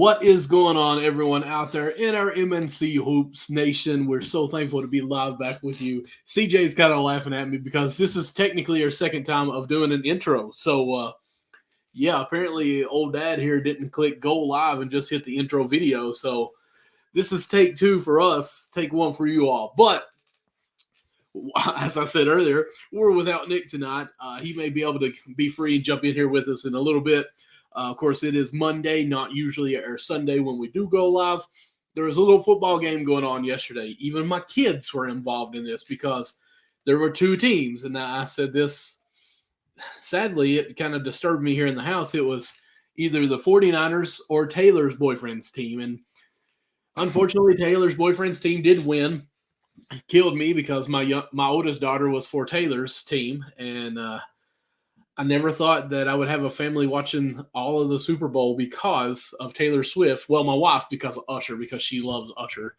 What is going on, everyone out there in our MNC Hoops Nation? We're so thankful to be live back with you. CJ's kind of laughing at me because this is technically our second time of doing an intro. So, apparently old dad here didn't click go live and just hit the intro video. So this is take two for us, take one for you all. But as I said earlier, we're without Nick tonight. He may be able to be free and jump in here with us in a little bit. Of course, it is Monday, not usually our Sunday when we do go live. There was a little football game going on yesterday. Even my kids were involved in this because there were two teams. And I said this, sadly, it kind of disturbed me here in the house. It was either the 49ers or Taylor's boyfriend's team. And unfortunately, Taylor's boyfriend's team did win. It killed me because my oldest daughter was for Taylor's team. And I never thought that I would have a family watching all of the Super Bowl because of Taylor Swift. Well, my wife because of Usher, because she loves Usher.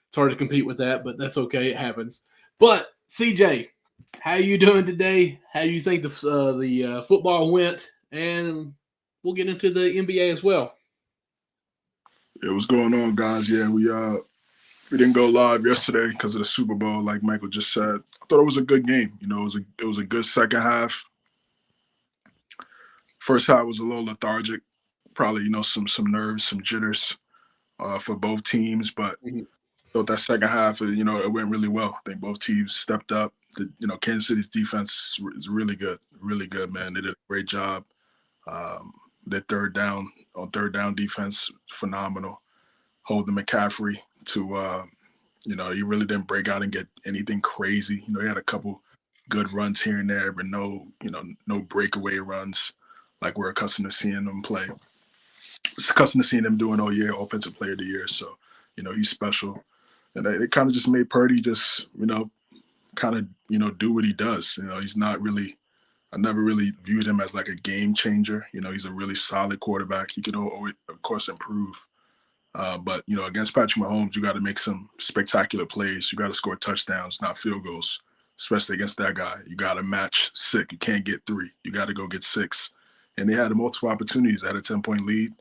It's hard to compete with that, but that's okay. It happens. But CJ, how you doing today? How do you think the football went? And we'll get into the NBA as well. Yeah, what's going on, guys? Yeah, we didn't go live yesterday because of the Super Bowl, like Michael just said. I thought it was a good game. You know, it was a good second half. First half was a little lethargic, probably, some nerves, some jitters for both teams. But I thought that second half, it went really well. I think both teams stepped up. Kansas City's defense is really good, man. They did a great job. Their third down defense, phenomenal. Holding McCaffrey to, he really didn't break out and get anything crazy. He had a couple good runs here and there, but no breakaway runs like we're accustomed to seeing them play. It's accustomed to seeing them doing all year, offensive player of the year. So, he's special. And it kind of just made Purdy just, do what he does. He's not really, I never really viewed him as like a game changer. He's a really solid quarterback. He could always, of course, improve. But against Patrick Mahomes, you got to make some spectacular plays. You got to score touchdowns, not field goals, especially against that guy. You got to match 6. You can't get 3. You got to go get 6. And they had multiple opportunities. They had a 10-point lead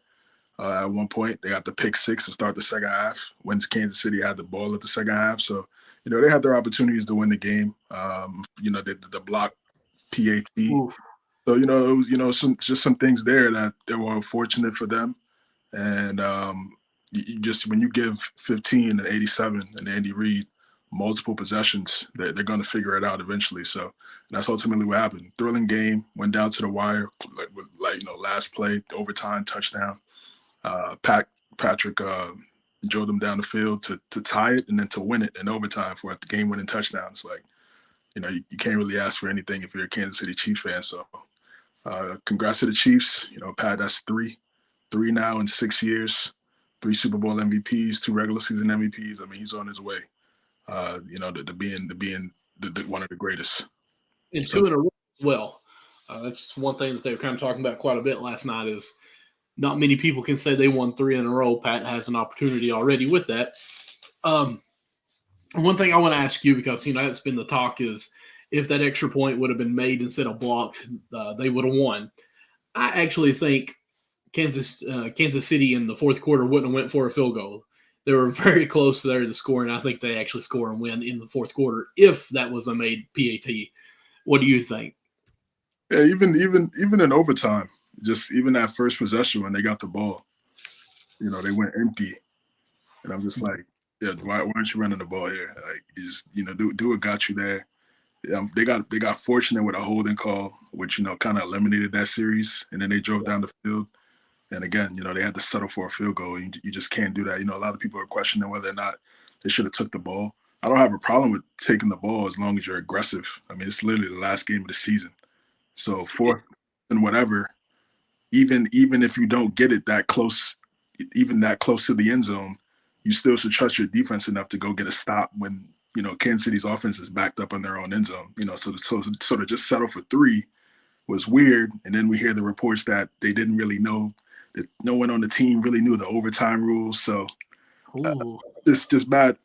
at one point. They got the pick 6 to start the second half when Kansas City had the ball at the second half. So, they had their opportunities to win the game. The block PAT. Oof. So, it was, some things there that were unfortunate for them. And when you give 15 and 87 and Andy Reid multiple possessions, they're going to figure it out eventually. So that's ultimately what happened. Thrilling game, went down to the wire, last play, overtime touchdown. Patrick drove them down the field to tie it and then to win it in overtime for the game-winning touchdown. It's like, you can't really ask for anything if you're a Kansas City Chiefs fan. So congrats to the Chiefs. Pat, that's three now in 6 years. 3 Super Bowl MVPs, 2 regular season MVPs. I mean, he's on his way. To being one of the greatest. And 2 in a row as well. That's one thing that they were kind of talking about quite a bit last night is not many people can say they won 3 in a row. Pat has an opportunity already with that. One thing I want to ask you, because, that's been the talk, is if that extra point would have been made instead of blocked, they would have won. I actually think Kansas City in the fourth quarter wouldn't have went for a field goal. They were very close there to score, and I think they actually score and win in the fourth quarter if that was a made PAT. What do you think? Yeah, even in overtime, just even that first possession when they got the ball, they went empty, and I'm just like, yeah, why aren't you running the ball here? Like, you just do what got you there. They got fortunate with a holding call, which kind of eliminated that series, and then they drove down the field. And again, they had to settle for a field goal. You just can't do that. A lot of people are questioning whether or not they should have took the ball. I don't have a problem with taking the ball as long as you're aggressive. I mean, it's literally the last game of the season. So fourth and whatever, even if you don't get it that close, even that close to the end zone, you still should trust your defense enough to go get a stop when, Kansas City's offense is backed up on their own end zone. So to just settle for 3 was weird. And then we hear the reports that they didn't really know, that no one on the team really knew the overtime rules. So just bad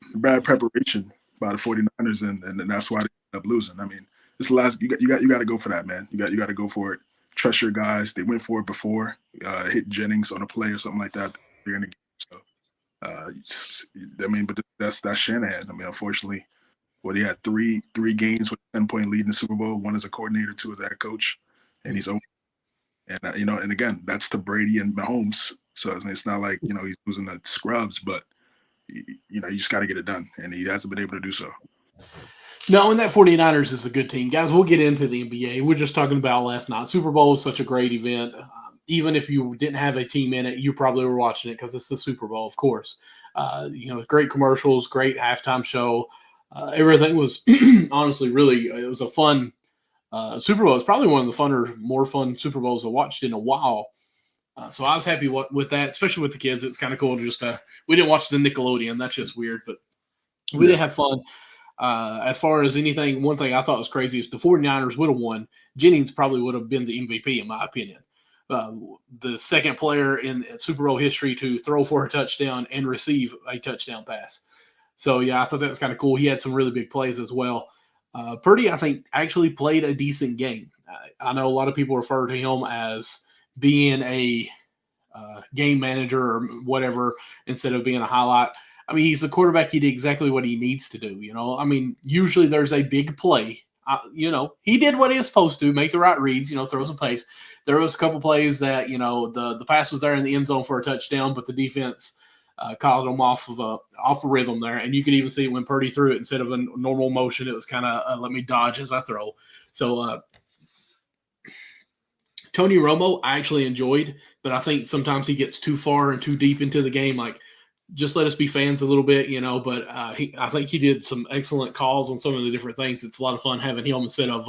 preparation by the 49ers, and that's why they ended up losing. I mean, this last you got to go for that, man. You got to go for it. Trust your guys. They went for it before, hit Jennings on a play or something like that. earlier in the game. So, I mean, but that's Shanahan. I mean, unfortunately, he had three games with a 10-point lead in the Super Bowl. One as a coordinator, two as a head coach, and he's over. And and again, that's to Brady and Mahomes. So I mean, it's not like he's losing the scrubs, but you just got to get it done, and he hasn't been able to do so. No, and that 49ers is a good team. Guys, we'll get into the NBA. We're just talking about last night. Super Bowl was such a great event. Even if you didn't have a team in it, you probably were watching it because it's the Super Bowl, of course. Great commercials, great halftime show. Everything was honestly really, it was a fun Super Bowl. It's probably one of the more fun Super Bowls I've watched in a while. So I was happy with that, especially with the kids. It was kind of cool to just, we didn't watch the Nickelodeon. That's just weird, but we did have fun. As far as anything, one thing I thought was crazy is the 49ers would have won. Jennings probably would have been the MVP, in my opinion. The second player in Super Bowl history to throw for a touchdown and receive a touchdown pass. So, yeah, I thought that was kind of cool. He had some really big plays as well. Purdy, I think, actually played a decent game. I know a lot of people refer to him as being a game manager or whatever instead of being a highlight. I mean, he's a quarterback. He did exactly what he needs to do. I mean, usually there's a big play. He did what he was supposed to, make the right reads, throw some pace. There was a couple plays that, the pass was there in the end zone for a touchdown, but the defense caught him off of a rhythm there. And you could even see when Purdy threw it, instead of a normal motion, it was kind of let me dodge as I throw. So Tony Romo, I actually enjoyed, but I think sometimes he gets too far and too deep into the game. Like, just let us be fans a little bit, But I think he did some excellent calls on some of the different things. It's a lot of fun having him instead of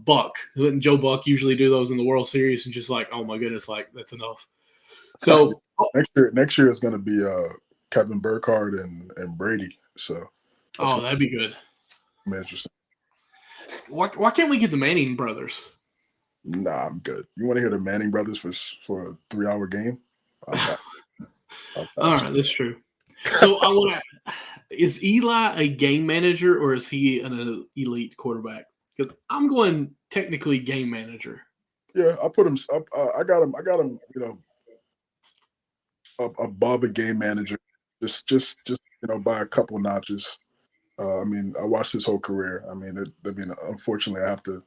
Buck. Wouldn't Joe Buck usually do those in the World Series and just like, oh my goodness, like that's enough. So next year is going to be Kevin Burkhardt and Brady. So that'd be good. Interesting. Why can't we get the Manning brothers? Nah, I'm good. You want to hear the Manning brothers for a 3-hour game? All right, that's true. So I want to. Is Eli a game manager or is he an elite quarterback? Because I'm going technically game manager. Yeah, I put him up. I got him. Above a game manager, just by a couple notches. I mean, I watched his whole career. I mean, unfortunately, I have to,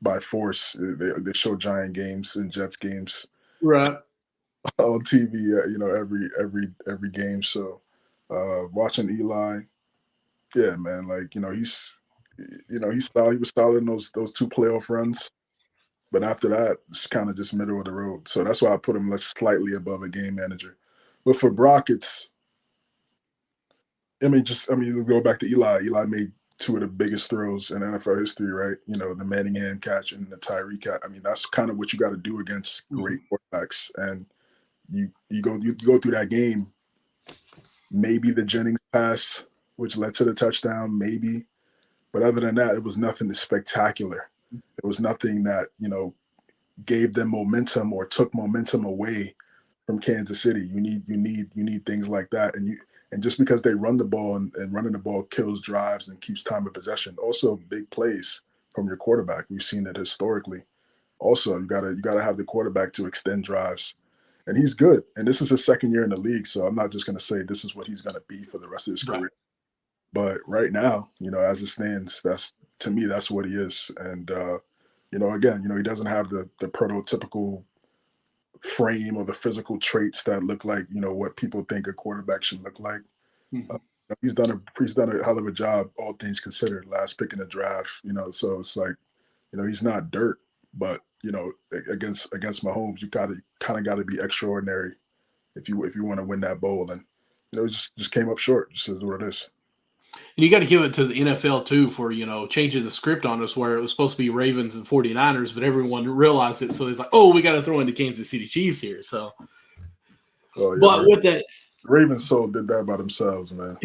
by force, they show Giant games and Jets games, right, on TV. Every game. So, watching Eli, yeah, man, like he's solid. He was solid in those two playoff runs, but after that, it's kind of just middle of the road. So that's why I put him like slightly above a game manager. But for Brock, you go back to Eli. Eli made two of the biggest throws in NFL history, right? The Manningham catch and the Tyree catch. I mean, that's kind of what you got to do against great quarterbacks. And you go through that game. Maybe the Jennings pass, which led to the touchdown, maybe. But other than that, it was nothing spectacular. It was nothing that, gave them momentum or took momentum away from Kansas City. You need things like that. And just because they run the ball and running the ball kills drives and keeps time of possession. Also big plays from your quarterback. We've seen it historically. Also, you gotta have the quarterback to extend drives. And he's good. And this is his second year in the league. So I'm not just gonna say this is what he's gonna be for the rest of his career. But right now, as it stands, to me, that's what he is. And again, he doesn't have the prototypical frame or the physical traits that look like what people think a quarterback should look like. Mm-hmm. He's done a hell of a job, all things considered. Last pick in the draft, so it's like he's not dirt, but against Mahomes, you kind of got to be extraordinary if you want to win that bowl, and it just came up short. Just is what it is. And you got to give it to the NFL, too, for, changing the script on us where it was supposed to be Ravens and 49ers, but everyone realized it. So it's like, oh, we got to throw in the Kansas City Chiefs here. So, but with that, Ravens did that by themselves, man.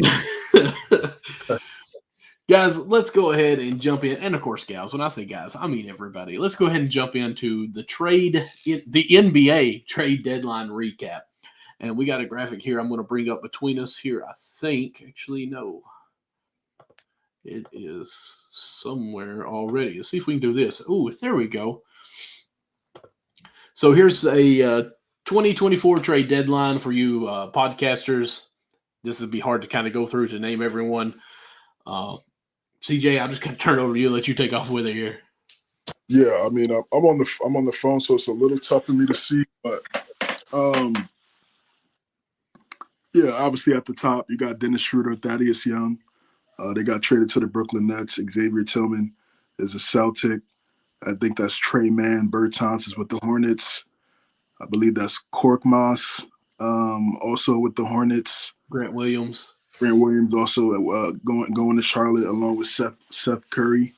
Guys, let's go ahead and jump in. And of course, gals, when I say guys, I mean everybody. Let's go ahead and jump into the NBA trade deadline recap. And we got a graphic here I'm going to bring up between us here. I think, actually, no. It is somewhere already. Let's see if we can do this. Oh, there we go. So here's a 2024 trade deadline for you podcasters. This would be hard to kind of go through to name everyone. CJ, I'll just kind of turn it over to you, let you take off with it here. Yeah, I mean, I'm on the phone, so it's a little tough for me to see. But yeah, obviously at the top you got Dennis Schroeder, Thaddeus Young. They got traded to the Brooklyn Nets. Xavier Tillman is a Celtic. I think that's Trey Mann. Bertans is with the Hornets. I believe that's Korkmaz, also with the Hornets. Grant Williams Also going to Charlotte along with Seth Curry.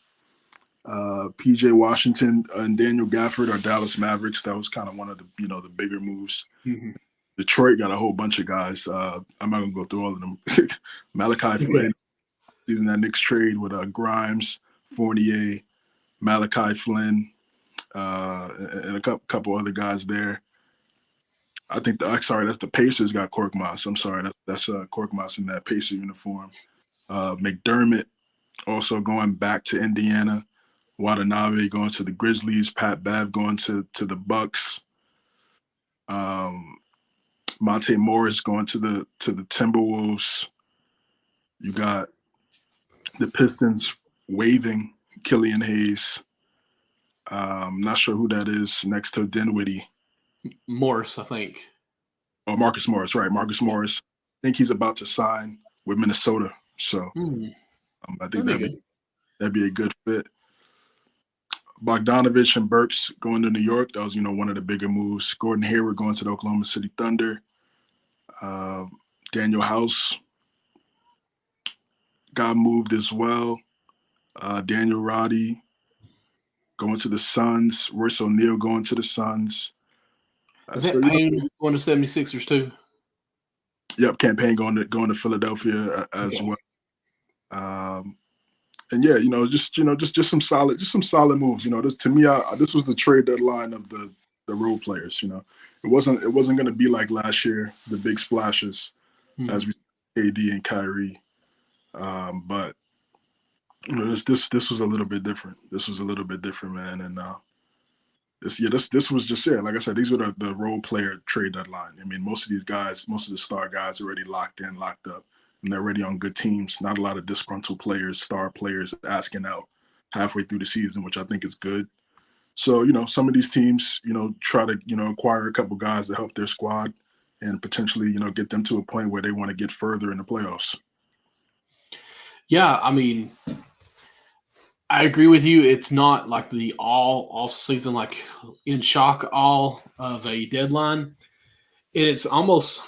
PJ Washington and Daniel Gafford are Dallas Mavericks. That was kind of one of the the bigger moves. Mm-hmm. Detroit got a whole bunch of guys. I'm not gonna go through all of them. Malachi Flynn, even that Knicks trade with Grimes, Fournier, Malachi Flynn, and a couple other guys there. I think that's the Pacers got Korkmaz. I'm sorry, that's Korkmaz in that Pacer uniform. McDermott also going back to Indiana. Watanabe going to the Grizzlies. Pat Bev going to the Bucks. Monte Morris going to the Timberwolves. You got the Pistons waiving Killian Hayes. Not sure who that is next to Dinwiddie. Morris, I think. Oh, Marcus Morris, right? Marcus Morris. I think he's about to sign with Minnesota. So I think that'd be a good fit. Bogdanovich and Burks going to New York. That was, one of the bigger moves. Gordon Hayward going to the Oklahoma City Thunder. Daniel House got moved as well. Daniel Roddy going to the Suns. Royce O'Neal going to the Suns. Is that Payne going to 76ers too? Yep, campaign going to Philadelphia as well. And yeah, just some solid moves. To me, this was the trade deadline of the role players. It wasn't going to be like last year, the big splashes as we AD and Kyrie. But this was a little bit different. This was a little bit different, man. And this was just it. Like I said, these were the role player trade deadline. I mean, most of these guys, most of the star guys, are already locked in, locked up. And they're already on good teams. Not a lot of disgruntled players, star players asking out halfway through the season, which I think is good. So, some of these teams, try to, acquire a couple guys to help their squad and potentially, get them to a point where they want to get further in the playoffs. Yeah, I mean, I agree with you. It's not like the all off season, like in shock all of a deadline. It's almost,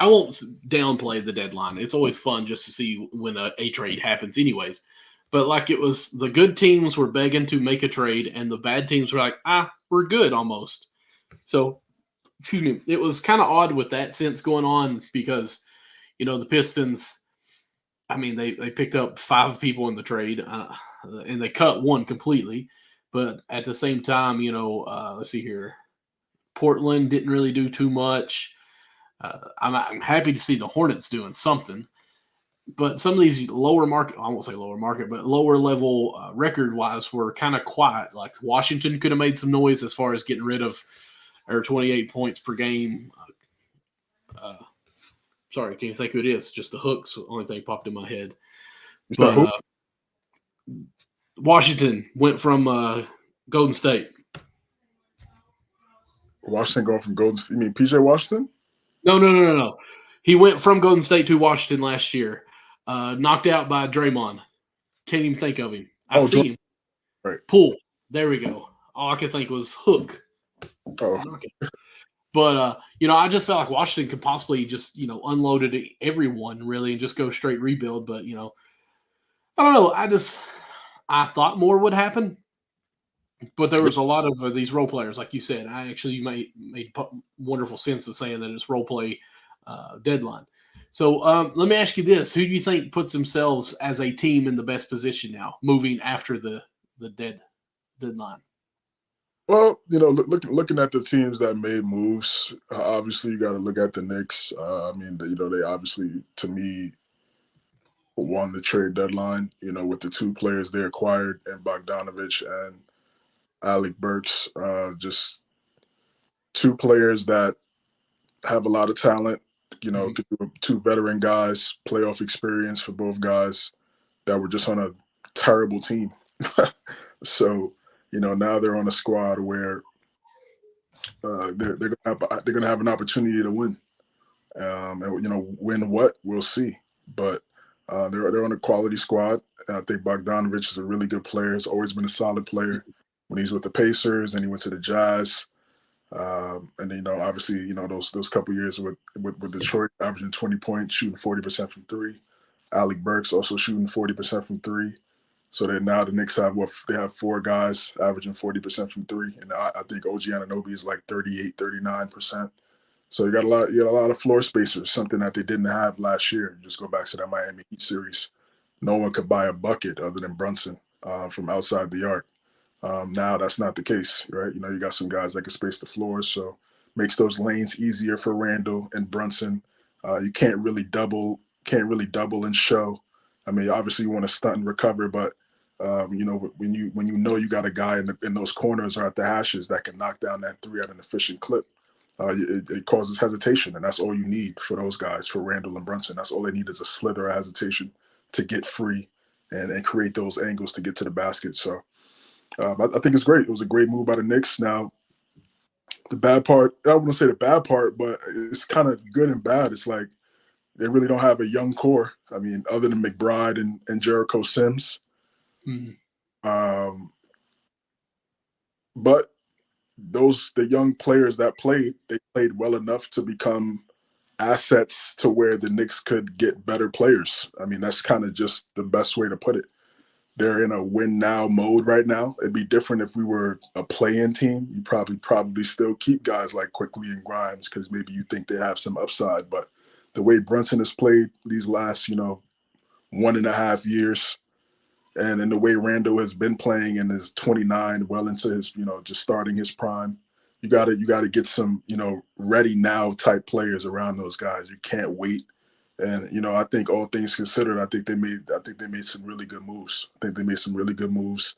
I won't downplay the deadline. It's always fun just to see when a trade happens anyways. But like it was, the good teams were begging to make a trade and the bad teams were like, we're good almost. So, excuse me, it was kind of odd with that sense going on because, the Pistons, I mean, they picked up 5 people in the trade and they cut one completely. But at the same time, let's see here. Portland didn't really do too much. I'm happy to see the Hornets doing something, but some of these lower market, I won't say lower market, but lower level record wise were kind of quiet. Like Washington could have made some noise as far as getting rid of our 28 points per game. Sorry, can't think who it is. Just the Hooks, the only thing popped in my head. But Washington went from Golden State. Washington going from Golden State? You mean PJ Washington? No. He went from Golden State to Washington last year. Knocked out by Draymond. Can't even think of him. I see him. Right. Poole. There we go. All I could think was Hook. Oh. But, I just felt like Washington could possibly just, unloaded everyone really and just go straight rebuild. But, I don't know. I thought more would happen. But there was a lot of these role players, like you said. You made wonderful sense of saying that it's role play deadline. So let me ask you this: who do you think puts themselves as a team in the best position now, moving after the deadline? Well, looking at the teams that made moves, obviously you got to look at the Knicks. I mean, they obviously, to me, won the trade deadline. With the 2 players they acquired, and Bogdanovich and Alec Burks. two players that have a lot of talent. You know, Mm-hmm. two veteran guys, playoff experience for both guys that were just on a terrible team. So, you know, now they're on a squad where they're gonna have an opportunity to win. And you know, win what we'll see. But they're on a quality squad. And I think Bogdanovich is a really good player. He's always been a solid player. When he's with the Pacers, and he went to the Jazz, and then, you know, obviously, you know, those couple years with Detroit, averaging 20 points, shooting 40% from three. Alec Burks also shooting 40% from three. So then now the Knicks have they have four guys averaging 40% from three, and I think OG Anunoby is like 38, 39%. So you got a lot of floor spacers, something that they didn't have last year. Just go back to that Miami Heat series. No one could buy a bucket other than Brunson from outside the arc. Now that's not the case, right? You know, you got some guys that can space the floor, so makes those lanes easier for Randall and Brunson. You can't really double and show. I mean, obviously you want to stunt and recover, but you know, when you know you got a guy in those corners or at the hashes that can knock down that three at an efficient clip, it causes hesitation, and that's all you need for those guys, for Randall and Brunson. That's all they need is a slither of hesitation to get free and create those angles to get to the basket. So I think it's great. It was a great move by the Knicks. Now, the bad part, I wouldn't say the bad part, but it's kind of good and bad. It's like they really don't have a young core. I mean, other than McBride and Jericho Sims. Mm-hmm. But the young players that played, they played well enough to become assets to where the Knicks could get better players. I mean, that's kind of just the best way to put it. They're in a win now mode right now. It'd be different if we were a play-in team. You probably still keep guys like Quickly and Grimes because maybe you think they have some upside. But the way Brunson has played these last, you know, 1.5 years, and in the way Randall has been playing in his 29, well into his, you know, just starting his prime, you gotta get some, you know, ready now type players around those guys. You can't wait. And you know, I think all things considered, I think they made some really good moves. I think they made some really good moves.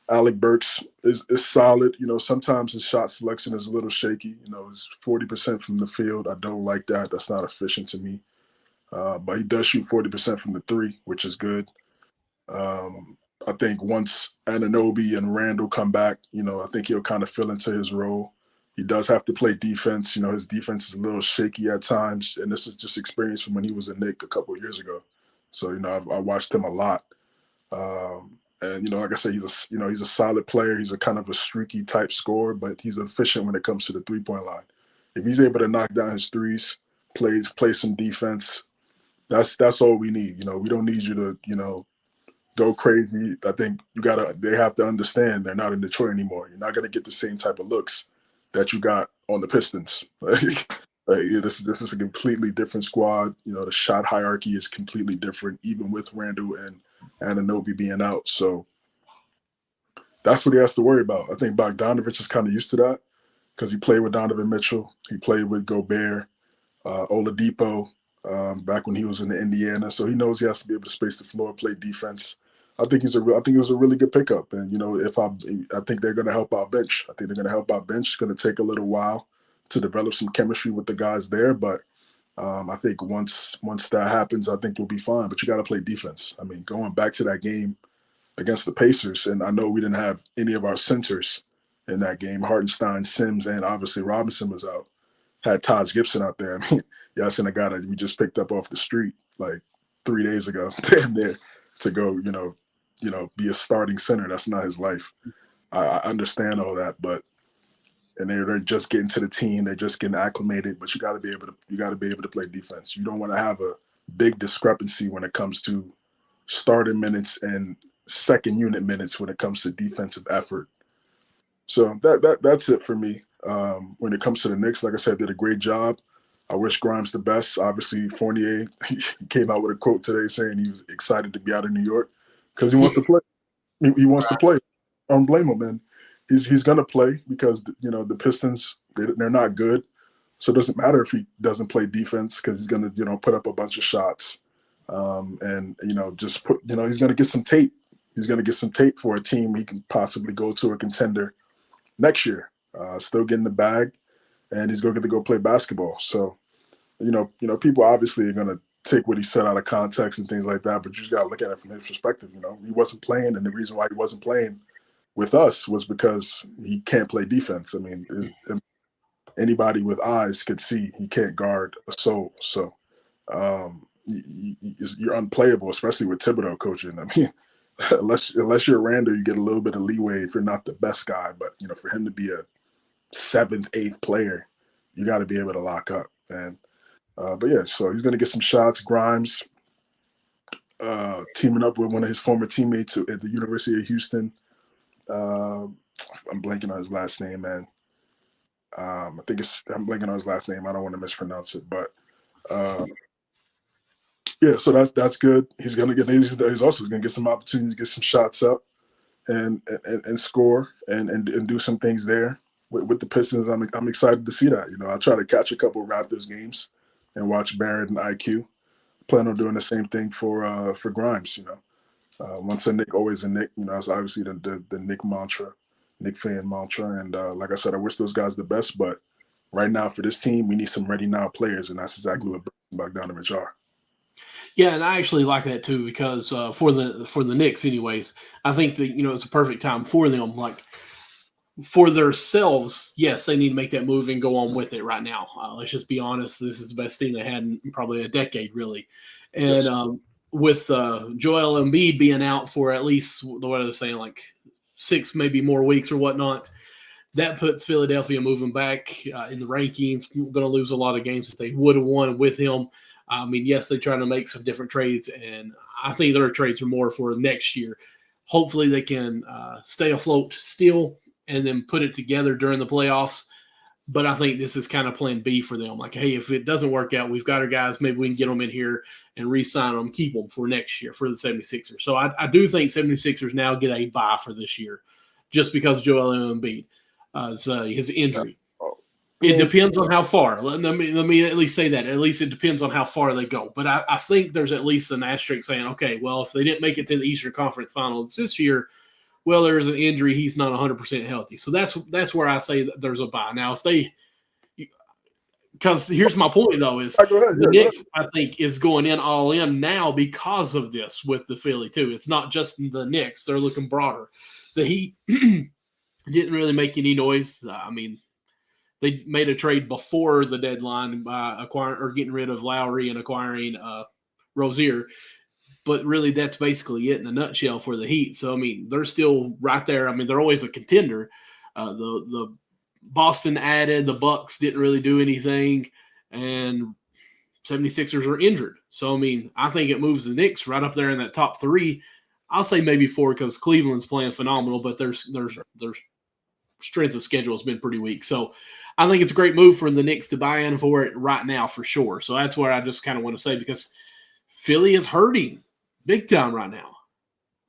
Alec Burks is solid. You know, sometimes his shot selection is a little shaky. You know, it's 40% from the field. I don't like that. That's not efficient to me. But he does shoot 40% from the three, which is good. Um, I think once Anunoby and Randall come back, you know, I think he'll kind of fill into his role. He does have to play defense. You know, his defense is a little shaky at times, and this is just experience from when he was a Knick a couple of years ago. So, you know, I watched him a lot. And you know, like I said, he's a solid player. He's a kind of a streaky type scorer, but he's efficient when it comes to the 3-point line. If he's able to knock down his threes, play some defense, that's all we need. You know, we don't need you to, you know, go crazy. I think they have to understand they're not in Detroit anymore. You're not gonna get the same type of looks that you got on the Pistons. This is a completely different squad. You know, the shot hierarchy is completely different, even with Randall and Anunoby being out. So that's what he has to worry about. I think Bogdanovich is kind of used to that because he played with Donovan Mitchell. He played with Gobert, Oladipo, back when he was in the Indiana. So he knows he has to be able to space the floor, play defense. I think it was a really good pickup. And you know, I think they're going to help our bench. I think they're going to help our bench. It's going to take a little while to develop some chemistry with the guys there, but I think once that happens, I think we'll be fine. But you got to play defense. I mean, going back to that game against the Pacers, and I know we didn't have any of our centers in that game. Hartenstein, Sims, and obviously Robinson was out. Had Taj Gibson out there. I mean, yeah, seen a guy that we just picked up off the street like 3 days ago, damn near, to go, be a starting center. That's not his life. I understand all that, but and they're just getting to the team. They're just getting acclimated. But you got to be able to play defense. You don't want to have a big discrepancy when it comes to starting minutes and second unit minutes when it comes to defensive effort. So that's it for me. When it comes to the Knicks, like I said, did a great job. I wish Grimes the best. Obviously, Fournier he came out with a quote today saying he was excited to be out of New York because he wants to play. He wants to play. I don't blame him, man. He's gonna play because the Pistons they're not good, so it doesn't matter if he doesn't play defense because he's gonna put up a bunch of shots, and just put he's gonna get some tape. He's gonna get some tape for a team he can possibly go to a contender next year. Still getting the bag. and he's going to get to go play basketball. So, people obviously are going to take what he said out of context and things like that, but you just got to look at it from his perspective. He wasn't playing, and the reason why he wasn't playing with us was because he can't play defense. I mean, anybody with eyes could see he can't guard a soul. So you're unplayable, especially with Thibodeau coaching. I mean, unless you're Randall, you get a little bit of leeway if you're not the best guy. But for him to be a 7th, 8th player, you got to be able to lock up. And but yeah, so he's going to get some shots. Grimes teaming up with one of his former teammates at the University of Houston. I'm blanking on his last name, man. I'm blanking on his last name. I don't want to mispronounce it, but yeah. So that's good. He's also going to get some opportunities, get some shots up, and score and do some things there with the Pistons. I'm excited to see that. I try to catch a couple of Raptors games and watch Barrett and IQ. Plan on doing the same thing for Grimes. Once a Nick, always a Nick. That's obviously the Nick mantra, Nick fan mantra. And like I said, I wish those guys the best. But right now for this team, we need some ready now players, and that's exactly what Bogdanovich are. Yeah, and I actually like that too because for the Knicks, anyways, I think that it's a perfect time for them. Like for themselves, yes, they need to make that move and go on with it right now. Let's just be honest; this is the best team they had in probably a decade, really. And Yes. With Joel Embiid being out for at least what are they saying, like 6 maybe more weeks or whatnot, that puts Philadelphia moving back in the rankings. Going to lose a lot of games that they would have won with him. I mean, yes, they're trying to make some different trades, and I think their trades are more for next year. Hopefully, they can stay afloat still and then put it together during the playoffs. But I think this is kind of plan B for them. Like, hey, if it doesn't work out, we've got our guys. Maybe we can get them in here and re-sign them, keep them for next year for the 76ers. So I do think 76ers now get a bye for this year just because Joel Embiid his injury. It depends on how far. Let me at least say that. At least it depends on how far they go. But I think there's at least an asterisk saying, okay, well, if they didn't make it to the Eastern Conference Finals this year, well, there's an injury. He's not 100% healthy. So that's where I say that there's a bye. Now, because here's my point, though, is the Knicks, I think, is going in all in now because of this with the Philly, too. It's not just the Knicks. They're looking broader. The Heat didn't really make any noise. I mean, they made a trade before the deadline by acquiring or getting rid of Lowry and acquiring Rozier. But really, that's basically it in a nutshell for the Heat. So, I mean, they're still right there. I mean, they're always a contender. The Boston added, the Bucks didn't really do anything, and 76ers are injured. So, I mean, I think it moves the Knicks right up there in that top 3. I'll say maybe 4 because Cleveland's playing phenomenal, but their strength of schedule has been pretty weak. So, I think it's a great move for the Knicks to buy in for it right now for sure. So, that's what I just kind of want to say because Philly is hurting big time right now.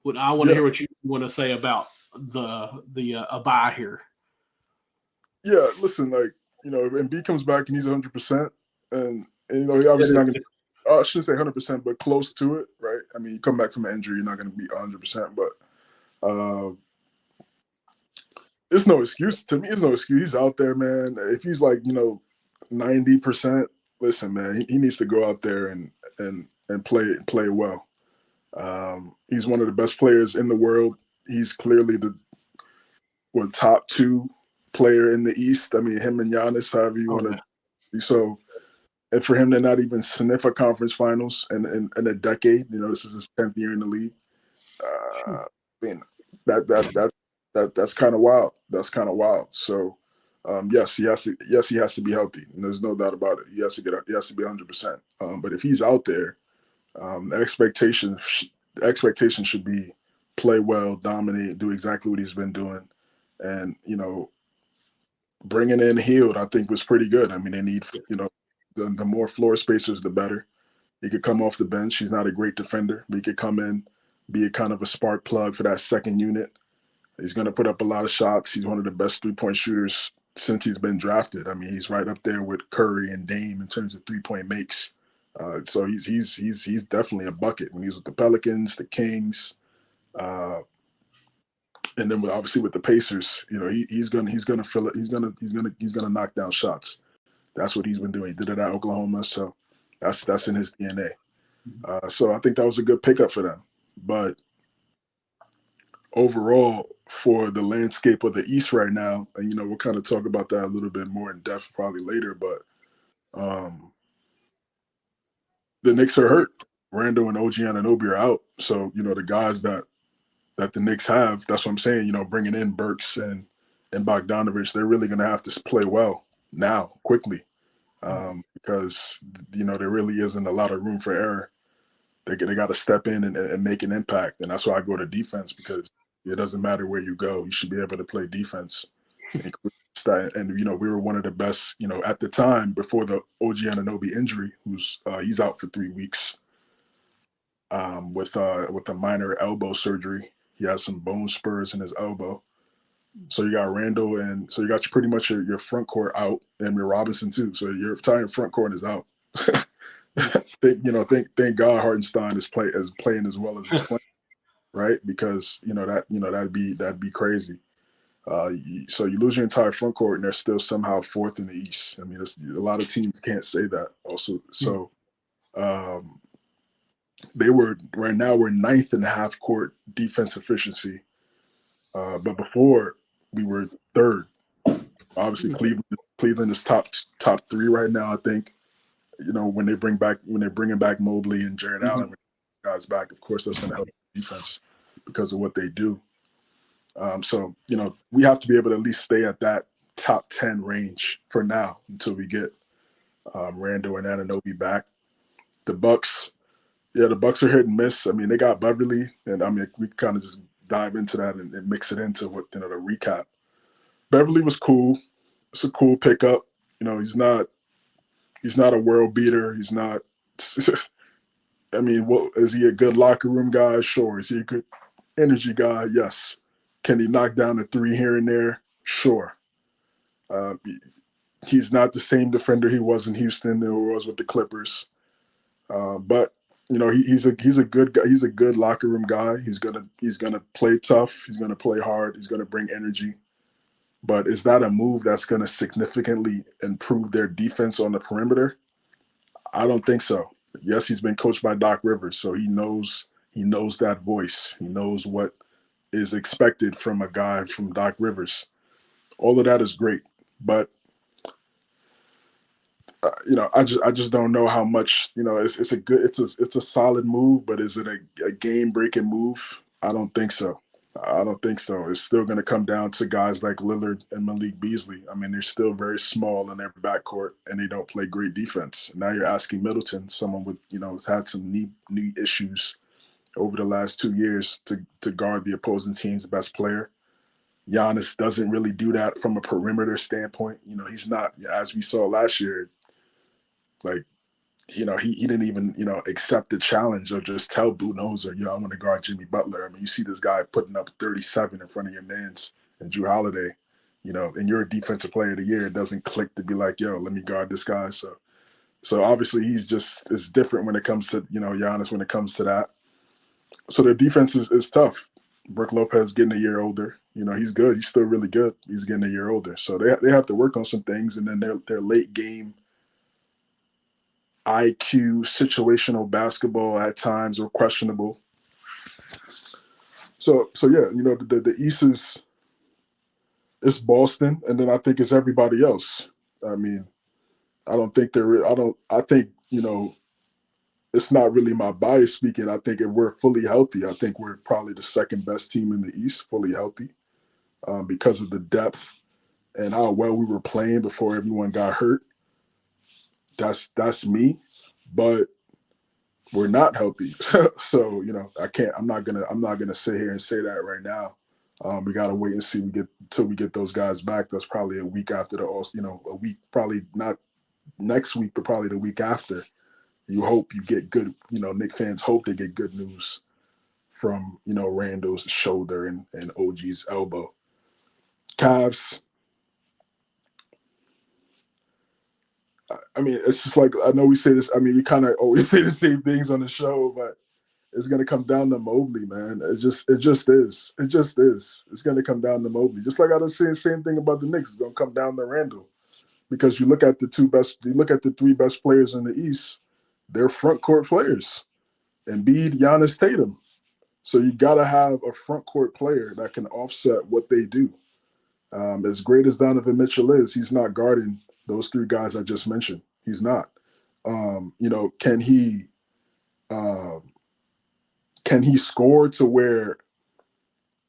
But I want to hear what you want to say about a buy here. Yeah, listen, if Embiid comes back and he's 100%, and he obviously not going to. I shouldn't say 100%, but close to it, right? I mean, you come back from an injury, you're not going to be 100%, but it's no excuse. To me, it's no excuse. He's out there, man. If he's 90%, listen, man, he needs to go out there and play well. He's one of the best players in the world. He's clearly the top 2 player in the East. I mean, him and Giannis, however you want to. So, and for him to not even sniff a conference finals in a decade, this is his 10th year in the league. I mean, that's kind of wild. That's kind of wild. So, yes, he has to be healthy. And there's no doubt about it. He has to be 100%. But if he's out there, the expectation should be play well, dominate, do exactly what he's been doing, and bringing in Hield, I think was pretty good. I mean, they need the more floor spacers, the better. He could come off the bench. He's not a great defender, but he could come in, be a kind of a spark plug for that second unit. He's going to put up a lot of shots. He's one of the best 3-point shooters since he's been drafted. I mean, he's right up there with Curry and Dame in terms of 3-point makes. So he's definitely a bucket when he was with the Pelicans, the Kings. And then obviously with the Pacers, you know, he's gonna fill it. He's gonna knock down shots. That's what he's been doing. He did it at Oklahoma, so that's in his DNA. So I think that was a good pickup for them. But overall, for the landscape of the East right now, and you know, we'll kind of talk about that a little bit more in depth probably later. But the Knicks are hurt. Randall and OG Anunoby are out. So you know, the guys that the Knicks have, that's what I'm saying. You know, bringing in Burks and Bogdanovich, they're really going to have to play well now, quickly, because you know there really isn't a lot of room for error. They got to step in and make an impact, and that's why I go to defense, because it doesn't matter where you go, you should be able to play defense. And you know, we were one of the best. You know, at the time before the OG Anunoby injury, he's out for 3 weeks with a minor elbow surgery. He has some bone spurs in his elbow. So you got Randall, and so you got pretty much your front court out, and your Robinson too. So your entire front court is out. Thank God Hartenstein is playing as well as he's playing, right? Because that'd be crazy. So you lose your entire front court, and they're still somehow fourth in the East. I mean, a lot of teams can't say that. Also, so right now we're ninth in half court defense efficiency, but before we were third. Obviously, Cleveland is top three right now. I think, you know, when they're bringing back Mobley and Jared Allen guys back, of course that's going to help the defense because of what they do. So you know, we have to be able to at least stay at that top 10 range for now until we get Randall and Anunoby back. The Bucks are hit and miss. I mean, they got Beverly, and I mean, we kind of just dive into that and mix it into what, you know, the recap. Beverly was cool. It's a cool pickup. You know, he's not a world beater. He's not. I mean, is he a good locker room guy? Sure. Is he a good energy guy? Yes. Can he knock down a three here and there? Sure. He's not the same defender he was in Houston or was with the Clippers. But you know, he's a good guy. He's a good locker room guy. He's gonna play tough. He's gonna play hard. He's gonna bring energy. But is that a move that's going to significantly improve their defense on the perimeter? I don't think so. Yes, he's been coached by Doc Rivers, so he knows that voice. He knows what is expected from a guy from Doc Rivers. All of that is great, but you know, I just don't know how much. You know, it's a solid move, but is it a game breaking move? I don't think so. It's still going to come down to guys like Lillard and Malik Beasley. I mean, they're still very small in their backcourt, and they don't play great defense. Now you're asking Middleton, someone with, you know, has had some knee issues over the last 2 years, to guard the opposing team's best player. Giannis doesn't really do that from a perimeter standpoint. You know, he's not, as we saw last year, like, you know, he didn't even, you know, accept the challenge or just tell Budenholzer, you know, I'm going to guard Jimmy Butler. I mean, you see this guy putting up 37 in front of your mans and Drew Holiday, you know, and you're a defensive player of the year. It doesn't click to be like, yo, let me guard this guy. So obviously it's different when it comes to, you know, Giannis when it comes to that. So their defense is tough. Brook Lopez getting a year older. You know, he's good. He's still really good. He's getting a year older. So they have to work on some things. And then their late game IQ, situational basketball at times were questionable. So yeah, you know, the East it's Boston, and then I think it's everybody else. I mean, I think, you know, it's not really my bias speaking. I think if we're fully healthy, I think we're probably the second best team in the East, fully healthy, because of the depth and how well we were playing before everyone got hurt. That's me, but we're not healthy. So, you know, I'm not gonna sit here and say that right now. We gotta wait and see until we get those guys back. That's probably a week after a week, probably not next week, but probably the week after. You hope you get good, you know, Knicks fans hope they get good news from, you know, Randall's shoulder and OG's elbow. Cavs, I mean, it's just like, I know we say this, I mean, we kind of always say the same things on the show, but it's going to come down to Mobley, man. It just is. It just is. It's going to come down to Mobley. Just like I was saying, same thing about the Knicks. It's going to come down to Randall, because you look at the three best players in the East. They're front court players: Embiid, Giannis, Tatum. So you got to have a front court player that can offset what they do. As great as Donovan Mitchell is, he's not guarding those three guys I just mentioned. He's not. Can he score to where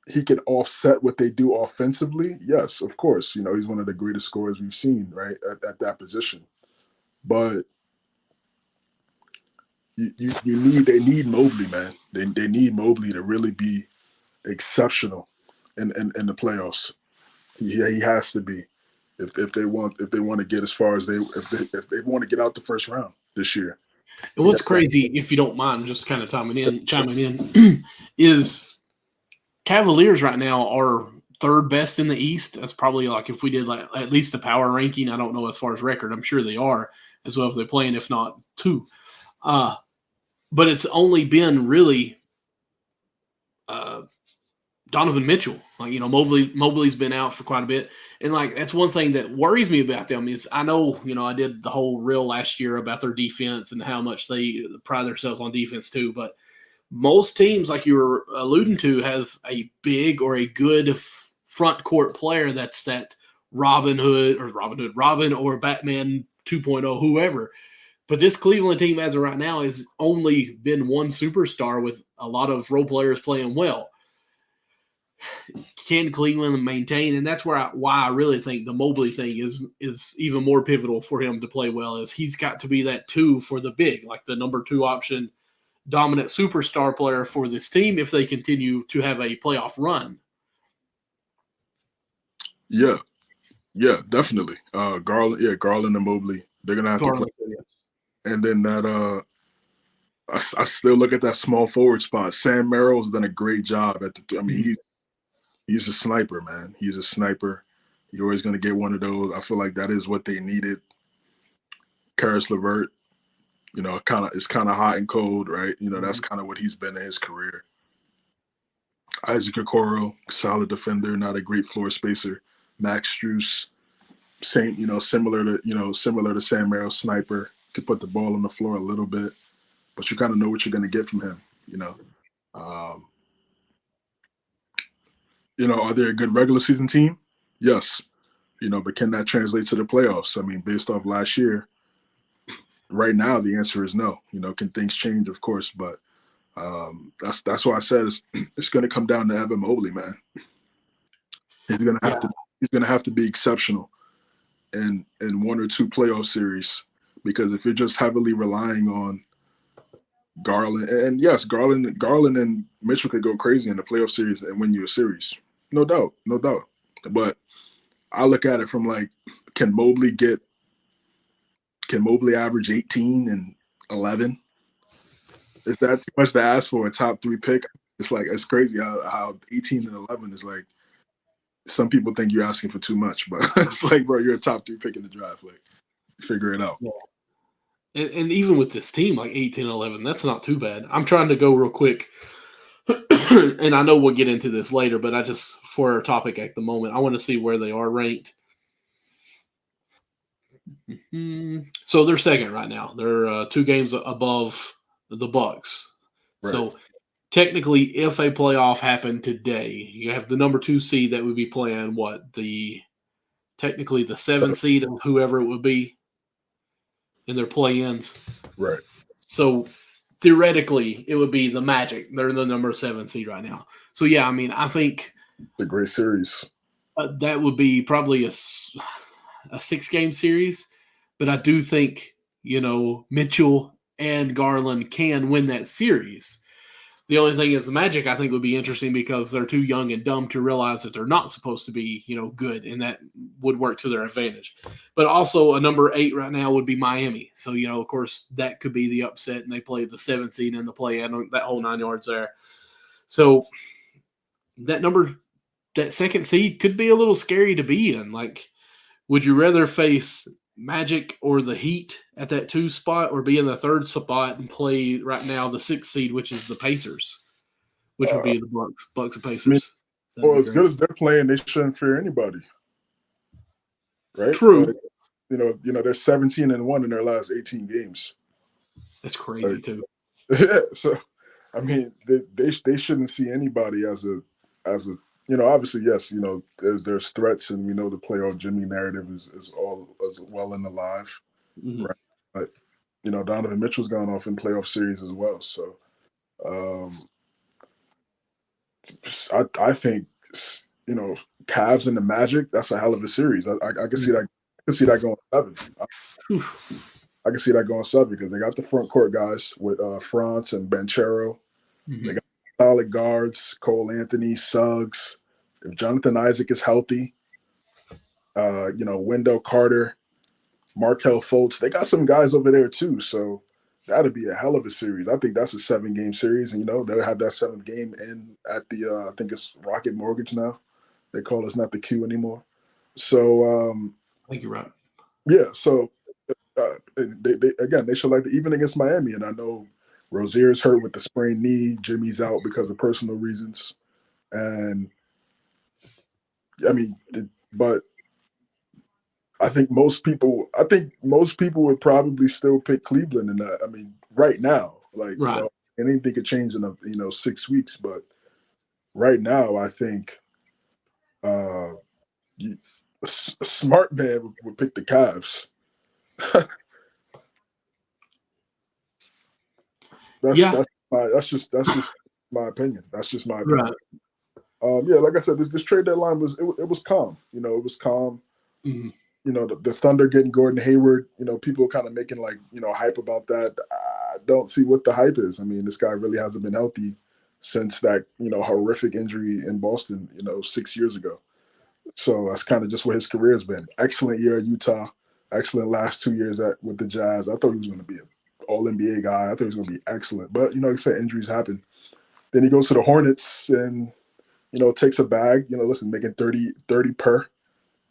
he can offset what they do offensively? Yes, of course. He's one of the greatest scorers we've seen, right, at that position. But they need Mobley, man. They need Mobley to really be exceptional in the playoffs. He has to be if they want to get as far as if they want to get out the first round this year. And what's crazy, if you don't mind, just kind of chiming in, is Cavaliers right now are third best in the East. That's probably like if we did like at least the power ranking. I don't know as far as record. I'm sure they are as well if they're playing, if not two. But it's only been really Donovan Mitchell. Like, Mobley's been out for quite a bit. And like, that's one thing that worries me about them is I know, I did the whole reel last year about their defense and how much they pride themselves on defense too. But most teams, like you were alluding to, have a big or a good front court player that's that Robin or Batman 2.0, whoever. But this Cleveland team, as of right now, has only been one superstar with a lot of role players playing well. Can Cleveland maintain? And that's why I really think the Mobley thing is even more pivotal for him to play well, is he's got to be that two for the big, like the number two option, dominant superstar player for this team if they continue to have a playoff run. Yeah, definitely. Garland and Mobley, they're gonna have to play. And then that I still look at that small forward spot. Sam Merrill's done a great job at he's a sniper, man. He's a sniper. You're always gonna get one of those. I feel like that is what they needed. Karis LeVert, it's kind of hot and cold, right? That's kind of what he's been in his career. Isaac Okoro, solid defender, not a great floor spacer. Max Strus, same, similar to Sam Merrill, sniper, could put the ball on the floor a little bit, but you kind of know what you're going to get from him. Are they a good regular season team? Yes, but can that translate to the playoffs? I mean, based off last year, right now the answer is no. Can things change? Of course, but that's why I said it's going to come down to Evan Mobley, man. He's going to have to be exceptional in one or two playoff series, because if you're just heavily relying on Garland, and yes, Garland and Mitchell could go crazy in the playoff series and win you a series, no doubt. But I look at it from like, can Mobley average 18 and 11? Is that too much to ask for a top 3 pick? It's crazy how 18 and 11 is like, some people think you're asking for too much, but it's like, bro, you're a top 3 pick in the draft. Like, figure it out. Yeah. And even with this team, like 18 and 11, that's not too bad. I'm trying to go real quick, and I know we'll get into this later, but for our topic at the moment, I want to see where they are ranked. So they're second right now. They're 2 games above the Bucks. Right. So technically, if a playoff happened today, you have the number 2 seed that would be playing technically the 7th seed of whoever it would be in their play-ins. Right. So theoretically, it would be the Magic. They're the number 7 seed right now. So yeah, I mean, I think it's a great series. That would be probably a 6-game series, but I do think Mitchell and Garland can win that series. The only thing is the Magic, I think, would be interesting because they're too young and dumb to realize that they're not supposed to be, good, and that would work to their advantage. But also a number 8 right now would be Miami. So, of course, that could be the upset, and they play the 7th seed in the play-in, that whole 9 yards there. So that 2nd seed could be a little scary to be in. Like, would you rather face Magic or the Heat at that 2 spot, or be in the 3rd spot and play right now the 6th seed, which is the Pacers, which would Uh, be the Bucks and I mean, Pacers. That'd well, be as good great. as they're playing, they shouldn't fear anybody, right? True. Like, they're 17-1 in their last 18 games. That's crazy Like, too. yeah, so I mean, they shouldn't see anybody as a obviously yes, there's threats, and we know the playoff Jimmy narrative is all as well and alive, Mhm. right? But Donovan Mitchell's gone off in playoff series as well, so um, I think Cavs and the Magic, that's a hell of a series. I can see that. I can see that going 7. Whew. I can see that going 7 because they got the front court guys with France and Banchero. They Mhm. got solid guards, Cole Anthony, Suggs. If Jonathan Isaac is healthy, Wendell Carter, Markel Fultz, they got some guys over there too. So that'd be a hell of a series. I think that's a 7-game series, and they'll have that 7th game in at the I think it's Rocket Mortgage now. They call us not the Q anymore. So I think you're right. yeah, so they should like even against Miami, and I know Rozier's hurt with the sprained knee. Jimmy's out because of personal reasons, and I mean, but I think most people would probably still pick Cleveland in that. I mean, right now, like Right. anything could change in 6 weeks, but right now, I think uh, a smart man would pick the Cavs. Yeah. That's just my opinion. That's just my opinion. Right. Yeah, like I said, this trade deadline it was calm. It was calm. Mhm. The Thunder getting Gordon Hayward. People kind of making hype about that. I don't see what the hype is. I mean, this guy really hasn't been healthy since that horrific injury in Boston 6 years ago. So that's kind of just what his career has been. Excellent year at Utah. Excellent last 2 years with the Jazz. I thought he was going to be an All NBA guy. I thought he was going to be excellent. But like I said, injuries happen. Then he goes to the Hornets and takes a bag. Listen, making 30 per,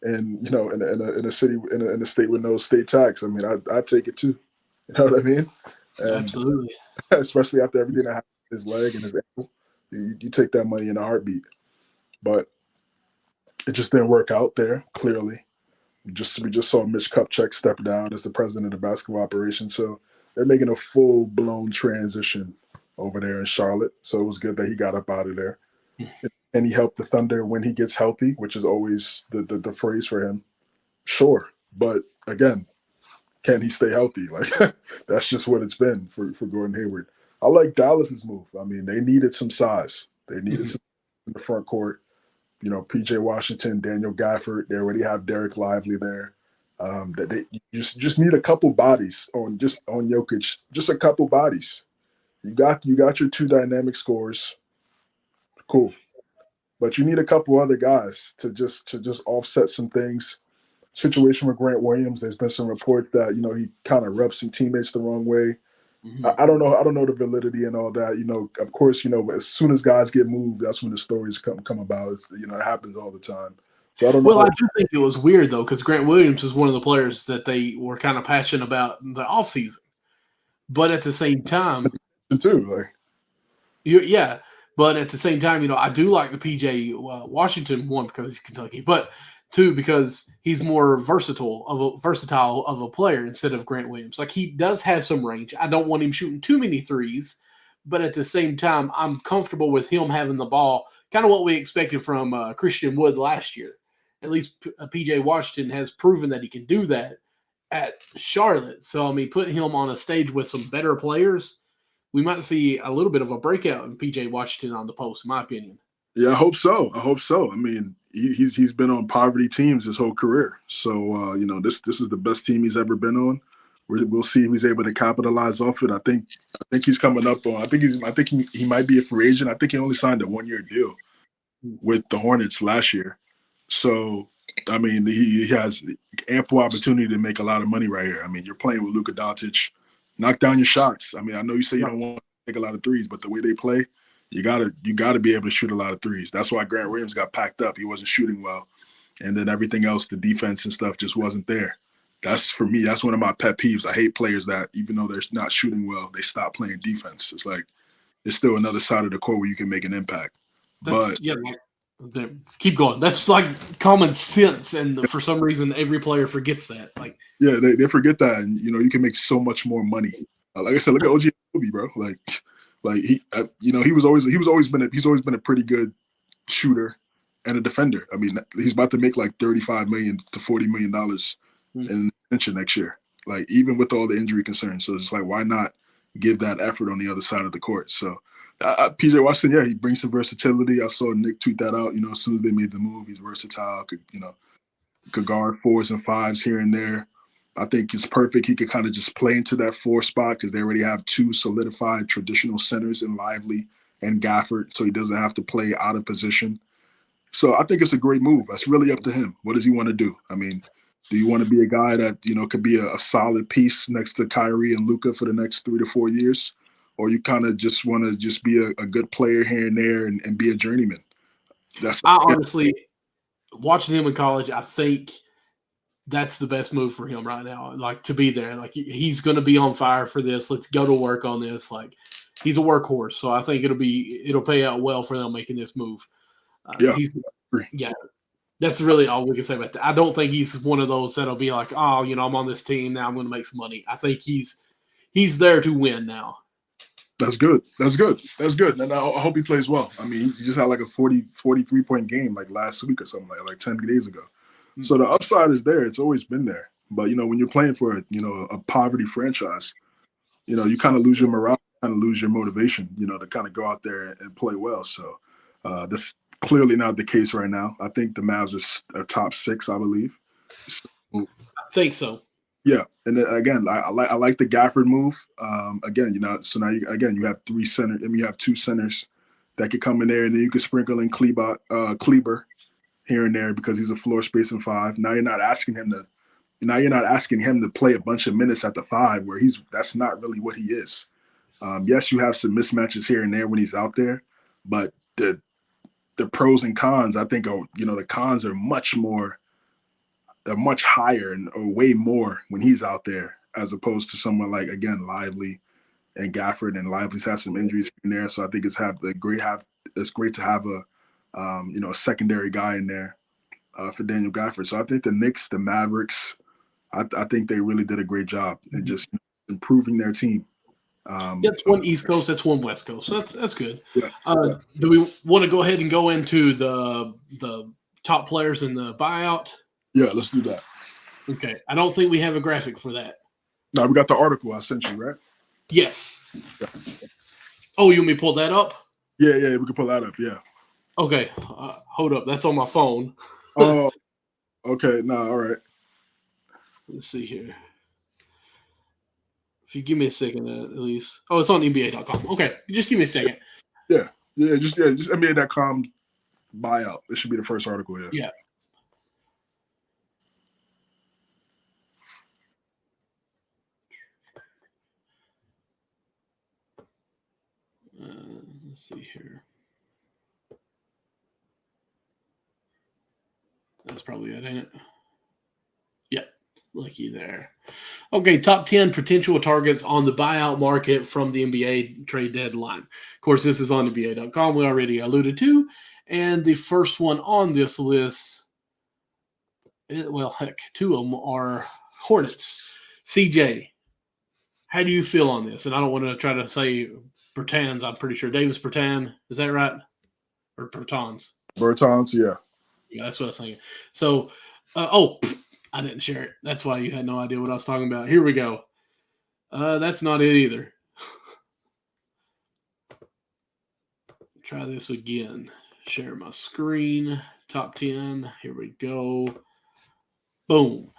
and in a city in a state with no state tax. I mean, I take it too. You know what I mean? And Absolutely. especially after everything that happened with his leg and his ankle, you take that money in a heartbeat. But it just didn't work out there. Clearly, we just saw Mitch Kupchak step down as the president of basketball operations. So they're making a full blown transition over there in Charlotte. So it was good that he got up out of there. And he helped the Thunder when he gets healthy, which is always the phrase for him. Sure. But again, can he stay healthy? Like that's just what it's been for Gordon Hayward. I like Dallas's move. I mean, they needed some size. They needed Mhm. some in the front court. PJ Washington, Daniel Gafford. They already have Derek Lively there. That they just need a couple bodies on Jokic. Just a couple bodies. You got your 2 dynamic scores. Cool. But you need a couple other guys to just offset some things. Situation with Grant Williams, there's been some reports that he kind of rubs some teammates the wrong way. Mhm. I don't know. I don't know the validity and all that. Of course, as soon as guys get moved, that's when the stories come about. It happens all the time. So I don't know Well, how I do think it was weird though, because Grant Williams is one of the players that they were kind of passionate about in the offseason. But at the same time, too. Like, yeah. But at the same time, I do like the PJ Washington one because he's Kentucky, but 2 because he's more versatile of a player instead of Grant Williams. Like he does have some range. I don't want him shooting too many threes, but at the same time, I'm comfortable with him having the ball. Kind of what we expected from Christian Wood last year. At least PJ Washington has proven that he can do that at Charlotte. So I mean, putting him on a stage with some better players, we might see a little bit of a breakout in PJ Washington on the post, in my opinion. yeah, I hope so. I mean, he's been on poverty teams his whole career. So this is the best team he's ever been on. We'll see if he's able to capitalize off it. I think he's coming up on. I think he might be a free agent. I think he only signed a 1-year deal with the Hornets last year. So I mean, he has ample opportunity to make a lot of money right here. I mean, you're playing with Luka Doncic. Knock down your shots. I mean, I know you say you don't want to take a lot of threes, but the way they play, you gotta be able to shoot a lot of threes. That's why Grant Williams got packed up. He wasn't shooting well, and then everything else, the defense and stuff, just wasn't there. That's for me. That's one of my pet peeves. I hate players that even though they're not shooting well, they stop playing defense. It's like there's still another side of the court where you can make an impact. That's But keep going. That's like common sense, and for some reason, every player forgets that. Like, yeah, they forget that, and you can make so much more money. Like I said, look at OG Anunoby, bro. Like he, he's always been a pretty good shooter and a defender. I mean, he's about to make like $35 million to $40 million in extension next year. Like even with all the injury concerns, so it's like why not give that effort on the other side of the court? So PJ Washington, yeah, he brings some versatility. I saw Nick tweet that out. As soon as they made the move, he's versatile. Could guard 4s and 5s here and there. I think it's perfect. He could kind of just play into that 4 spot because they already have 2 solidified traditional centers in Lively and Gafford, so he doesn't have to play out of position. So I think it's a great move. That's really up to him. What does he want to do? I mean, do you want to be a guy that, could be a solid piece next to Kyrie and Luka for the next 3 to 4 years? Or you kind of just want to just be a good player here and there and be a journeyman? Honestly, watching him in college, I think that's the best move for him right now. Like to be there, like he's going to be on fire for this. Let's go to work on this. Like he's a workhorse, so I think it'll pay out well for them making this move. That's really all we can say about that. I don't think he's one of those that'll be like, oh, I'm on this team now. I'm going to make some money. I think he's there to win now. That's good. And I hope he plays well. I mean, he just had like a 43-point game like last week or something like 10 days ago. Mm-hmm. So the upside is there. It's always been there. But, when you're playing for a poverty franchise, you kind of lose your morale, kind of lose your motivation, to kind of go out there and play well. So that's clearly not the case right now. I think the Mavs are top 6, I believe. So, I think so. Yeah, and then again, I like the Gafford move. So now you have 3 centers, and you have 2 centers that could come in there, and then you could sprinkle in Kleber here and there because he's a floor spacing 5. Now you're not asking him to play a bunch of minutes at the 5 where that's not really what he is. Yes, you have some mismatches here and there when he's out there, but the pros and cons, I think, are the cons are much higher or way more when he's out there as opposed to someone like, again, Lively and Gafford, and Lively's had some injuries in there. So I think it's great to have a secondary guy in there for Daniel Gafford. So I think the Knicks, the Mavericks, I think they really did a great job in just improving their team. That's one East Coast, that's one West Coast. So that's good. Yeah. Do we want to go ahead and go into the top players in the buyout? Yeah, let's do that. Okay. I don't think we have a graphic for that. No, we got the article I sent you, right? Yes. Yeah. Oh, you want me to pull that up? Yeah, we can pull that up, yeah. Okay. Hold up. That's on my phone. Oh, okay. No, all right. Let's see here. If you give me a second, at least. Oh, it's on NBA.com. Okay. Just give me a second. Yeah. Just NBA.com buyout. It should be the first article here. Yeah. Let's see here. That's probably it, ain't it? Yeah, lucky there. Okay, top 10 potential targets on the buyout market from the NBA trade deadline. Of course, this is on NBA.com, we already alluded to. And the first one on this list, 2 of them are Hornets. CJ, how do you feel on this? And I don't want to try to say Bertans, I'm pretty sure. Davis Bertan, is that right? Or Bertans? Bertans, yeah. Yeah, that's what I was thinking. So, I didn't share it. That's why you had no idea what I was talking about. Here we go. That's not it either. Try this again. Share my screen. Top 10. Here we go. Boom.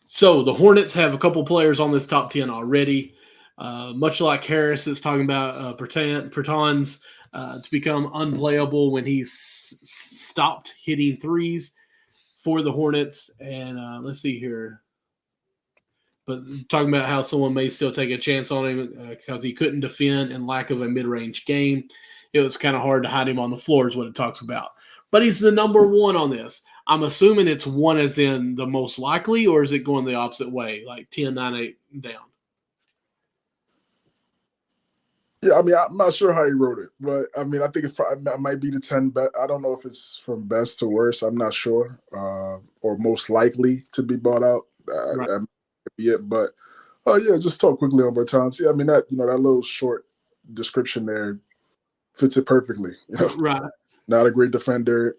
So the Hornets have a couple players on this top 10 already. Much like Harris is talking about Bertans to become unplayable when he's stopped hitting threes for the Hornets. And let's see here. But talking about how someone may still take a chance on him because he couldn't defend and lack of a mid-range game. It was kind of hard to hide him on the floor is what it talks about. But he's the number 1 on this. I'm assuming it's 1 as in the most likely, or is it going the opposite way, like 10, 9, 8 down? Yeah, I mean, I'm not sure how he wrote it, but I mean, I think it might be the 10 best. I don't know if it's from best to worst. I'm not sure, or most likely to be bought out. Right. That might be it. But yeah, just talk quickly on Bertans. Yeah, I mean that that little short description there fits it perfectly. Right. Not a great defender.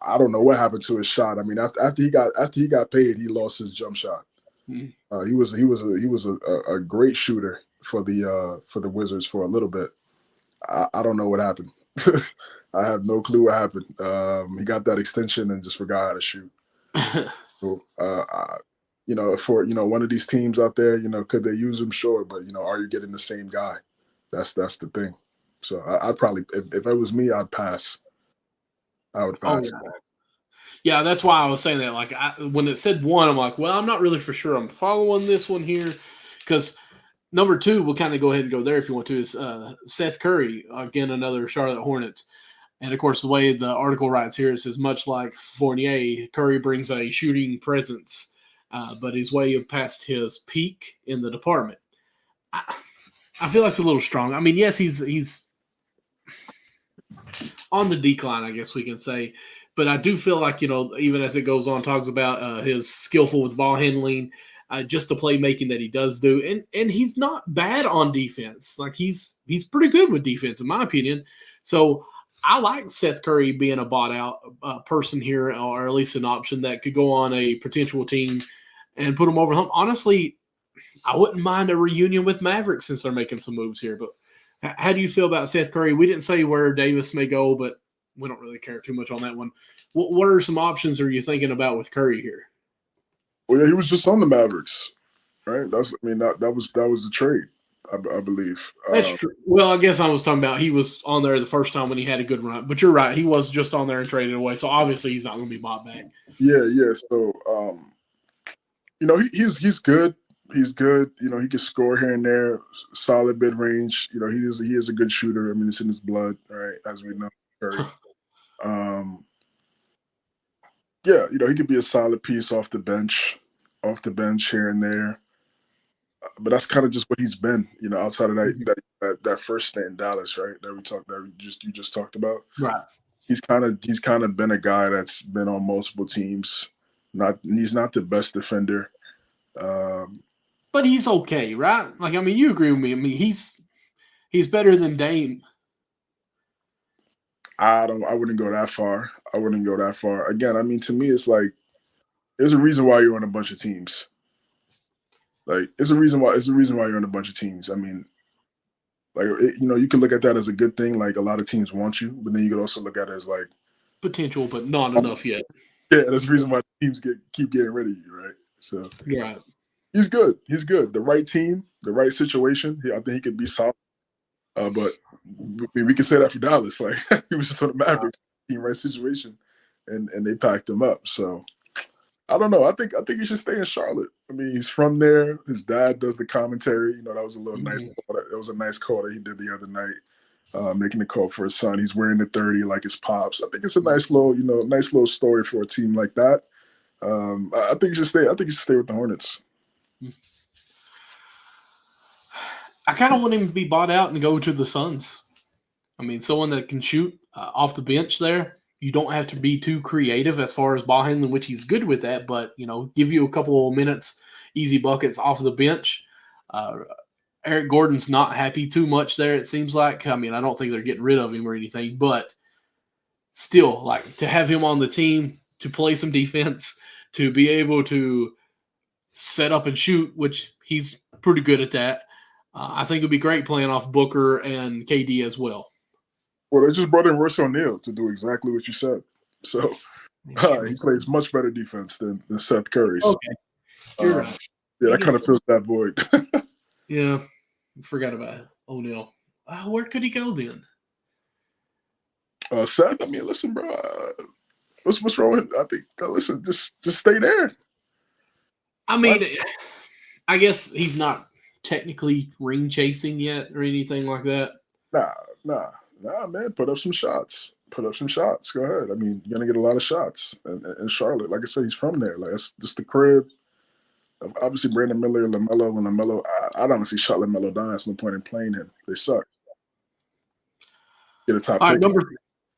I don't know what happened to his shot. I mean, after he got paid, he lost his jump shot. Mm-hmm. He was a great shooter for the Wizards for a little bit. I don't know what happened. I have no clue what happened. He got that extension and just forgot how to shoot. So, for one of these teams out there, could they use him? Sure, but are you getting the same guy? That's the thing. So I'd probably, if it was me, I'd pass. I would pass. Oh, yeah, that's why I was saying that. Like, when it said 1, I'm like, well, I'm not really for sure I'm following this one here, because number 2, we'll kind of go ahead and go there if you want to, is Seth Curry, again, another Charlotte Hornets. And, of course, the way the article writes here, it says, much like Fournier, Curry brings a shooting presence, but he's way past his peak in the department. I feel like it's a little strong. I mean, yes, he's on the decline, I guess we can say. But I do feel like, even as it goes on, talks about his skillful with ball handling, just the playmaking that he does do. And he's not bad on defense. Like, he's pretty good with defense, in my opinion. So I like Seth Curry being a bought out person here, or at least an option that could go on a potential team and put him over him. Honestly, I wouldn't mind a reunion with Mavericks since they're making some moves here. But how do you feel about Seth Curry? We didn't say where Davis may go, but we don't really care too much on that one. What are some options are you thinking about with Curry here? Well, yeah, he was just on the Mavericks, right? That was the trade, I believe. That's true. Well, I guess I was talking about he was on there the first time when he had a good run. But you're right. He was just on there and traded away. So obviously he's not going to be bought back. Yeah. So, he's good. He's good. He can score here and there, solid mid range. He is a good shooter. I mean, it's in his blood, right? As we know, Curry. Yeah, he could be a solid piece off the bench here and there. But that's kind of just what he's been, outside of that first stint in Dallas, right? You just talked about. Right. He's kind of been a guy that's been on multiple teams. He's not the best defender. But he's okay, right? Like, I mean, you agree with me. I mean, he's better than Dame. I wouldn't go that far. Again, I mean, to me, it's like there's a reason why you're on a bunch of teams. Like, it's a reason why you're on a bunch of teams. I mean, like, you can look at that as a good thing. Like, a lot of teams want you, but then you could also look at it as like potential, but not enough yet. Yeah, that's the reason why teams keep getting rid of you, right? So yeah, he's good. He's good. The right team, the right situation. I think he could be solid. But we can say that for Dallas. Like, he was just on the Mavericks team, right situation, and they packed him up. So I don't know. I think he should stay in Charlotte. I mean, he's from there. His dad does the commentary. That was a little nice. That was a nice call that he did the other night, making the call for his son. He's wearing the 30 like his pops. I think it's a nice little story for a team like that. I think he should stay. I think he should stay with the Hornets. I kind of want him to be bought out and go to the Suns. I mean, someone that can shoot off the bench there. You don't have to be too creative as far as ball handling, which he's good with that, but, give you a couple of minutes, easy buckets off the bench. Eric Gordon's not happy too much there, it seems like. I mean, I don't think they're getting rid of him or anything, but still, like, to have him on the team, to play some defense, to be able to set up and shoot, which he's pretty good at that. I think it would be great playing off Booker and KD as well. Well, they just brought in Royce O'Neal to do exactly what you said. So he plays much better defense than Seth Curry. Okay. You're right. Yeah, that kind of fills that void. Yeah. Forgot about O'Neal. Where could he go then? Seth, I mean, listen, bro. What's wrong with I think, listen, just stay there. I mean, I guess he's not technically ring chasing yet or anything like that. Nah, man. Put up some shots. Put up some shots. Go ahead. I mean, you're gonna get a lot of shots in Charlotte. Like I said, he's from there. Like that's just the crib. Obviously, Brandon Miller, LaMelo, and LaMelo. I'd honestly shut LaMelo down. There's no point in playing him. They suck. Get a top All right, pick.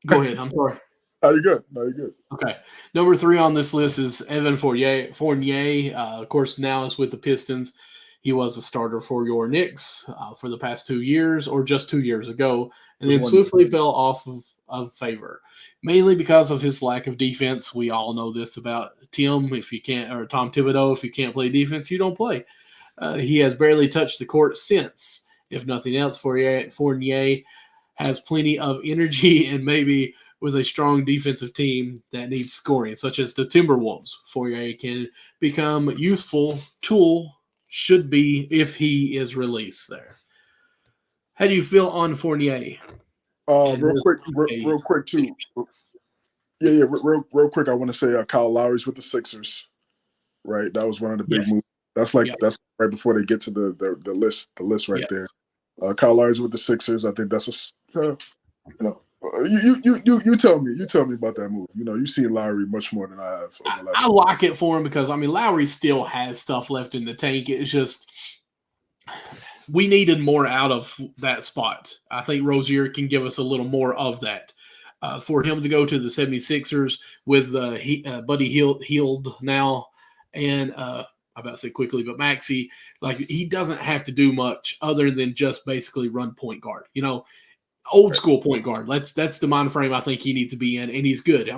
go ahead. I'm sorry. Oh, you're good. No, you're good. Okay. Number 3 on this list is Evan Fournier. Of course, now is with the Pistons. He was a starter for your Knicks for the past 2 years, or just 2 years ago, and then swiftly fell off of favor, mainly because of his lack of defense. We all know this about Tim. If you can't, or Tom Thibodeau, if you can't play defense, you don't play. He has barely touched the court since. If nothing else, Fournier has plenty of energy, and maybe with a strong defensive team that needs scoring, such as the Timberwolves, Fournier can become a useful tool, should be, if he is released there. How do you feel on Fournier? Real quick too. Yeah, real quick. I want to say Kyle Lowry's with the Sixers, right? That was one of the big moves. That's right before they get to the list right there. Kyle Lowry's with the Sixers. I think that's you tell me about that move. You've seen Lowry much more than I have. I like it for him because Lowry still has stuff left in the tank. It's just we needed more out of that spot. I think Rozier can give us a little more of that. For him to go to the 76ers with Buddy Hield now, and I'm about to say quickly, but Maxey, like he doesn't have to do much other than just basically run point guard. Old school point guard. That's the mind frame I think he needs to be in, and he's good.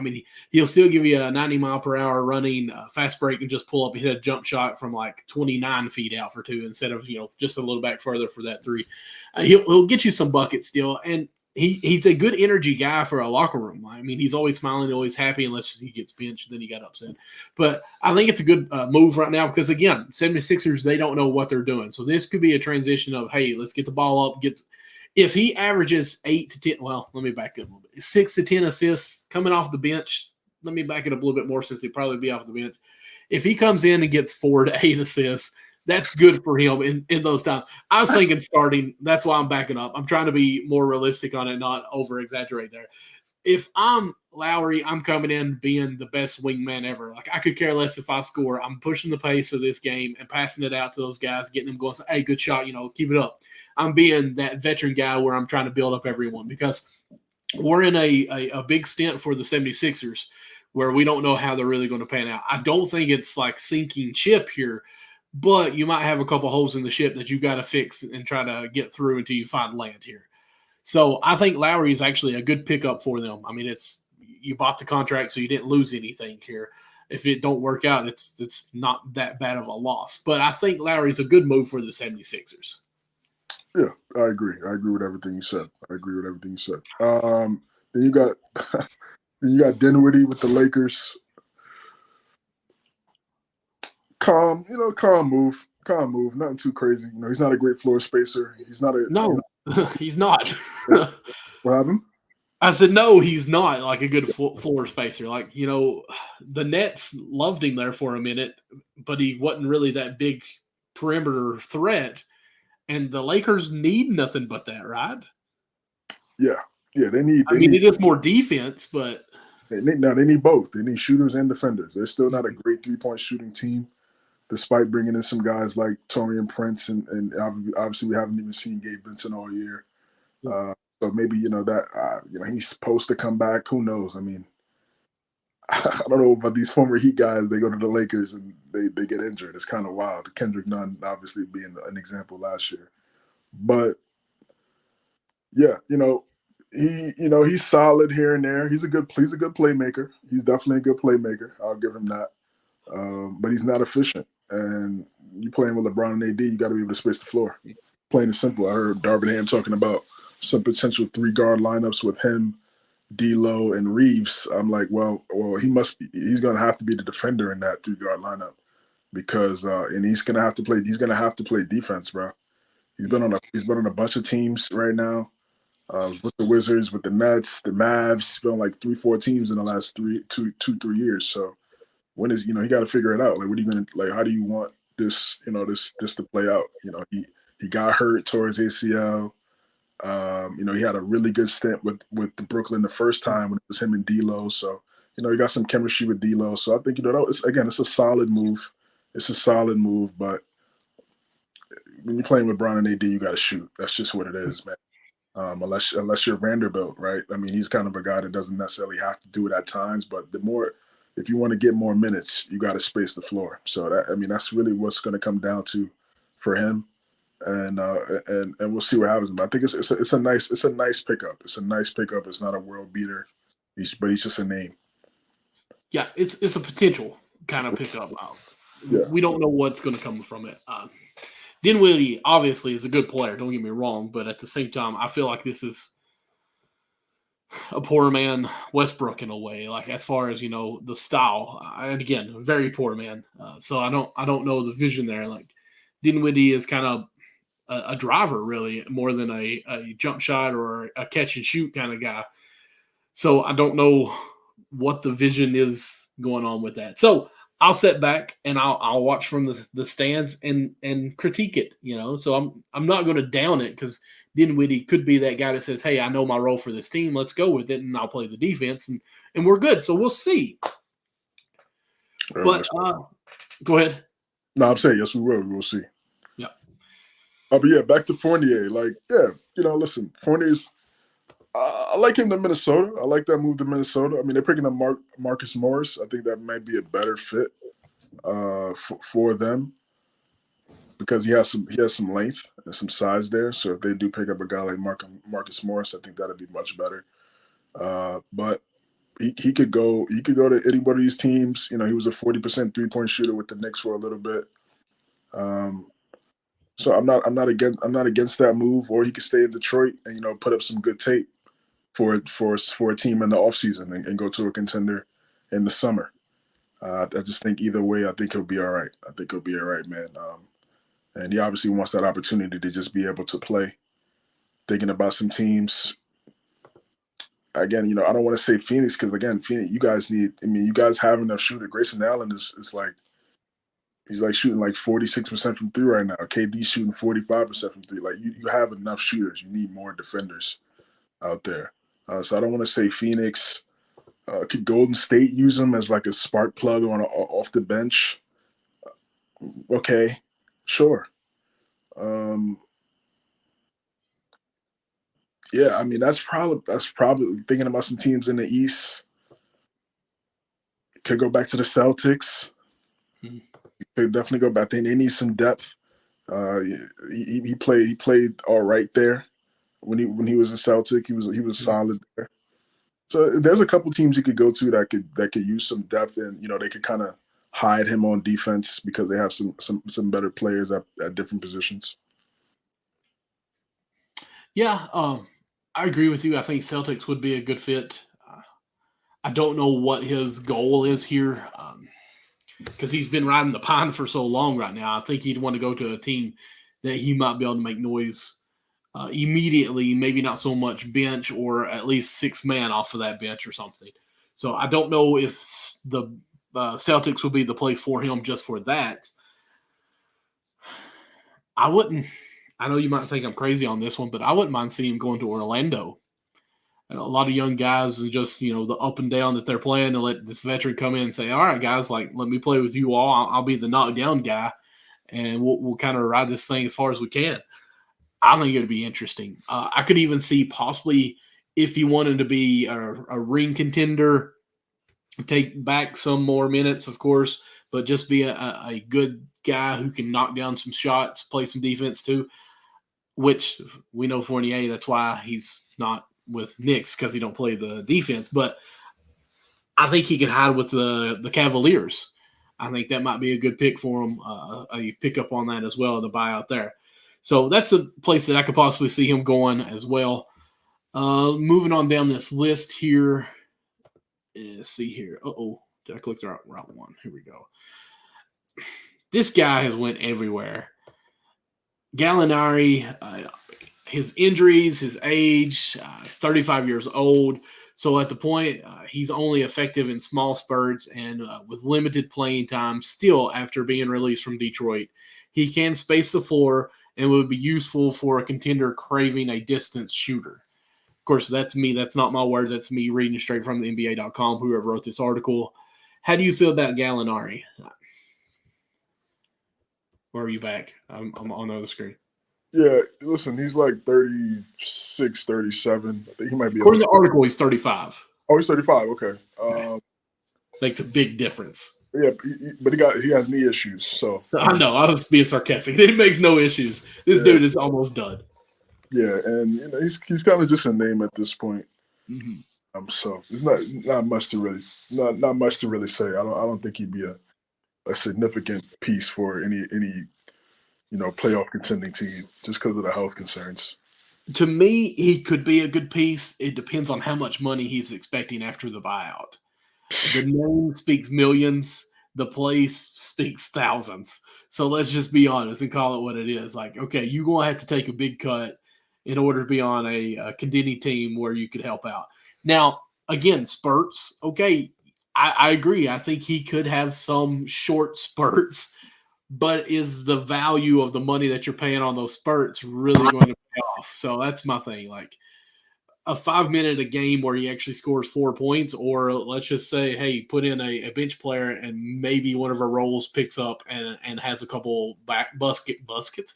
He'll still give you a 90-mile-per-hour running fast break and just pull up and hit a jump shot from like 29 feet out for 2 instead of just a little back further for that 3. He'll get you some buckets still, and he's a good energy guy for a locker room. He's always smiling, always happy, unless he gets benched, then he got upset. But I think it's a good move right now because, again, 76ers, they don't know what they're doing. So this could be a transition of, hey, let's get the ball up, if he averages 8 to 10, well, let me back up a little bit, 6 to 10 assists coming off the bench. Let me back it up a little bit more since he'd probably be off the bench. If he comes in and gets 4 to 8 assists, that's good for him in those times. I was thinking starting. That's why I'm backing up. I'm trying to be more realistic on it, not over-exaggerate there. If I'm Lowry, I'm coming in being the best wingman ever. Like, I could care less if I score. I'm pushing the pace of this game and passing it out to those guys, getting them going, say, hey, good shot, keep it up. I'm being that veteran guy where I'm trying to build up everyone because we're in a big stint for the 76ers where we don't know how they're really going to pan out. I don't think it's like sinking ship here, but you might have a couple holes in the ship that you got to fix and try to get through until you find land here. So I think Lowry is actually a good pickup for them. You bought the contract, so you didn't lose anything here. If it don't work out, it's not that bad of a loss. But I think Lowry's a good move for the 76ers. Yeah, I agree. I agree with everything you said. Then you got Dinwiddie with the Lakers. Calm move. Nothing too crazy. He's not a great floor spacer. He's not a he's not. What happened? I said, no, he's not like a good floor spacer. Like, the Nets loved him there for a minute, but he wasn't really that big perimeter threat. And the Lakers need nothing but that, right? Yeah. They need. It is more defense, but they need both. They need shooters and defenders. They're still not a great 3-point shooting team, despite bringing in some guys like Taurean Prince and obviously we haven't even seen Gabe Vincent all year. So maybe he's supposed to come back. Who knows? I don't know about these former Heat guys. They go to the Lakers and they get injured. It's kind of wild. Kendrick Nunn obviously being an example last year, but yeah, he's solid here and there. He's a good playmaker. He's definitely a good playmaker. I'll give him that. But he's not efficient. And you playing with LeBron and AD, you got to be able to space the floor. Plain and simple. I heard Darvin Ham talking about some potential 3-guard lineups with him, D'Lo, and Reeves. I'm like, well, he's going to have to be the defender in that 3-guard lineup because and he's going to have to play defense, bro. He's been on a bunch of teams right now. With the Wizards, with the Nets, the Mavs. He's been on like 3-4 teams in the last 3 years. So when is he got to figure it out? Like, what are you gonna like? How do you want this this to play out? He got hurt, tore his ACL. He had a really good stint with the Brooklyn the first time when it was him and D'Lo. So, he got some chemistry with D'Lo. So I think, it's a solid move. It's a solid move, but when you're playing with Brown and AD, you got to shoot. That's just what it is, man. Unless you're Vanderbilt, right? I mean, he's kind of a guy that doesn't necessarily have to do it at times, but if you want to get more minutes, you got to space the floor. So that's really what's going to come down to for him, and we'll see what happens. But I think it's a nice pickup. It's a nice pickup. It's not a world beater, but he's just a name. Yeah, it's a potential kind of pickup. Yeah. We don't know what's going to come from it. Dinwiddie obviously is a good player, don't get me wrong, but at the same time, I feel like this is a poor man Westbrook in a way, like as far as, the style. And again, a very poor man. So I don't know the vision there. Like Dinwiddie is kind of a driver, really, more than a jump shot or a catch and shoot kind of guy. So I don't know what the vision is going on with that. So I'll sit back and I'll watch from the stands and critique it, So I'm not going to down it, because Dinwiddie could be that guy that says, "Hey, I know my role for this team. Let's go with it, and I'll play the defense, and we're good." So we'll see. But go ahead. No, I'm saying yes, we will. We will see. Yeah. But yeah, back to Fournier. Like, yeah, listen, Fournier's. I like him to Minnesota. I like that move to Minnesota. I mean, they're picking up Marcus Morris. I think that might be a better fit for them, because he has some length and some size there. So if they do pick up a guy like Marcus Morris, I think that'd be much better. But he could go to any one of these teams. He was a 40% 3-point shooter with the Knicks for a little bit. So I'm not against that move. Or he could stay in Detroit and put up some good tape for a team in the offseason and go to a contender in the summer. I just think either way, I think he'll be all right. I think he'll be all right, man. And he obviously wants that opportunity to just be able to play. Thinking about some teams, again, I don't want to say Phoenix, because again, Phoenix, you guys have enough shooter. Grayson Allen is like, he's like shooting like 46% from three right now. KD shooting 45% from three. Like you have enough shooters. You need more defenders out there. So I don't want to say Phoenix. Could Golden State use him as like a spark plug off the bench? Okay, sure. Yeah, I mean that's probably thinking about some teams in the East. Could go back to the Celtics. Mm-hmm. Could definitely go back. They need some depth. He played all right there when he was a Celtic. He was solid there. So there's a couple teams you could go to that could use some depth, and they could kind of hide him on defense because they have some better players at different positions. Yeah, I agree with you. I think Celtics would be a good fit. I don't know what his goal is here, because he's been riding the pine for so long right now. I think he'd want to go to a team that he might be able to make noise immediately, maybe not so much bench, or at least 6-man off of that bench or something. So I don't know if the Celtics will be the place for him just for that. I know you might think I'm crazy on this one, but I wouldn't mind seeing him going to Orlando. A lot of young guys, and just, the up and down that they're playing, and let this veteran come in and say, "All right, guys, like, let me play with you all. I'll be the knockdown guy, and we'll kind of ride this thing as far as we can." I think it'd be interesting. I could even see possibly, if he wanted to be a ring contender, take back some more minutes, of course, but just be a good guy who can knock down some shots, play some defense too, which we know Fournier, that's why he's not with Knicks, because he don't play the defense. But I think he could hide with the Cavaliers. I think that might be a good pick for him, a pickup on that as well, the buyout there. So that's a place that I could possibly see him going as well. Moving on down this list here. Let's see here. Did I click the right one? Here we go. This guy has went everywhere. Gallinari, his injuries, his age, 35 years old. So at the point, he's only effective in small spurts and with limited playing time still after being released from Detroit. He can space the floor, and would be useful for a contender craving a distance shooter. Of course, that's me. That's not my words. That's me reading straight from the NBA.com, whoever wrote this article. How do you feel about Gallinari? Where are you back? I'm on the other screen. Yeah, listen, he's like 36, 37. I think he might be. According to the article, he's 35. Oh, he's 35. Okay. Makes a big difference. Yeah, but he has knee issues. So I know. I was being sarcastic. It makes no issues. This dude is almost done. Yeah, and he's kind of just a name at this point. Mm-hmm. So it's not much to really say. I don't think he'd be a significant piece for any playoff contending team just because of the health concerns. To me, he could be a good piece. It depends on how much money he's expecting after the buyout. The name speaks millions. The place speaks thousands. So let's just be honest and call it what it is. Like, okay, you're going to have to take a big cut in order to be on a contending team where you could help out. Now, again, spurts. Okay, I agree. I think he could have some short spurts, but is the value of the money that you're paying on those spurts really going to pay off? So that's my thing. Like a 5 minute a game where he actually scores 4 points, or let's just say, hey, put in a bench player and maybe one of our roles picks up and has a couple buckets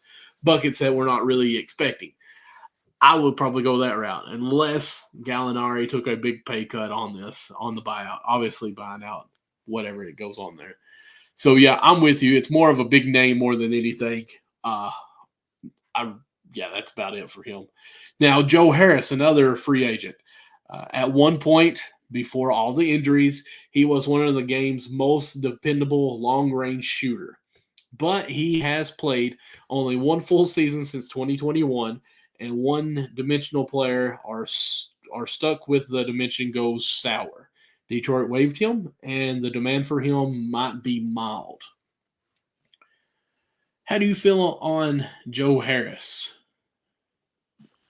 that we're not really expecting. I would probably go that route unless Gallinari took a big pay cut on the buyout, obviously buying out whatever it goes on there. So, yeah, I'm with you. It's more of a big name more than anything. That's about it for him. Now, Joe Harris, another free agent. At one point, before all the injuries, he was one of the game's most dependable long-range shooter. But he has played only one full season since 2021, and one-dimensional player are stuck with the dimension goes sour. Detroit waived him, and the demand for him might be mild. How do you feel on Joe Harris?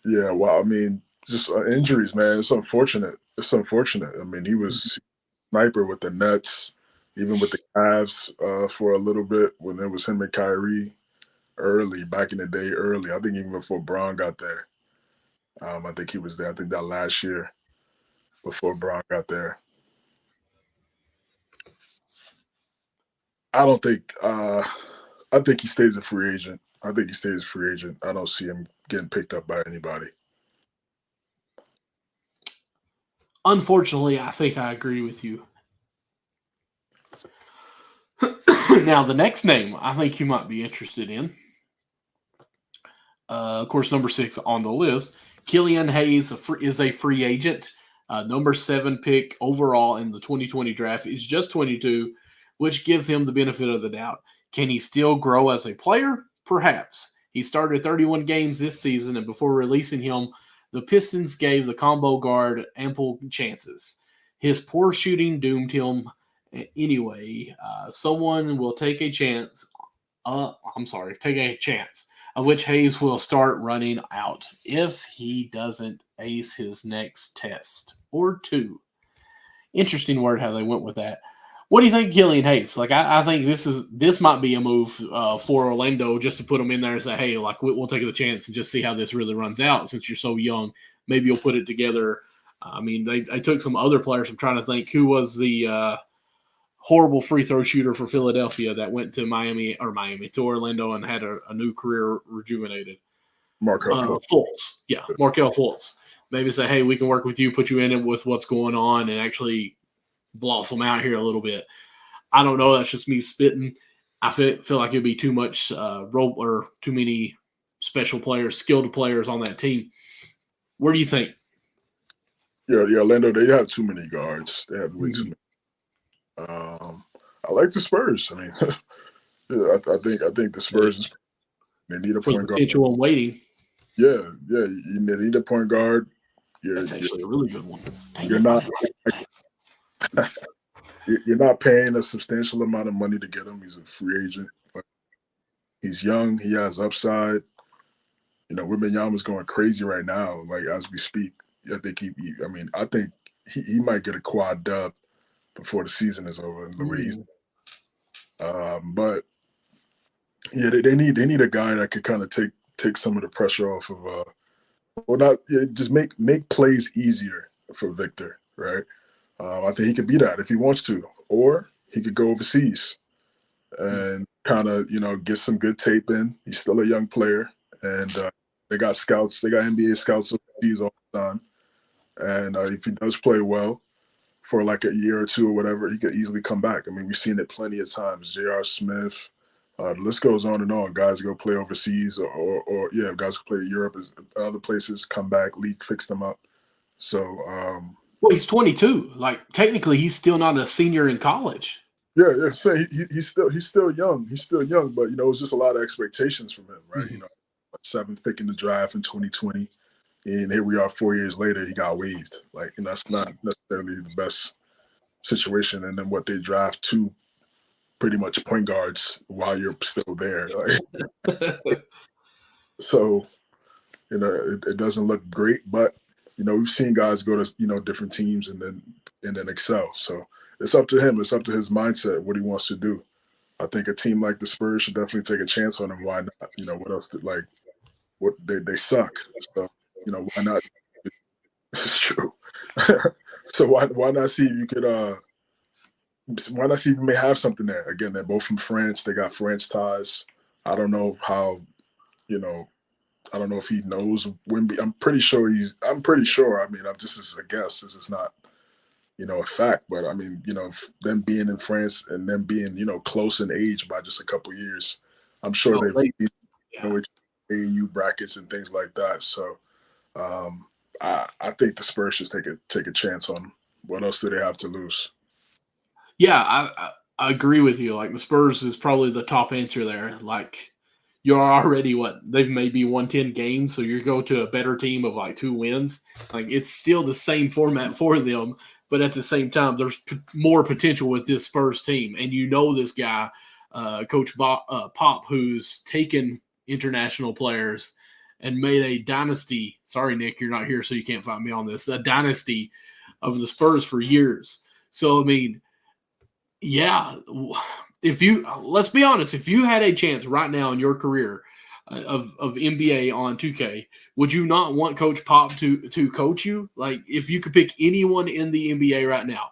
Yeah, well, I mean, just injuries, man. It's unfortunate. I mean, he was sniper with the Nets, even with the Cavs for a little bit when it was him and Kyrie back in the day. I think even before Braun got there. I think he was there. I think that last year before Braun got there. I think he stays a free agent. I don't see him getting picked up by anybody. Unfortunately, I think I agree with you. Now, the next name I think you might be interested in, of course, number 6 on the list, Killian Hayes is a free agent. Number 7 pick overall in the 2020 draft. Is just 22, which gives him the benefit of the doubt. Can he still grow as a player? Perhaps. He started 31 games this season, and before releasing him, the Pistons gave the combo guard ample chances. His poor shooting doomed him anyway. Someone will take a chance. Take a chance of which Hayes will start running out if he doesn't ace his next test or two. Interesting word how they went with that. What do you think, Killian Hayes? Like, I think this might be a move for Orlando just to put them in there and say, hey, like we'll take the chance and just see how this really runs out. Since you're so young, maybe you'll put it together. I mean, they took some other players. I'm trying to think who was the horrible free throw shooter for Philadelphia that went to to Orlando and had a new career rejuvenated. Markelle Fultz. Yeah, Markelle Fultz. Maybe say, hey, we can work with you, put you in it with what's going on, and actually blossom out here a little bit. I don't know. That's just me spitting. I feel like it'd be too much role or too many special players, skilled players on that team. Where do you think? Yeah, Orlando, they have too many guards. They have way too many. I like the Spurs. I mean, I think the Spurs they need a point guard. Potential and waiting. Yeah, they need a point guard. That's actually a really good one. You're not paying a substantial amount of money to get him. He's a free agent. But he's young. He has upside. Wembanyama's going crazy right now. Like as we speak, I think he might get a quad dub before the season is over. But Yeah, they need a guy that could kind of take some of the pressure off of well, not yeah, just make plays easier for Victor, right? I think he could be that if he wants to, or he could go overseas and kind of get some good tape in. He's still a young player, and they got scouts, they got NBA scouts overseas all the time, and if he does play well for like a year or two or whatever, he could easily come back. I mean, we've seen it plenty of times. J.R. Smith, the list goes on and on. Guys go play overseas, or yeah, guys go play in Europe, other places, come back, league picks them up. So Well, he's 22. Like technically, he's still not a senior in college. yeah, yeah. So he's still young. He's still young, but it's just a lot of expectations from him, right? Mhm. Seventh pick in the draft in 2020, and here we are 4 years later. He got waived. Like, that's not necessarily the best situation. And then what they draft two pretty much point guards while you're still there. Like, so it doesn't look great, but we've seen guys go to different teams and then excel. So it's up to him. It's up to his mindset, what he wants to do. I think a team like the Spurs should definitely take a chance on him. Why not? What else? Like, what they suck. So why not? It's true. So why not see if you could why not see if you may have something there? Again, they're both from France. They got French ties. I don't know how, you know, I don't know if he knows Wimby. I'm pretty sure I'm pretty sure. I mean, I'm just as a guess. This is not, a fact. But I mean, them being in France and them being, close in age by just a couple years, I'm sure Oh, they've yeah. AU brackets and things like that. So I think the Spurs should take a chance on him. What else do they have to lose? Yeah, I agree with you. Like the Spurs is probably the top answer there. Like you're already what they've maybe won 10 games, so you go to a better team of like 2 wins. Like it's still the same format for them, but at the same time, there's more potential with this Spurs team, and this guy, Coach Pop, who's taken international players and made a dynasty. Sorry, Nick, you're not here, so you can't find me on this. A dynasty of the Spurs for years. So I mean, yeah, if you let's be honest, if you had a chance right now in your career of NBA on 2K, would you not want Coach Pop to coach you? Like if you could pick anyone in the NBA right now,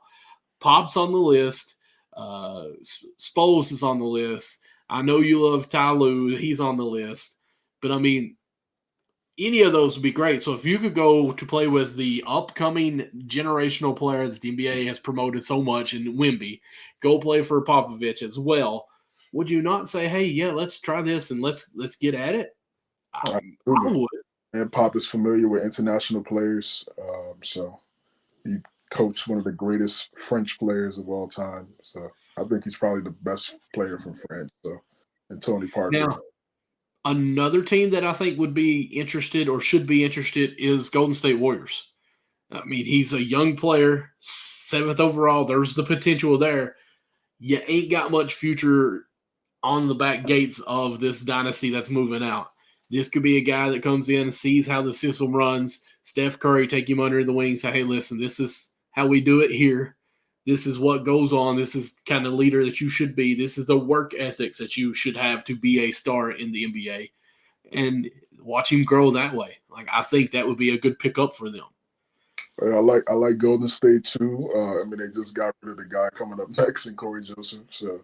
Pop's on the list, Spoles is on the list. I know you love Ty Lue, he's on the list, but I mean any of those would be great. So if you could go to play with the upcoming generational player that the NBA has promoted so much in Wimby, go play for Popovich as well. Would you not say, "Hey, yeah, let's try this and let's get at it"? I Absolutely. would. And Pop is familiar with international players, so he coached one of the greatest French players of all time. So I think he's probably the best player from France. So, and Tony Parker. Now, another team that I think would be interested or should be interested is Golden State Warriors. I mean, he's a young player, seventh overall. There's the potential there. You ain't got much future on the back gates of this dynasty that's moving out. This could be a guy that comes in, sees how the system runs. Steph Curry take him under the wing, say, "Hey, listen, this is how we do it here. This is what goes on. This is kind of leader that you should be. This is the work ethics that you should have to be a star in the NBA." And watch him grow that way. Like I think that would be a good pickup for them. I like Golden State too. I mean, they just got rid of the guy coming up next in Corey Joseph. So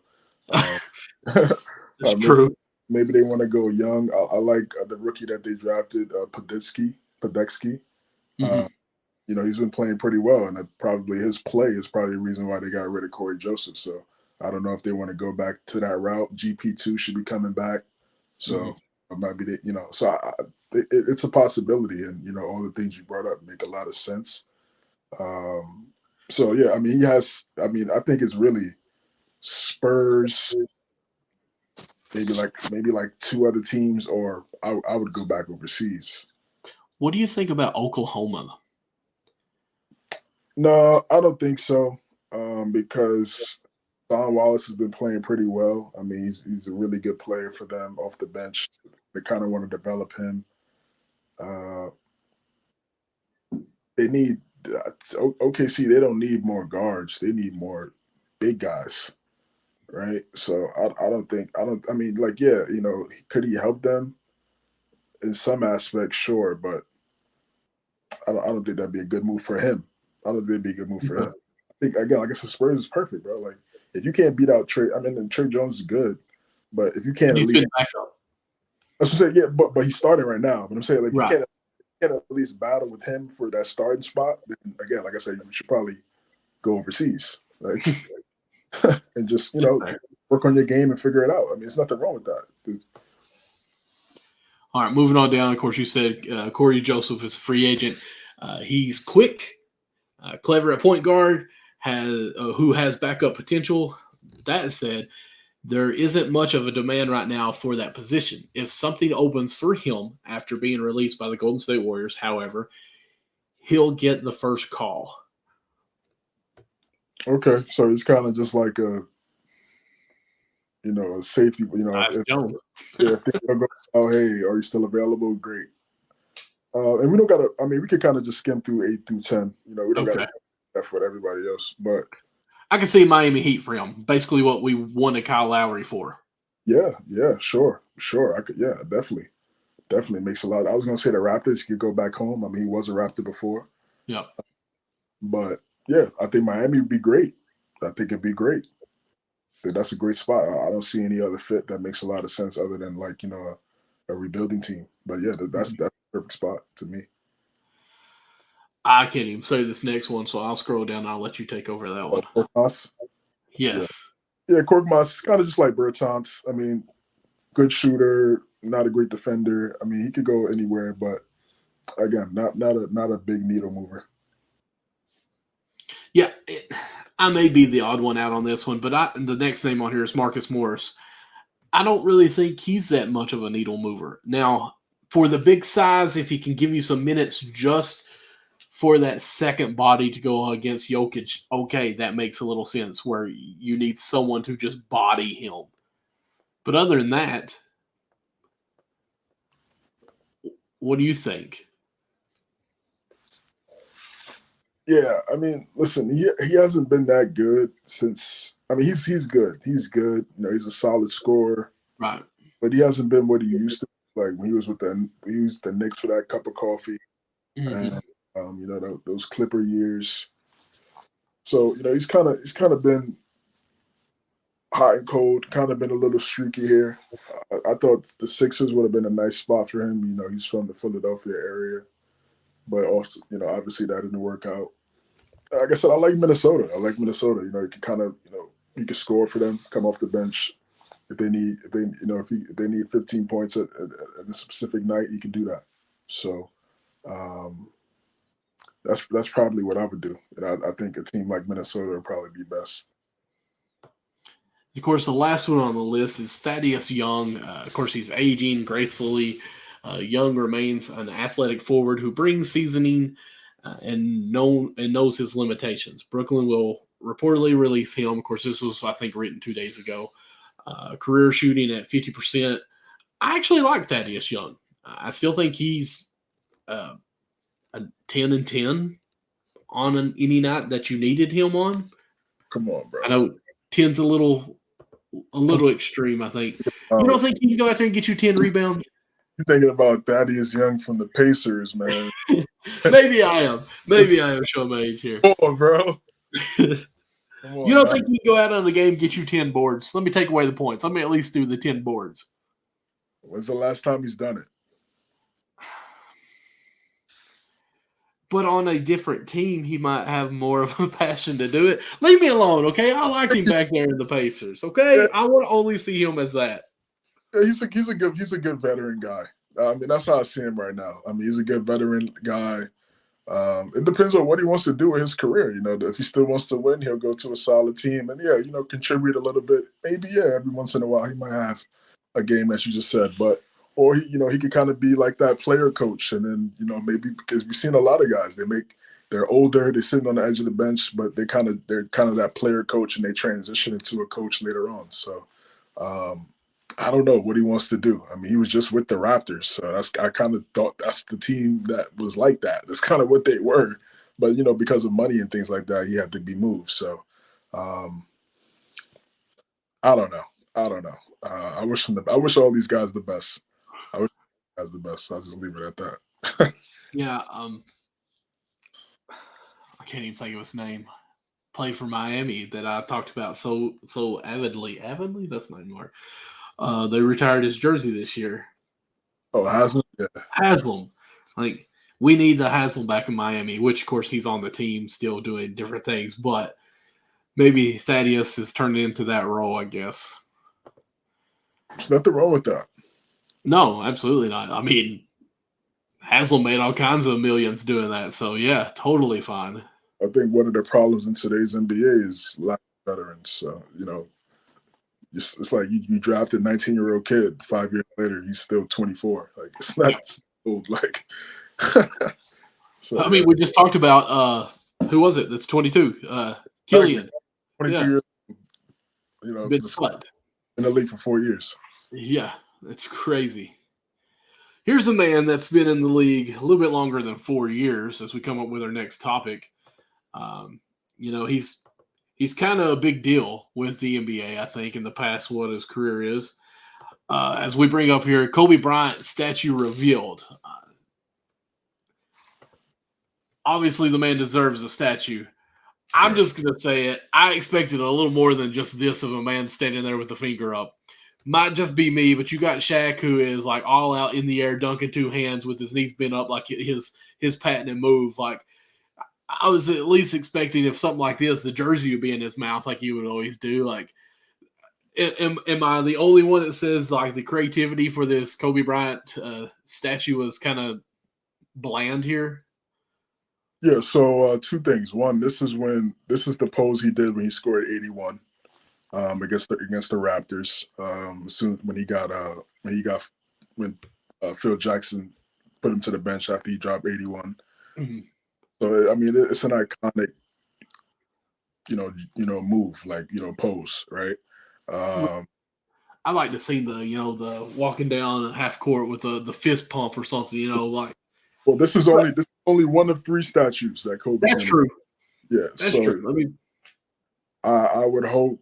uh, It's maybe, true. maybe they want to go young. I like the rookie that they drafted, Podeksky. Mm-hmm. Uh, he's been playing pretty well, and probably his play is probably the reason why they got rid of Corey Joseph. So I don't know if they want to go back to that route. GP2 should be coming back, so it might be that. So it's a possibility, and all the things you brought up make a lot of sense. So yeah, I mean, he has. I mean, I think it's really Spurs, maybe like two other teams, or I would go back overseas. What do you think about Oklahoma? No, I don't think so. Because Don Wallace has been playing pretty well. I mean, he's a really good player for them off the bench. They kind of want to develop him. Uh, they need OKC. They don't need more guards. They need more big guys. right? So I mean, like, yeah, could he help them in some aspects? Sure, but I don't think that'd be a good move for him. I don't think it'd be a good move for him. I think again, like I said, Spurs is perfect, bro. Like if you can't beat out Trey, I mean, and Trey Jones is good, but if you can't at He's least, been back up. I should say, yeah, but he's starting right now. But I'm saying, like, if you Right. can't at least battle with him for that starting spot, then again, like I said, you should probably go overseas, like, and just work on your game and figure it out. I mean, there's nothing wrong with that. All right, moving on down. Of course, you said Corey Joseph is a free agent. He's quick, clever at point guard, who has backup potential. That said, there isn't much of a demand right now for that position. If something opens for him after being released by the Golden State Warriors, however, he'll get the first call. Okay, so it's kind of just like a safety. If they don't go, oh hey, are you still available? Great. And we don't gotta. I mean, we could kind of just skim through 8 through 10. We don't gotta do that for everybody else. But I can see Miami Heat for him. Basically, what we wanted Kyle Lowry for. Yeah, sure. I could. Yeah, definitely makes a lot. I was gonna say the Raptors could go back home. I mean, he was a Raptor before. Yeah. But yeah, I think Miami would be great. I think it'd be great. That's a great spot. I don't see any other fit that makes a lot of sense other than like a rebuilding team. But yeah, that's a perfect spot to me. I can't even say this next one, so I'll scroll down and I'll let you take over that one. Korkmaz? Yes. Yeah, Korkmaz is kind of just like Bertans. I mean, good shooter, not a great defender. I mean, he could go anywhere, but again, not a big needle mover. Yeah, I may be the odd one out on this one, but the next name on here is Marcus Morris. I don't really think he's that much of a needle mover. Now, for the big size, if he can give you some minutes just for that second body to go against Jokic, okay, that makes a little sense where you need someone to just body him. But other than that, what do you think? Yeah, I mean, listen, he hasn't been that good since. I mean, he's good. He's good. He's a solid scorer. Right. But he hasn't been what he used to. Like when he was with the Knicks for that cup of coffee, Mm-hmm. and those Clipper years. So he's kind of been hot and cold. Kind of been a little streaky here. I thought the Sixers would have been a nice spot for him. He's from the Philadelphia area, but also obviously that didn't work out. Like I said, I like Minnesota. You can kind of you can score for them, come off the bench. If they need 15 points at a specific night, you can do that. So that's probably what I would do. And I think a team like Minnesota would probably be best. Of course, the last one on the list is Thaddeus Young. Of course, he's aging gracefully. Young remains an athletic forward who brings seasoning and knows his limitations. Brooklyn will reportedly release him. Of course, this was, I think, written 2 days ago. Career shooting at 50%. I actually like Thaddeus Young. I still think he's a 10 and 10 on any night that you needed him on. Come on, bro. I know 10's a little extreme, I think. You don't think he can go out there and get you 10 rebounds? You're thinking about Thaddeus Young from the Pacers, man. Maybe I am. Maybe I am showing my age here. Come on, bro. You don't think he can go out on the game and get you 10 boards? Let me take away the points. Let me at least do the 10 boards. When's the last time he's done it? But on a different team, he might have more of a passion to do it. Leave me alone, okay? I liked him back there in the Pacers, okay? Yeah. I want to only see him as that. Yeah, he's a good veteran guy. I mean, that's how I see him right now. I mean, he's a good veteran guy. It depends on what he wants to do with his career. If he still wants to win, he'll go to a solid team and contribute a little bit. Maybe every once in a while he might have a game, as you just said, or he could kind of be like that player coach, and then maybe because we've seen a lot of guys, they're older, they're sitting on the edge of the bench, but they're kind of that player coach, and they transition into a coach later on. So I don't know what he wants to do. I mean, he was just with the Raptors, so I kind of thought that's the team that was like that. That's kind of what they were, but because of money and things like that, he had to be moved. So I don't know. I don't know. I wish all these guys the best. I wish guys the best. I'll just leave it at that. Yeah. I can't even think of his name. Played for Miami that I talked about so avidly. Avidly, that's not anymore. They retired his jersey this year. Oh, Haslam. Yeah. Haslam, like we need the Haslam back in Miami, which of course he's on the team still doing different things, but maybe Thaddeus has turned into that role, I guess. There's nothing wrong with that. No, absolutely not. I mean, Haslam made all kinds of millions doing that, so yeah, totally fine. I think one of the problems in today's NBA is lack of veterans. So, it's like you draft a 19-year-old kid, 5 years later, he's still 24. Like, it's not old. Like, so, I mean, we just talked about who was it? That's 22. Killian. 22 years old. Been slut. In the league for 4 years. Yeah, it's crazy. Here's a man that's been in the league a little bit longer than 4 years as we come up with our next topic. He's kind of a big deal with the NBA, I think, in the past, what his career is. As we bring up here, Kobe Bryant statue revealed. Obviously, the man deserves a statue. I'm just going to say it. I expected a little more than just this of a man standing there with the finger up. Might just be me, but you got Shaq, who is like all out in the air, dunking two hands with his knees bent up, like his patented move. Like, I was at least expecting if something like this, the jersey would be in his mouth like he would always do. Like, am I the only one that says like the creativity for this Kobe Bryant statue was kind of bland here? Yeah. So 2 things. One, this is the pose he did when he scored 81 against the Raptors. When Phil Jackson put him to the bench after he dropped 81. Mm-hmm. So I mean, it's an iconic, move, like, pose, right? I like to see the walking down half court with the fist pump or something, like. Well, this is only one of 3 statues that Kobe. That's true. Yeah, that's true. I mean, I would hope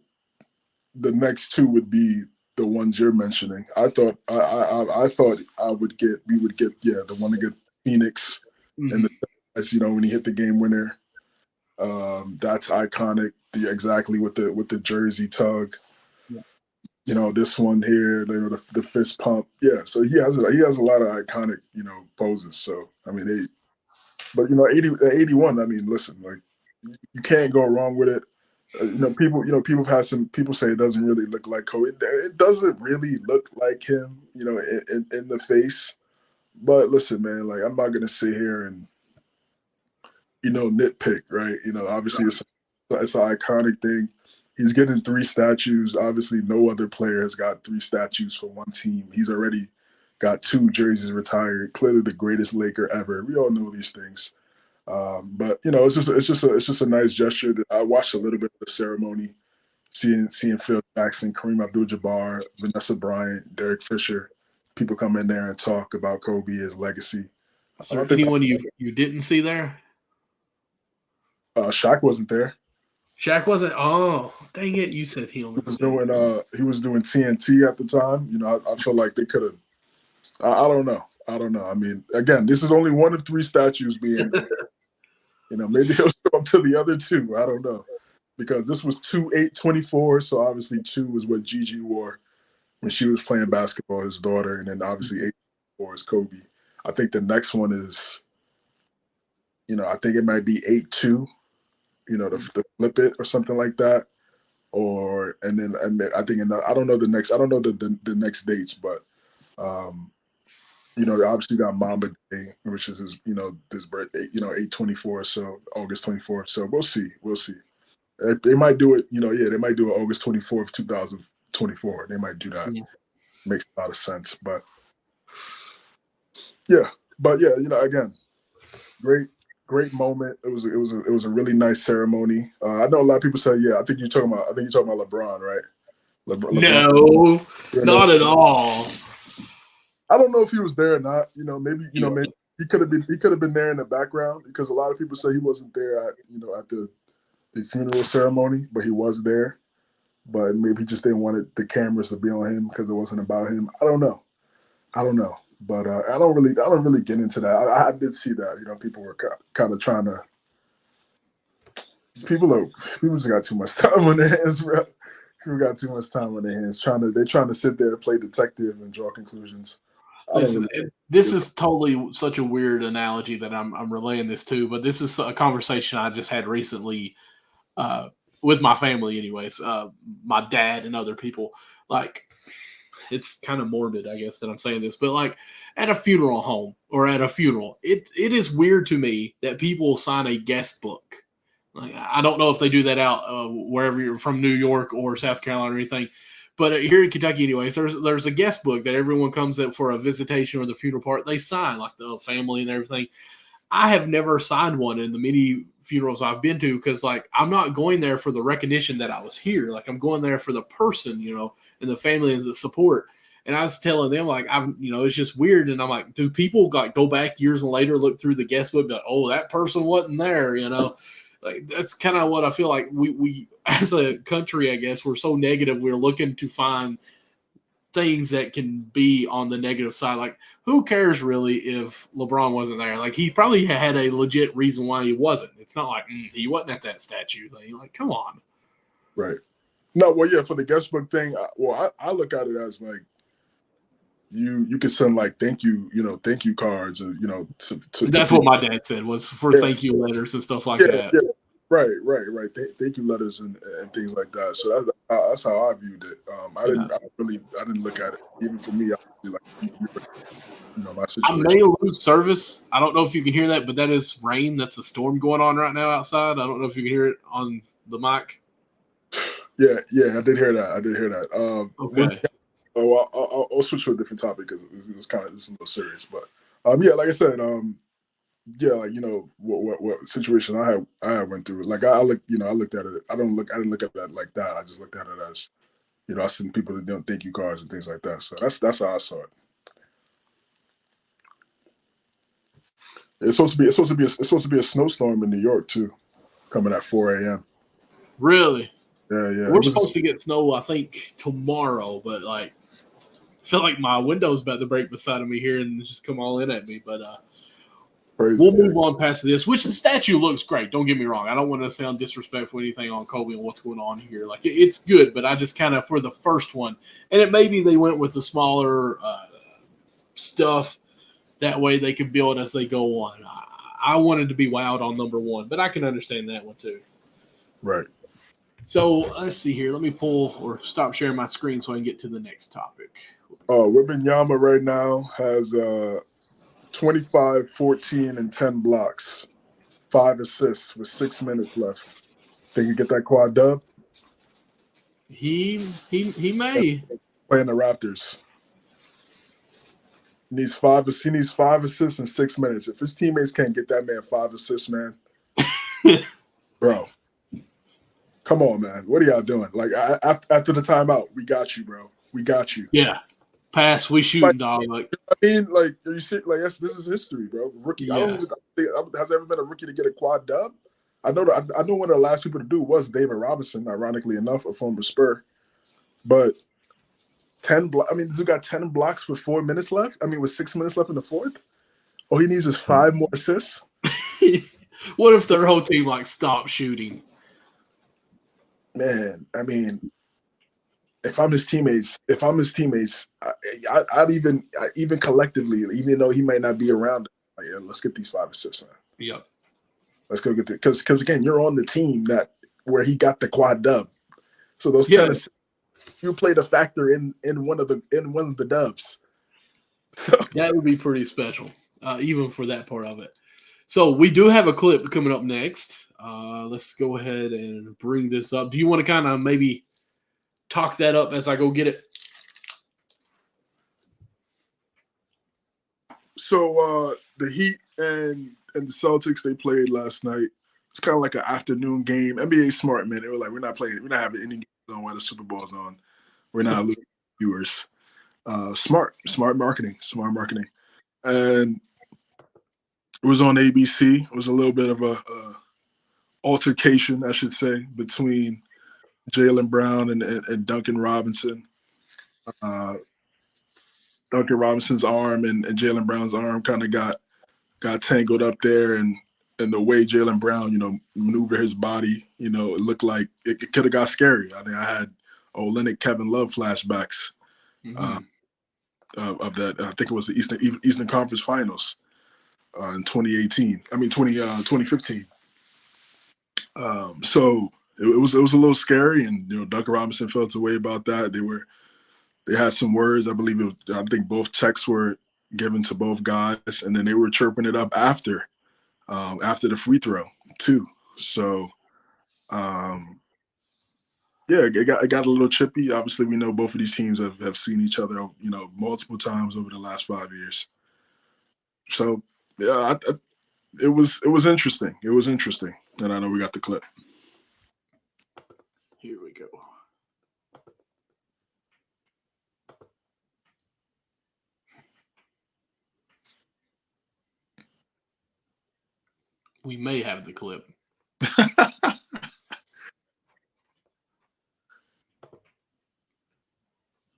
the next 2 would be the ones you're mentioning. I thought we would get the one against Phoenix, and as when he hit the game winner. That's iconic. Exactly with the jersey tug. Yeah. This one here, the fist pump. Yeah, so he has a lot of iconic poses. So I mean, 81. I mean, listen, like you can't go wrong with it. People say it doesn't really look like Kobe. It doesn't really look like him, in the face. But listen, man, like I'm not gonna sit here and nitpick, right? Obviously it's an iconic thing. He's getting 3 statues. Obviously, no other player has got 3 statues for one team. He's already got 2 jerseys retired. Clearly, the greatest Laker ever. We all know these things, but it's just a nice gesture. That I watched a little bit of the ceremony, seeing Phil Jackson, Kareem Abdul-Jabbar, Vanessa Bryant, Derek Fisher. People come in there and talk about Kobe, his legacy. Is there anyone you didn't see there? Shaq wasn't there. Shaq wasn't. Oh, dang it! You said he only was doing. He was doing TNT at the time. I feel like they could have. I don't know. I mean, again, this is only one of 3 statues being. Maybe he'll show up to the other 2. I don't know, because this was 2/8/24. So obviously 2 is what Gigi wore when she was playing basketball, his daughter, and then obviously 8/24 is Kobe. I think the next one is. I think it might be 8/2. To flip it or something like that, and then I think I don't know the next. I don't know the next dates, but they obviously got Mamba Day, which is his this birthday, 8/24, so August 24th. So we'll see. They might do it. They might do it August 24th, 2024. They might do that. Yeah. Makes a lot of sense, but yeah, again, great moment. It was a really nice ceremony. I know a lot of people say, I think you're talking about LeBron, right? No, not at all. I don't know if he was there or not. Maybe maybe he could have been there in the background, because a lot of people say he wasn't there at the funeral ceremony, but he was there. but maybe he just didn't want the cameras to be on him because it wasn't about him. I don't know, but I don't really get into that. I did see that, you know, people were kind of trying to. People just got too much time on their hands, bro. People got too much time on their hands. They're trying to sit there and play detective and draw conclusions. Listen, this is totally such a weird analogy that I'm relaying this to, but this is a conversation I just had recently with my family, anyways. My dad and other people. Like, it's kind of morbid, I guess, that I'm saying this, but like at a funeral home or at a funeral, it is weird to me that people sign a guest book. Like, I don't know if they do that out wherever you're from, New York or South Carolina or anything. But here in Kentucky, anyways, there's a guest book that everyone comes up for a visitation or the funeral part. They sign, like the family and everything. I have never signed one in the many funerals I've been to because, like, I'm not going there for the recognition that I was here. Like, I'm going there for the person, you know, and the family and the support. And I was telling them, like, it's just weird. And I'm like, do people like go back years and later, look through the guest book, like, oh, that person wasn't there, you know? Like, that's kind of what I feel like we as a country, I guess, we're so negative. We're looking to find things that can be on the negative side. Like, who cares really if LeBron wasn't there? Like, he probably had a legit reason why he wasn't. It's not like he wasn't at that statue thing. Like, come on. Right. No, well, yeah, for the guest book thing, I look at it as like you could send like thank you cards, or, you know, that's what my dad said was for thank you letters and stuff like that. Yeah. Right. Thank you letters and things like that. So that's how I viewed it. I didn't look at it. Even for me, like, you know, my situation. I may lose service. I don't know if you can hear that, but that is rain. That's a storm going on right now outside. I don't know if you can hear it on the mic. Yeah, I did hear that. Okay. I'll switch to a different topic because this is a little serious. But yeah, like I said, yeah, like, you know, what situation I had went through. Like, I looked at it. I didn't look at it like that. I just looked at it as, you know, I send people that don't thank you cards and things like that. So that's how I saw it. It's supposed to be a snowstorm in New York too, coming at 4 a.m. Really? Yeah. We're supposed to get snow, I think, tomorrow, but like, I feel like my window's about to break beside of me here and just come all in at me. But we'll move on past this, which the statue looks great. Don't get me wrong. I don't want to sound disrespectful or anything on Kobe and what's going on here. Like, it's good, but I just kind of, for the first one, and it maybe they went with the smaller stuff. That way they can build as they go on. I wanted to be wowed on number one, but I can understand that one too. Right. So let's see here. Let me pull or stop sharing my screen so I can get to the next topic. Wembanyama right now has 25, 14, and 10 blocks, 5 assists with 6 minutes left. Think you get that quad dub? He may. Playing the Raptors. He needs 5 assists in 6 minutes. If his teammates can't get that man 5 assists, man, bro, come on, man. What are y'all doing? Like, after the timeout, we got you, bro. We got you. Yeah. Pass, we shooting, dog. Like, I mean, like, are you shit? Like, this is history, bro. Rookie. Yeah. I don't even think has ever been a rookie to get a quad dub. I know one of the last people to do was David Robinson, ironically enough, a former Spur. But 10 I mean, this dude got 10 blocks with 4 minutes left. I mean, with 6 minutes left in the fourth. All he needs is 5 more assists. What if their whole team like stopped shooting? Man, I mean, if I'm his teammates, I'd even collectively, even though he might not be around, like, yeah, let's get these 5 assists, man. Yep. Let's go get the because again, you're on the team where he got the quad dub. So those 10 assists, you played a factor in one of the dubs. So that would be pretty special, even for that part of it. So we do have a clip coming up next. Let's go ahead and bring this up. Do you want to kind of maybe talk that up as I go get it? So the Heat and the Celtics, they played last night. It's kind of like an afternoon game. NBA smart, man. They were like, we're not having any games on while the Super Bowl's on. We're not losing viewers. Smart marketing. And it was on ABC. It was a little bit of a altercation, I should say, between Jaylen Brown and Duncan Robinson. Duncan Robinson's arm and Jaylen Brown's arm kind of got tangled up there, and the way Jaylen Brown, maneuver his body, it looked like it could have got scary. I mean, I had Olynyk, Kevin Love flashbacks of that. I think it was the Eastern Conference Finals in 2018. I mean, 2015. So it was a little scary, and Duncan Robinson felt a way about that. They had some words. I think both checks were given to both guys, and then they were chirping it up after the free throw too. So, it got a little chippy. Obviously, we know both of these teams have seen each other, multiple times over the last 5 years. So, yeah, it was interesting. It was interesting, and I know we got the clip. Here we go. We may have the clip.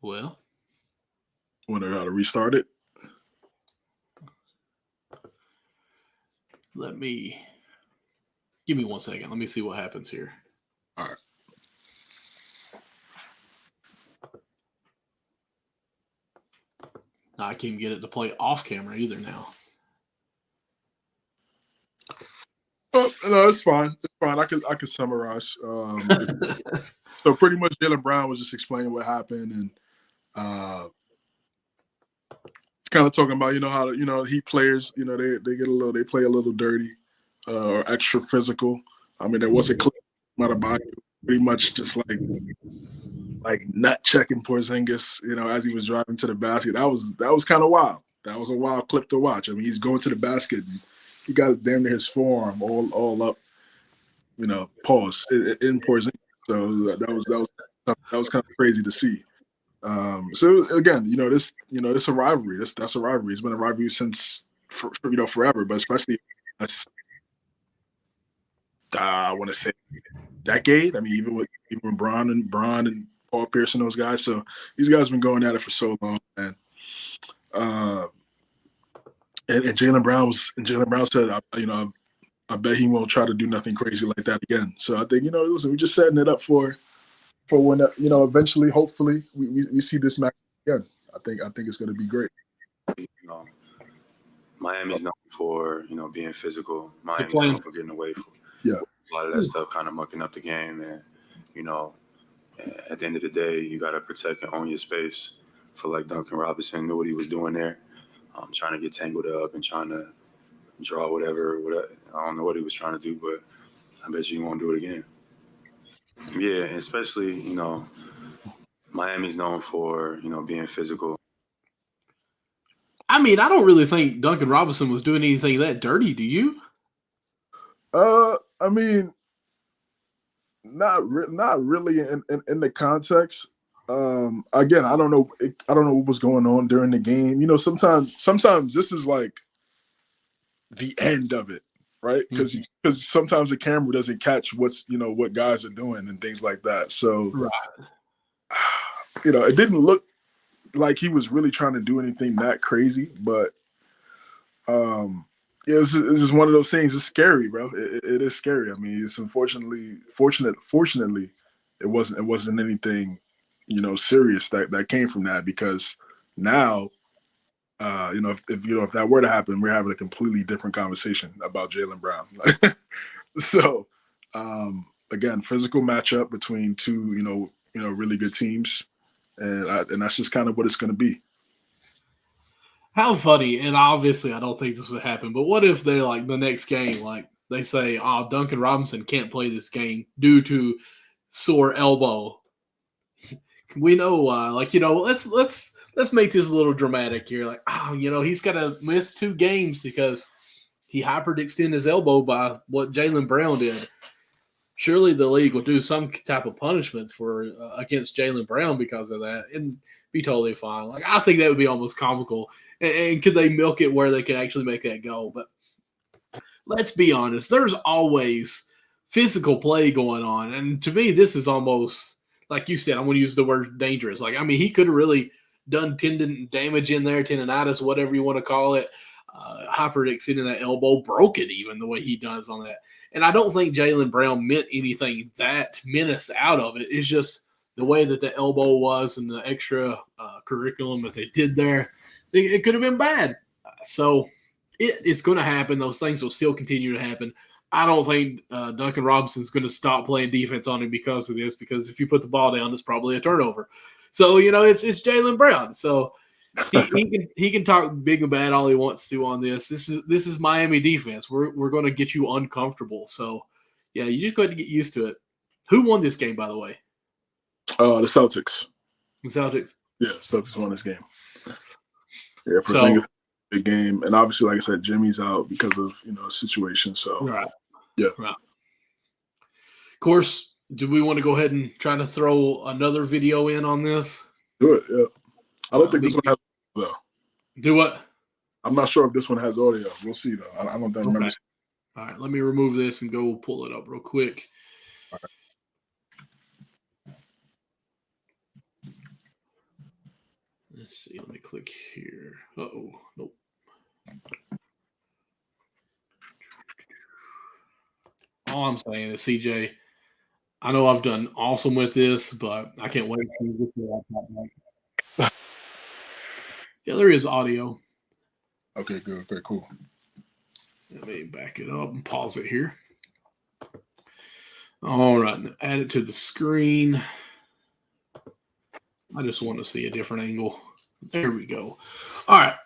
Well, wonder how to restart it. Give me 1 second. Let me see what happens here. All right. I can't even get it to play off camera either now. Oh, no, it's fine. It's fine. I could summarize. So pretty much Jaylen Brown was just explaining what happened, and it's kind of talking about how Heat players they play a little dirty or extra physical. I mean, there was a clip out of body pretty much just like nut checking Porzingis, as he was driving to the basket. That was kind of wild. That was a wild clip to watch. I mean, he's going to the basket. And he got damn near his forearm all up, pause in Porzingis. So that was kind of crazy to see. So again, it's a rivalry. That's a rivalry. It's been a rivalry since forever, but especially I want to say decade. I mean, even Bron and Paul Pierce and those guys. So these guys have been going at it for so long, and Jaylen Brown said, I bet he won't try to do nothing crazy like that again. So I think, listen, we're just setting it up for when, eventually, hopefully, we see this match again. I think it's going to be great. Miami's known for, being physical. Miami's known for getting away from a lot of that stuff, kind of mucking up the game. And, at the end of the day, you got to protect and own your space. I feel like Duncan Robinson knew what he was doing there. Trying to get tangled up and trying to draw whatever. I don't know what he was trying to do, but I bet you won't do it again. Yeah, especially, Miami's known for, being physical. I mean, I don't really think Duncan Robinson was doing anything that dirty, do you? I mean, not really in the context. Again, I don't know what was going on during the game. Sometimes this is like the end of it, right? Because sometimes the camera doesn't catch what guys are doing and things like that. So, it didn't look like he was really trying to do anything that crazy, but it's just one of those things. It's scary, bro. It is scary. I mean, it's fortunately, it wasn't anything serious that came from that, because now, if that were to happen, we're having a completely different conversation about Jaylen Brown. So, again, physical matchup between two, really good teams, and that's just kind of what it's going to be. How funny, and obviously I don't think this would happen, but what if they're like the next game, like they say, oh, Duncan Robinson can't play this game due to sore elbow. We know why. Let's make this a little dramatic here. Like, he's got to miss 2 games because he hyperextended his elbow by what Jaylen Brown did. Surely the league will do some type of punishments for against Jaylen Brown because of that, and be totally fine. Like, I think that would be almost comical. And could they milk it where they could actually make that go? But let's be honest. There's always physical play going on. And to me, this is almost, like you said, I'm going to use the word dangerous. Like, I mean, he could have really done tendon damage in there, tendonitis, whatever you want to call it. Hyperextending that elbow, broke it even the way he does on that. And I don't think Jaylen Brown meant anything that menace out of it. It's just the way that the elbow was and the extra curriculum that they did there. It could have been bad. So it's going to happen. Those things will still continue to happen. I don't think Duncan Robinson's going to stop playing defense on him because of this, because if you put the ball down, it's probably a turnover. So, it's Jaylen Brown. So he can talk big and bad all he wants to on this. This is Miami defense. We're going to get you uncomfortable. So, yeah, you just got to get used to it. Who won this game, by the way? The Celtics. The Celtics? Yeah, Celtics won this game. Yeah, Porzingis big game. And obviously, like I said, Jimmy's out because of, situation. So, right. Yeah. Right. Of course, do we want to go ahead and try to throw another video in on this? Do it, yeah. I don't think this one has audio, though. Do what? I'm not sure if this one has audio. We'll see, though. I don't think I remember. All right, let me remove this and go pull it up real quick. All right. Let's see. Let me click here. Uh-oh. Nope. All I'm saying is, CJ, I know I've done awesome with this, but I can't wait to get your laptop back. Yeah, there is audio. Okay, good. Okay, cool. Let me back it up and pause it here. All right, add it to the screen. I just want to see a different angle. There we go. All right,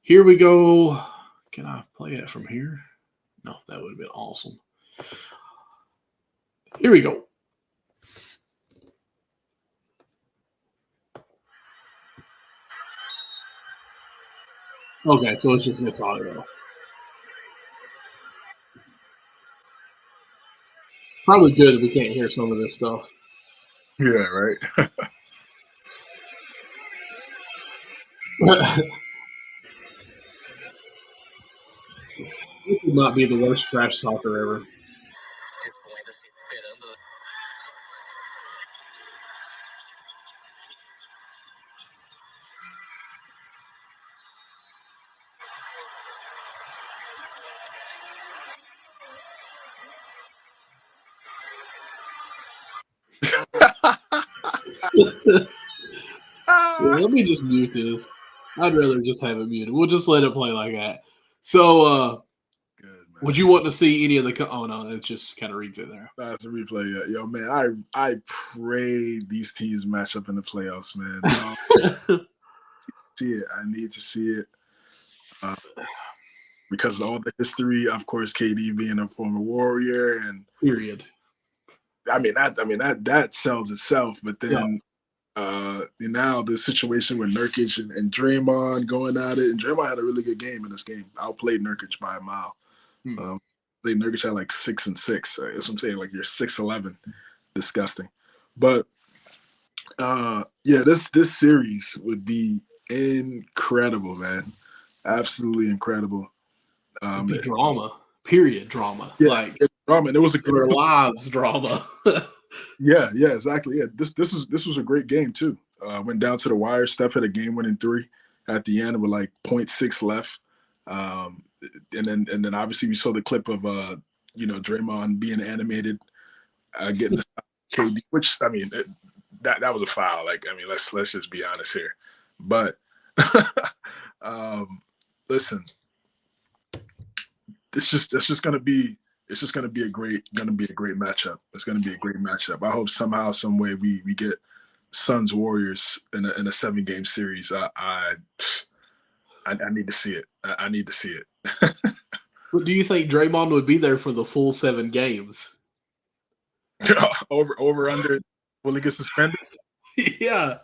here we go. Can I play it from here? No, that would have been awesome. Here we go. Okay, so it's just this audio. Probably good that we can't hear some of this stuff. Yeah, right. This would not be the worst trash talker ever. Let me just mute this. I'd rather just have it muted. We'll just let it play like that. So, good, man. Would you want to see any of the? Oh no, it just kind of reads it there. That's a replay. Yeah. Yo, man, I pray these teams match up in the playoffs, man. See it. I need to see it because of all the history. Of course, KD being a former Warrior, and period. That sells itself. But then, now the situation with Nurkic and Draymond going at it, and Draymond had a really good game in this game. Outplayed Nurkic by a mile. Nurkic had like 6 and 6. That's what I'm saying. Like you're 6'11", disgusting. But this series would be incredible, man. Absolutely incredible. Drama. Period. Drama. Yeah, like drama. And it was a their lives drama. Yeah, exactly. Yeah, this was a great game too. Went down to the wire. Steph had a game-winning 3 at the end with like 0.6 left. And then obviously we saw the clip of Draymond being animated, getting the KD, which that was a foul. Like let's just be honest here. But listen, it's just gonna be a great matchup. It's gonna be a great matchup. I hope somehow, some way we get Suns Warriors in a 7-game series. I need to see it. I need to see it. Do you think Draymond would be there for the full 7 games? over under will he get suspended? Yeah.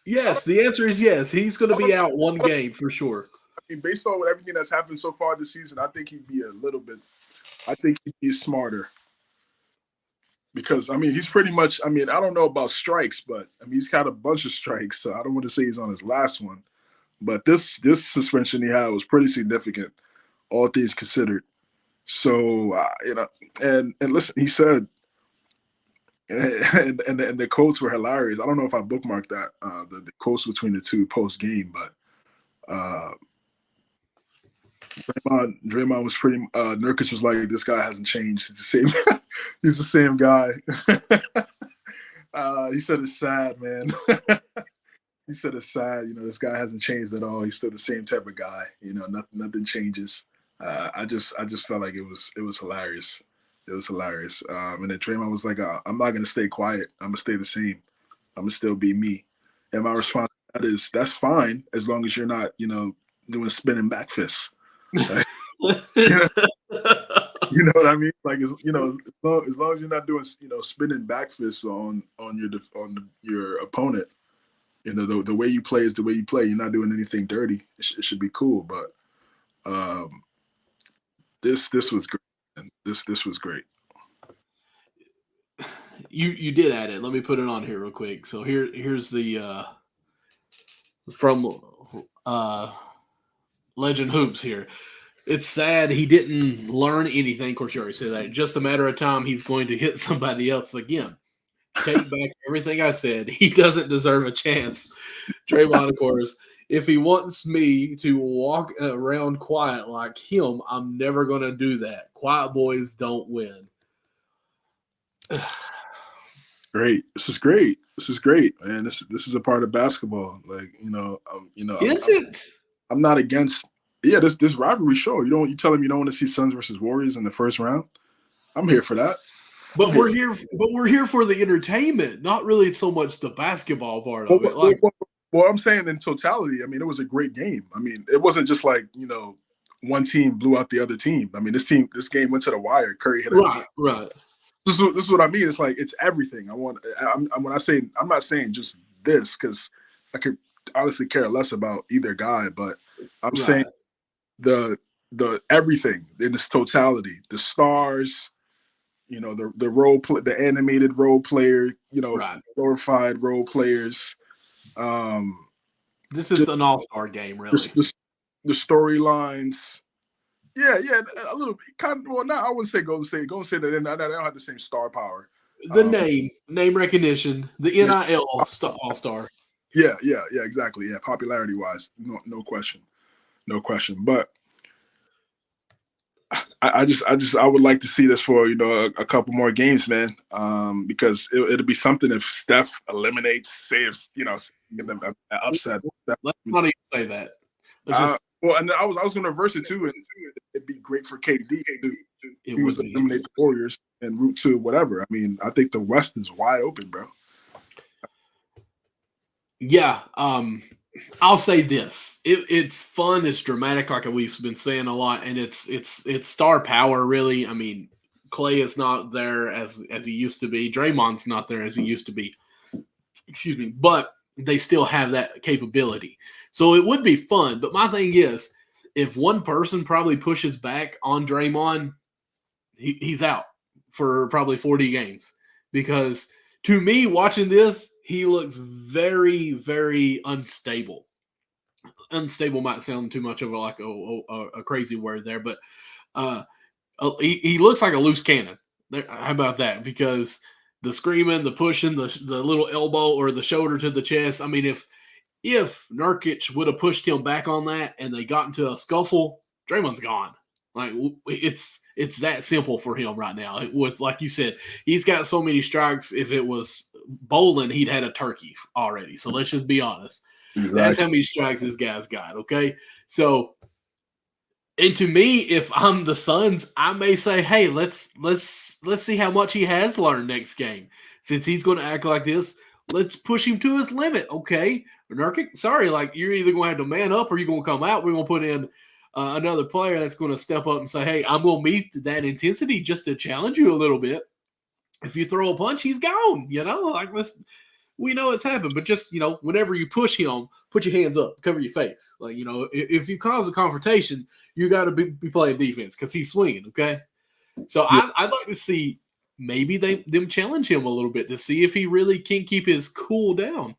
Yes, the answer is yes. He's going to be out 1 game for sure. Based on everything that's happened so far this season, I think he'd be he'd be smarter. Because, he's pretty much, I don't know about strikes, but, he's got a bunch of strikes, so I don't want to say he's on his last one. But this suspension he had was pretty significant. all things considered. So and listen, he said, and the quotes were hilarious. I don't know if I bookmarked that the quotes between the two post game, but Draymond was pretty. Nurkic was like, "This guy hasn't changed. He's the same. He's the same guy." He said it's sad, man. He said it's sad. This guy hasn't changed at all. He's still the same type of guy. Nothing changes. I just felt like it was hilarious. It was hilarious. And then Draymond was like, "I'm not gonna stay quiet. I'm gonna stay the same. I'm gonna still be me." And my response to that is, "That's fine as long as you're not, doing spinning back fists." Like, you know what I mean? Like, as long as you're not doing, spinning back fists on your opponent, the way you play is the way you play. You're not doing anything dirty. It should be cool. But this was great. And this was great. You did add it. Let me put it on here real quick. So here's the from Legend Hoops here. It's sad he didn't learn anything. Of course, you already said that. Just a matter of time, he's going to hit somebody else again. Take back everything I said. He doesn't deserve a chance. Draymond, of course, if he wants me to walk around quiet like him, I'm never going to do that. Quiet boys don't win. Great. This is great. This is great, man. This is a part of basketball. Like, I'm not against. Yeah, this rivalry show. You telling me you don't want to see Suns versus Warriors in the first round? I'm here for that. But we're here for the entertainment, not really so much the basketball part of it. Well, I'm saying in totality, I mean, it was a great game. I mean, it wasn't just like, one team blew out the other team. I mean, this game went to the wire. Curry hit it. Right. This is what I mean. It's like, it's everything. When I say, I'm not saying just this, because I could honestly care less about either guy, but I'm saying the everything in this totality, the stars, the role play, the animated role player, glorified role players. This is an all-star game, really. The storylines. Yeah, a little kind of. Well, not I wouldn't say Golden State. Golden State, they don't have the same star power. The name recognition, the NIL all-star. Yeah, exactly. Yeah, popularity wise, no question. But I would like to see this for a couple more games, man. Because it'll be something if Steph saves them an upset. Let's not even say that. Well, and I was going to reverse it too, and it'd be great for KD to eliminate the Warriors and route to whatever. I mean, I think the West is wide open, bro. Yeah, I'll say this: it's fun, it's dramatic, like we've been saying a lot, and it's star power, really. I mean, Clay is not there as he used to be. Draymond's not there as he used to be. Excuse me, but they still have that capability. So it would be fun. But my thing is, if one person probably pushes back on Draymond, he's out for probably 40 games. Because to me, watching this, he looks very, very unstable. Unstable might sound too much of a crazy word there, but he looks like a loose cannon. How about that? Because the screaming, the pushing, the little elbow or the shoulder to the chest. I mean, if Nurkic would have pushed him back on that and they got into a scuffle, Draymond's gone. Like, it's that simple for him right now. With, like you said, he's got so many strikes. If it was bowling, he'd had a turkey already. So let's just be honest. Right. That's how many strikes this guy's got. Okay, so. And to me, if I'm the Suns, I may say, "Hey, let's see how much he has learned next game. Since he's going to act like this, let's push him to his limit." Okay, Nurkic, sorry, like you're either going to have to man up or you're going to come out. We're going to put in another player that's going to step up and say, "Hey, I'm going to meet that intensity just to challenge you a little bit." If you throw a punch, he's gone. Like this. We know it's happened, but just, whenever you push him, put your hands up, cover your face. Like, if you cause a confrontation, you got to be playing defense because he's swinging, okay? So yeah. I'd like to see maybe them challenge him a little bit to see if he really can keep his cool down.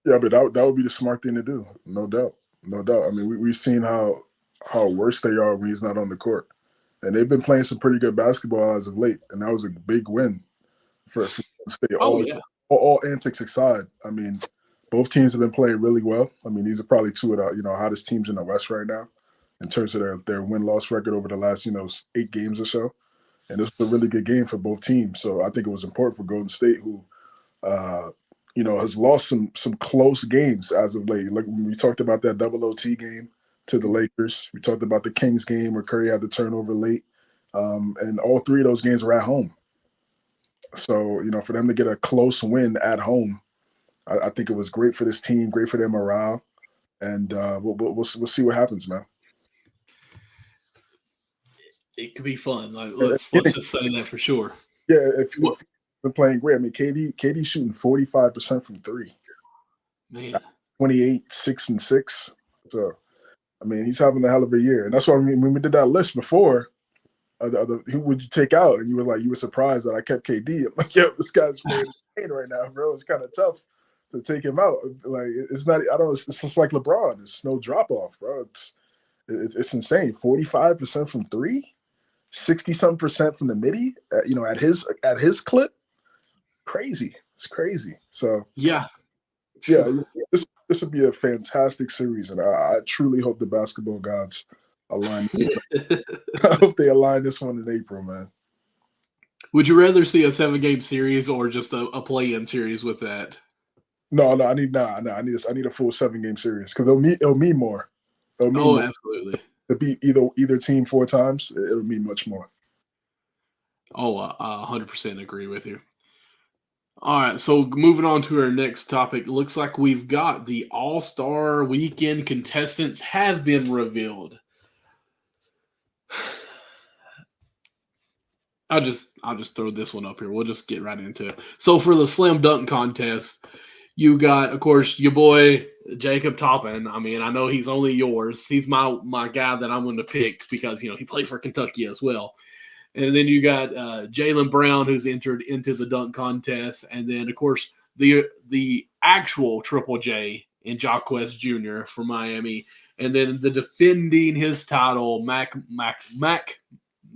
Yeah, but that would be the smart thing to do, no doubt. I mean, we've seen how how worse they are when he's not on the court. And they've been playing some pretty good basketball as of late, and that was a big win for State. All antics aside, I mean, both teams have been playing really well. I mean, these are probably two of the hottest teams in the West right now in terms of their win-loss record over the last 8 games or so. And this was a really good game for both teams. So I think it was important for Golden State, who has lost some close games as of late. Like we talked about that double OT game to the Lakers. We talked about the Kings game where Curry had the turnover late. And all 3 of those games were at home. So, for them to get a close win at home, I think it was great for this team, great for their morale. And we'll see what happens, man. It could be fun. Let's just say that for sure. Yeah, if been playing great. I mean, KD's shooting 45% from 3. Man. 28, 6 and 6. So, I mean, he's having a hell of a year. And that's why when we did that list before, who would you take out? And you were surprised that I kept KD. I'm like, yo, this guy's playing insane right now, bro. It's kind of tough to take him out. Like, it's not. I don't. It's just like LeBron. It's no drop off, bro. It's insane. 45% from 3, 60-something% from the midi. At his clip, crazy. It's crazy. So yeah. This would be a fantastic series, and I truly hope the basketball gods align. I hope they align this one in April, man. Would you rather see a 7-game series or just a play-in series with that? No, I need a full 7-game series because it'll mean more. More. Absolutely. To beat either team 4 times, it'll mean much more. Oh, I 100% agree with you. All right, so moving on to our next topic. It looks like we've got the All-Star Weekend contestants have been revealed. I'll just throw this one up here. We'll just get right into it. So for the slam dunk contest, you got, of course, your boy Jacob Toppin. I mean, I know he's only yours. He's my guy that I'm going to pick because he played for Kentucky as well. And then you got Jaylen Brown, who's entered into the dunk contest, and then of course the actual Triple J in Jacquez Jr. for Miami, and then the defending his title Mac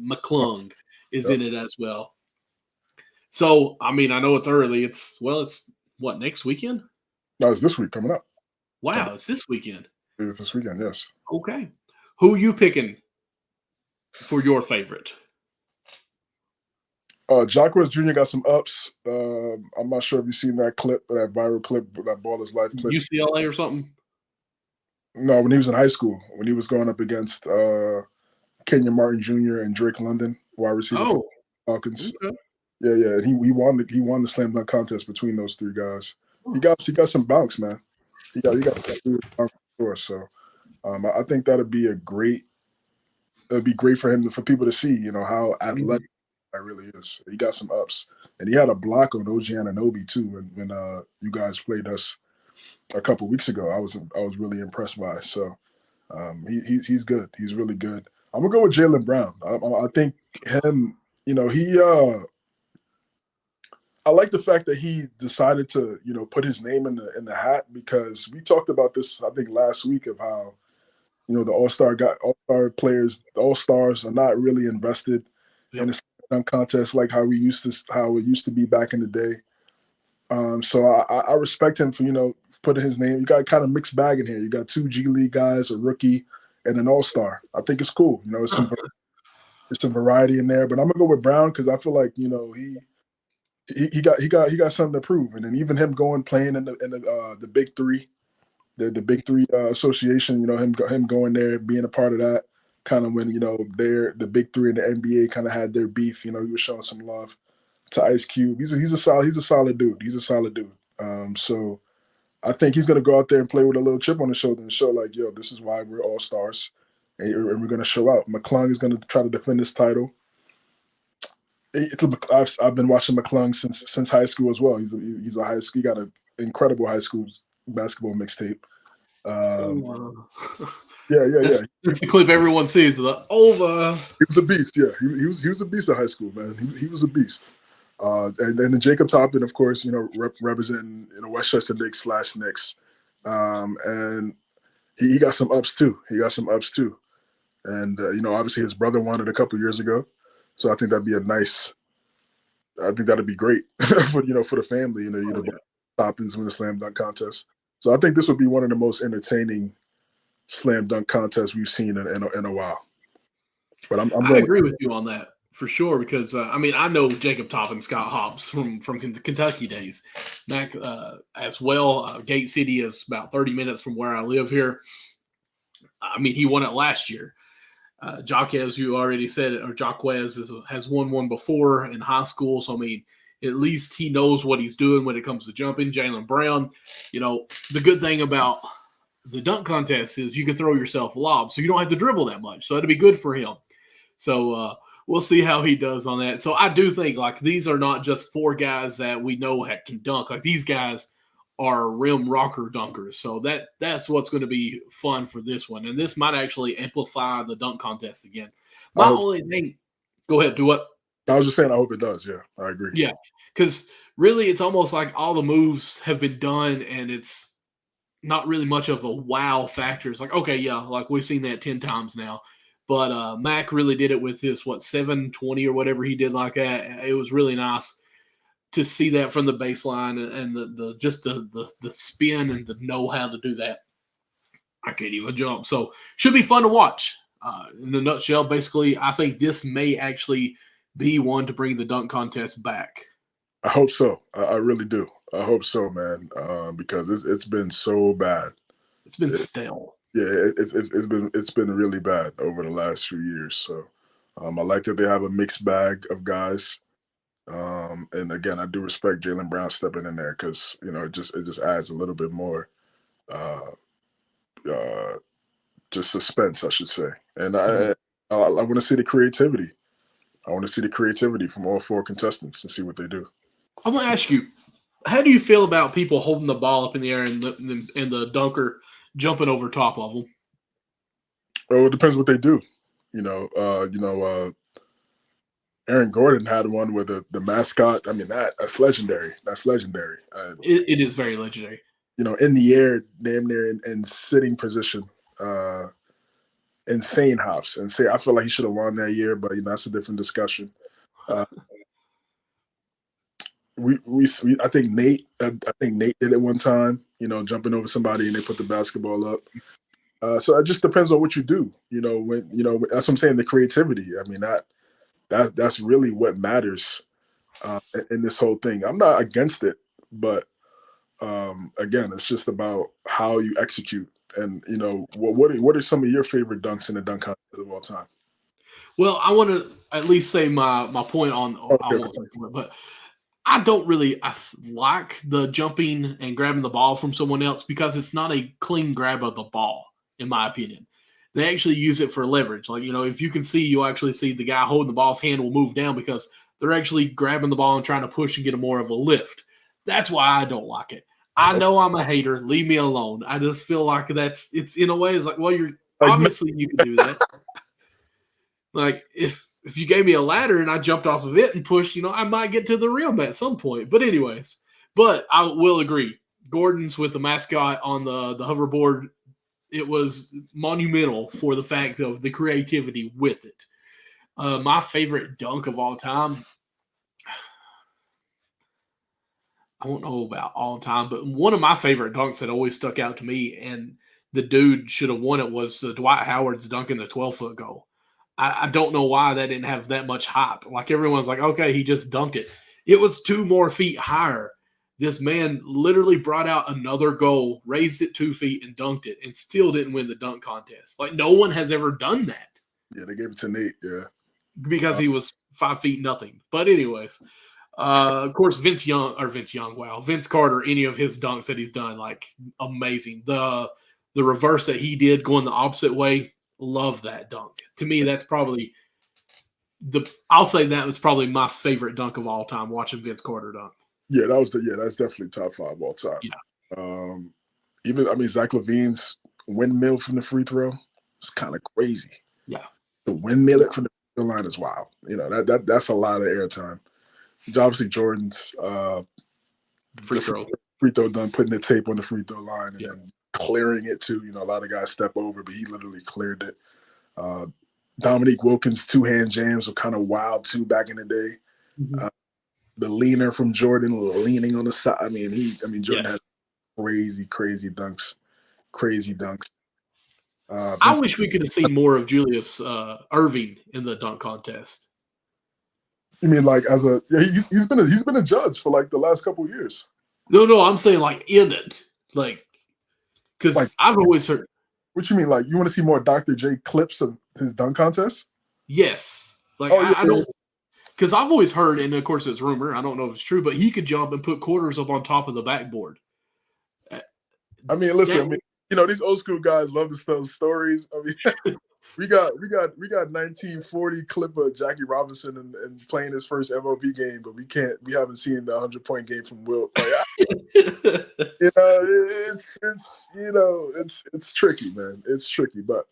McClung is in it as well. So I mean, I know it's early. It's what, next weekend? No, it's this week coming up. Wow, it's this weekend. It's this weekend, yes. Okay, who are you picking for your favorite? Jacquez Jr. got some ups. I'm not sure if you've seen that clip, that viral clip, that Ball is Life clip. UCLA or something? No, when he was in high school, when he was going up against Kenyon Martin Jr. and Drake London, wide receiver for the Falcons. Okay. Yeah. And he won the slam dunk contest between those 3 guys. He got some bounce, man. He got bounce for sure. So I think that'd be great for him, for people to see, how athletic that really is. He got some ups, and he had a block on OG Anunoby too. When you guys played us a couple weeks ago, I was really impressed by. So he's good. He's really good. I'm gonna go with Jaylen Brown. I think him. I like the fact that he decided to put his name in the hat, because we talked about this I think last week of how the All-Star players, the All-Stars are not really invested in the dunk contest like how it used to be back in the day. So I respect him for putting his name. You got kind of mixed bag in here. You got 2 G League guys, a rookie, and an All-Star. I think it's cool. It's some variety in there. But I'm gonna go with Brown because I feel like he got something to prove. And then even him playing in the Big Three, the Big Three association. Him going there, being a part of that. Kind of when the Big Three in the NBA kind of had their beef. He was showing some love to Ice Cube. He's a solid dude. He's a solid dude. So I think he's gonna go out there and play with a little chip on his shoulder and show like, yo, this is why we're all stars, and we're gonna show out. McClung is gonna try to defend his title. I've been watching McClung since high school as well. He's a high school. He got an incredible high school basketball mixtape. Yeah. It's the clip everyone sees. The over. He was a beast. Yeah, he was a beast in high school, man. He was a beast. And then Jacob Toppin, of course, representing Westchester Knicks /Knicks, and he got some ups too. And obviously his brother won it a couple years ago, so I think that'd be I think that'd be great for for the family. Toppins win the slam dunk contest. So I think this would be one of the most entertaining slam dunk contests we've seen in a while. But I agree with you on that for sure, because I know Jacob Toppin, Scott Hobbs from the Kentucky days, Mac as well. Gate City is about 30 minutes from where I live here. He won it last year. Jaquez, you already said it, or Jaquez has won one before in high school. So, at least he knows what he's doing when it comes to jumping. Jaylen Brown, the good thing about the dunk contest is you can throw yourself lobs, so you don't have to dribble that much. So, that'd be good for him. So, we'll see how he does on that. So, I do think, these are not just 4 guys that we know can dunk. These guys are rim rocker dunkers. So that's what's going to be fun for this one. And this might actually amplify the dunk contest again. My only thing, go ahead, do what? I was just saying, I hope it does. Yeah, I agree. Yeah, because really it's almost like all the moves have been done and it's not really much of a wow factor. It's okay, yeah, we've seen that 10 times now. But Mac really did it with this, 720 or whatever he did like that. It was really nice to see that from the baseline and the spin and the know how to do that. I can't even jump. So should be fun to watch. In a nutshell, basically, I think this may actually be one to bring the dunk contest back. I hope so. I really do. I hope so, man. Because it's been so bad. It's been stale. Yeah, it's been really bad over the last few years. So I like that they have a mixed bag of guys. And again, I do respect Jaylen Brown stepping in there because it just adds a little bit more just suspense, I should say. And I want to see the creativity. I want to see the creativity from all 4 contestants and see what they do. I'm gonna ask you, how do you feel about people holding the ball up in the air and the dunker jumping over top of them? Well, it depends what they do. Aaron Gordon had one with the mascot. That's legendary. That's legendary. It is very legendary. In the air, damn near in sitting position. Insane hops. And I feel like he should have won that year, but that's a different discussion. I think Nate did it one time. Jumping over somebody and they put the basketball up. So it just depends on what you do. When that's what I'm saying. The creativity. That's really what matters in this whole thing. I'm not against it, but again, it's just about how you execute. And what are some of your favorite dunks in the dunk contest of all time? Well, I want to at least say my point on. Okay. I won't say it, but I don't really like the jumping and grabbing the ball from someone else because it's not a clean grab of the ball, in my opinion. They actually use it for leverage. If you can see, you'll actually see the guy holding the ball's hand will move down because they're actually grabbing the ball and trying to push and get more of a lift. That's why I don't like it. I know I'm a hater. Leave me alone. I just feel like it's in a way, it's you're obviously you can do that. If you gave me a ladder and I jumped off of it and pushed, I might get to the rim at some point. But anyways, I will agree. Gordon's with the mascot on the hoverboard. It was monumental for the fact of the creativity with it. My favorite dunk of all time, I don't know about all time, but one of my favorite dunks that always stuck out to me, and the dude should have won it, was Dwight Howard's dunk in the 12-foot goal. I don't know why that didn't have that much hype. Everyone's like, okay, he just dunked it. It was 2 more feet higher. This man literally brought out another goal, raised it 2 feet, and dunked it, and still didn't win the dunk contest. No one has ever done that. Yeah, they gave it to Nate, yeah. Because he was 5 feet nothing. But anyways, of course, Vince Carter, any of his dunks that he's done, amazing. The reverse that he did going the opposite way, love that dunk. To me, that's probably I'll say that was probably my favorite dunk of all time, watching Vince Carter dunk. Yeah, that's definitely top 5 all time. Yeah. Even Zach LaVine's windmill from the free throw, it's kind of crazy. Yeah. The windmill it from the free throw line is wild. That's a lot of airtime. Obviously Jordan's free throw done, putting the tape on the free throw line and then clearing it too. A lot of guys step over, but he literally cleared it. Dominique Wilkins' two-hand jams were kind of wild too back in the day. Mm-hmm. The leaner from Jordan, leaning on the side. Jordan had crazy dunks. I wish we could have seen more of Julius Irving in the dunk contest. You mean like he's been a judge for like the last couple of years? No, I'm saying like in it, like because like, I've always heard. What you mean? Like you want to see more Dr. J clips of his dunk contest? Yes, like I don't. Because I've always heard, and of course it's rumor, I don't know if it's true, but he could jump and put quarters up on top of the backboard. I mean, listen, these old school guys love to tell stories. I mean, we got 1940 clip of Jackie Robinson and playing his first MLB game, but we haven't seen the 100-point game from Wilt. Like, it's tricky, man. It's tricky, but.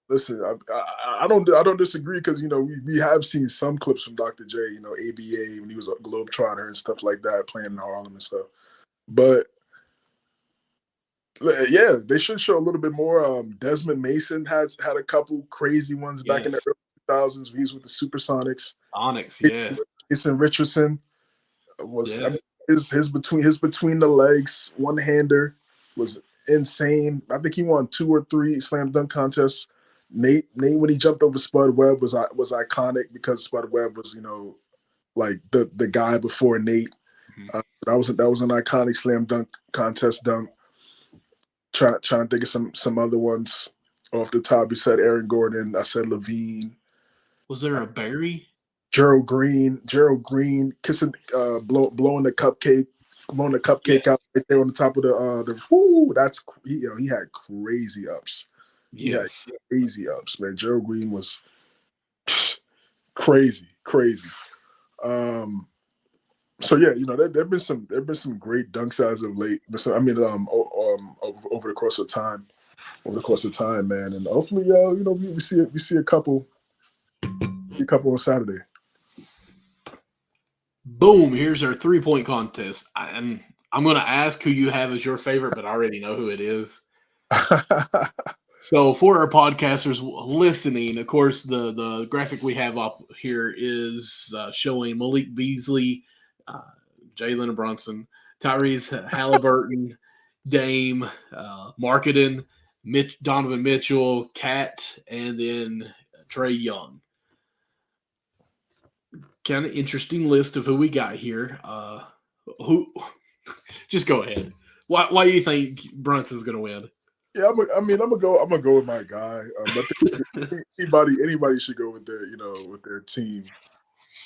Listen, I don't disagree because we have seen some clips from Dr. J, ABA when he was a Globetrotter and stuff like that, playing in Harlem and stuff. But yeah, they should show a little bit more. Desmond Mason had a couple crazy ones back in the early 2000s. He was with the Supersonics. Yes. Jason Richardson was his between the legs one-hander was insane. I think he won 2 or 3 slam dunk contests. Nate, when he jumped over Spud Webb was iconic because Spud Webb was, like the guy before Nate. Mm-hmm. That was an iconic slam dunk contest dunk. Trying to think of some other ones off the top. You said Aaron Gordon. I said Levine. Was there a Barry? Gerald Green kissing, blowing the cupcake out right there on the top of the. Whoo, he had crazy ups. Yes. Yeah, crazy ups, man. Gerald Green was crazy. So yeah, there've been some great dunks as of late. I mean, over the course of time, man, and hopefully, we see a couple on Saturday. Boom! Here's our 3-point contest, and I'm going to ask who you have as your favorite, but I already know who it is. So for our podcasters listening, of course, the graphic we have up here is showing Malik Beasley, Jalen Brunson, Tyrese Halliburton, Dame, Marketing, Donovan Mitchell, Cat, and then Trae Young. Kind of interesting list of who we got here. Who? Just go ahead. Why do you think Brunson's going to win? Yeah, I'm gonna go with my guy. I think anybody should go with their team.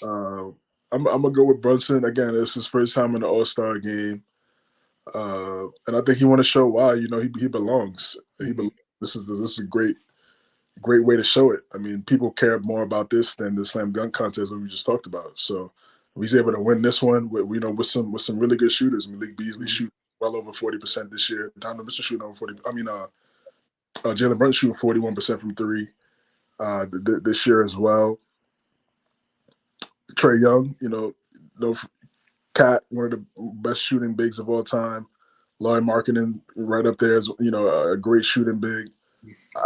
I'm gonna go with Brunson again. It's his first time in the All-Star game, and I think he want to show why. He belongs. This is a great way to show it. I mean, people care more about this than the slam dunk contest that we just talked about. So if he's able to win this one with some really good shooters. Malik Beasley shoot well over 40% this year. Donovan Mitchell shooting over 40. Jalen Brunson shooting 41% from 3 this year as well. Trae Young, Cat, one of the best shooting bigs of all time. Larry Marketing right up there as a great shooting big.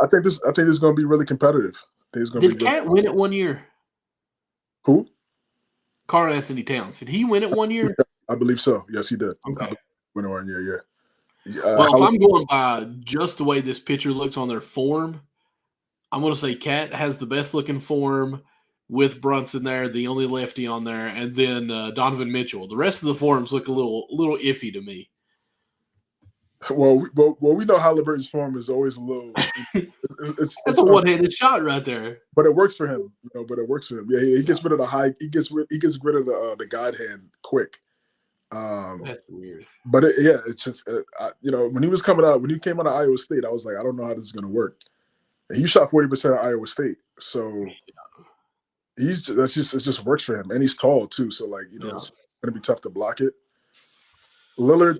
I think this is going to be really competitive. Did Cat win it one year? Who? Karl Anthony Towns. Did he win it one year? I believe so. Yes, he did. Okay. Win it 1 year, yeah. Well, if I'm going by just the way this picture looks on their form, I'm going to say Cat has the best looking form with Brunson there, the only lefty on there, and then Donovan Mitchell. The rest of the forms look a little iffy to me. Well, we know Halliburton's form is always a little. It's a one-handed shot right there. But it works for him, Yeah, he gets rid of the high. He gets rid of the guide hand quick. That's weird. But it's just when he came out of Iowa State, I was like, I don't know how this is going to work. And he shot 40% at Iowa State, so it just works for him, and he's tall too. So it's going to be tough to block it. Lillard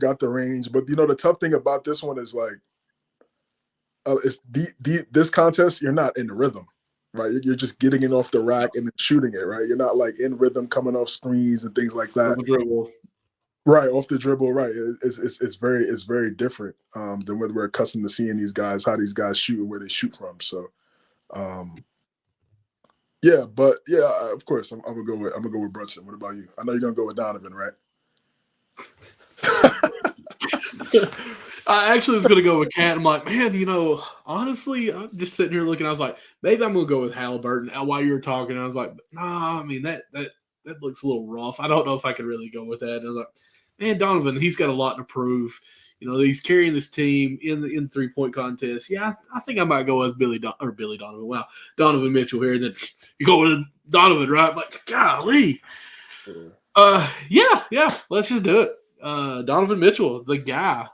got the range, but the tough thing about this one is this contest, you're not in rhythm, right? You're just getting it off the rack and then shooting it, right? You're not in rhythm, coming off screens and things like that. Right, off the dribble, right? It's very different than what we're accustomed to seeing how these guys shoot and where they shoot from. So Yeah, but yeah, of course, I'm gonna go with Brunson. What about you? I know you're gonna go with Donovan, right? I actually was gonna go with Cat. I'm like, man, honestly, I'm just sitting here looking. I was like, maybe I'm gonna go with Halliburton. While you were talking, I was like, nah, I mean that looks a little rough. I don't know if I could really go with that. And I was like, man, Donovan, he's got a lot to prove. He's carrying this team in the 3-point contest. Yeah, I think I might go with Billy Donovan. Wow, Donovan Mitchell here. And then you go with Donovan, right? I'm like, golly. Yeah. Let's just do it. Donovan Mitchell, the guy.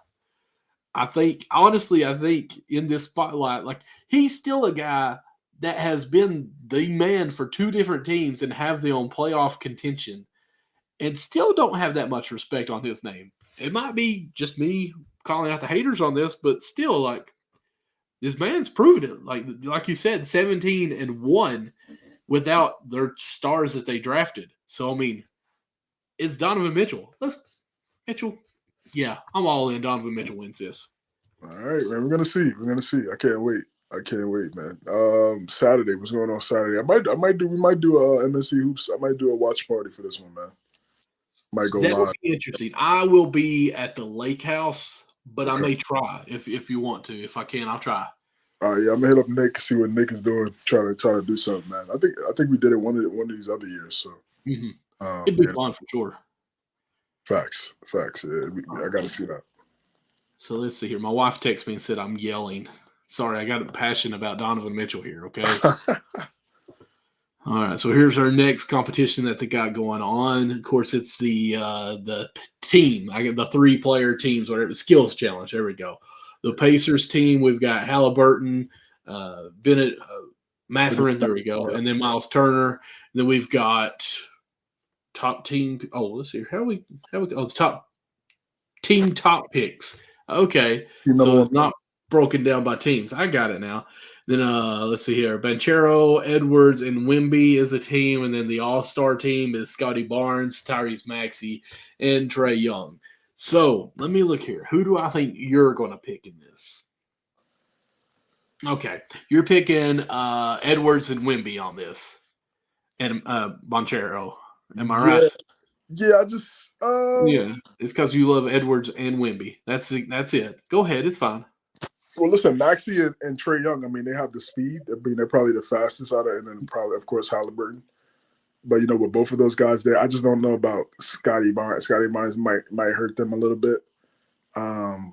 I think in this spotlight, like he's still a guy that has been the man for 2 different teams and have them on playoff contention, and still don't have that much respect on his name. It might be just me calling out the haters on this, but still, like, this man's proven it. Like you said, 17-1 without their stars that they drafted. So, I mean, it's Donovan Mitchell. Mitchell. Yeah, I'm all in. Donovan Mitchell wins this. All right, man. We're gonna see. I can't wait, man. Saturday. What's going on Saturday? We might do MSC hoops. I might do a watch party for this one, man. Might go live. That would be interesting. I will be at the lake house, but okay. I may try if you want to. If I can, I'll try. Yeah, I'm gonna hit up Nick, see what Nick is doing. Try to do something, man. I think we did it one of these other years. So it'd be fun for sure. Facts. Yeah, I got to see that. So let's see here. My wife texted me and said I'm yelling. Sorry, I got a passion about Donovan Mitchell here. Okay. All right, so here's our next competition that they got going on. Of course, it's the team. I get the 3-player teams, whatever, skills challenge. There we go. The Pacers team, we've got Halliburton, Bennett, Mathurin, there we go, and then Miles Turner. And then we've got top team. Oh, let's see. How we the top team top picks. Okay, so it's not broken down by teams. I got it now. Then let's see here. Banchero, Edwards, and Wemby is a team. And then the all-star team is Scotty Barnes, Tyrese Maxey, and Trae Young. So let me look here. Who do I think you're going to pick in this? Okay. You're picking Edwards and Wemby on this. And Banchero. Am I right? Yeah, I just yeah. It's because you love Edwards and Wemby. That's it. Go ahead. It's fine. Well, listen, Maxey and Trae Young, I mean, they have the speed. I mean, they're probably the fastest out of, and then probably, of course, Halliburton. But, with both of those guys there, I just don't know about Scotty Barnes. Scotty Barnes might hurt them a little bit. Wemby,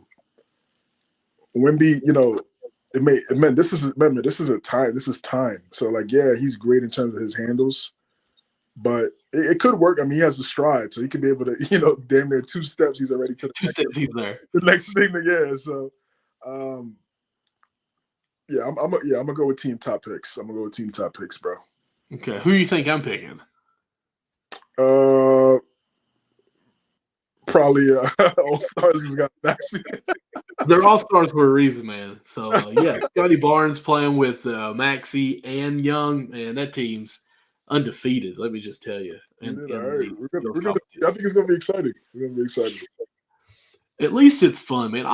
this is time. So, he's great in terms of his handles. But it could work. I mean, he has the stride, so he could be able to, damn near 2 steps, he's already to the next thing. Yeah, so. I'm gonna go with team top picks. Bro. Okay, who do you think I'm picking? Probably All Stars has got Maxey. They're All Stars for a reason, man. So Scotty Barnes playing with Maxey and Young, man, that team's undefeated. Let me just tell you. All right, I think it's gonna be exciting. We're gonna be excited. At least it's fun, man.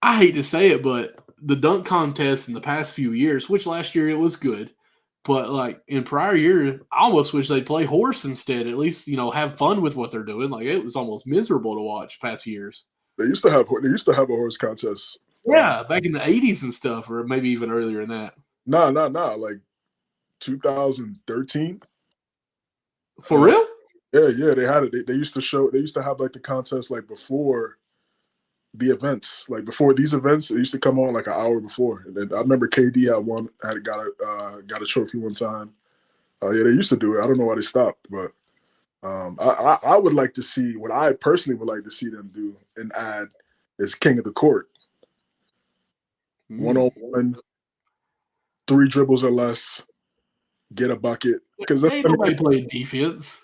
I hate to say it, but the dunk contest in the past few years, which last year it was good, but in prior years, I almost wish they'd play horse instead. At least, have fun with what they're doing. It was almost miserable to watch past years. They used to have a horse contest. Yeah, back in the 80s and stuff, or maybe even earlier than that. No, like 2013. For real? Yeah, they had it. They used to have the contest before the events, before these events. It used to come on an hour before. And then I remember KD got a trophy one time. They used to do it. I don't know why they stopped, but I would like to see, what I personally would like to see them do and add is King of the Court. 1-on-1, 3 dribbles or less, get a bucket. Because nobody playing defense.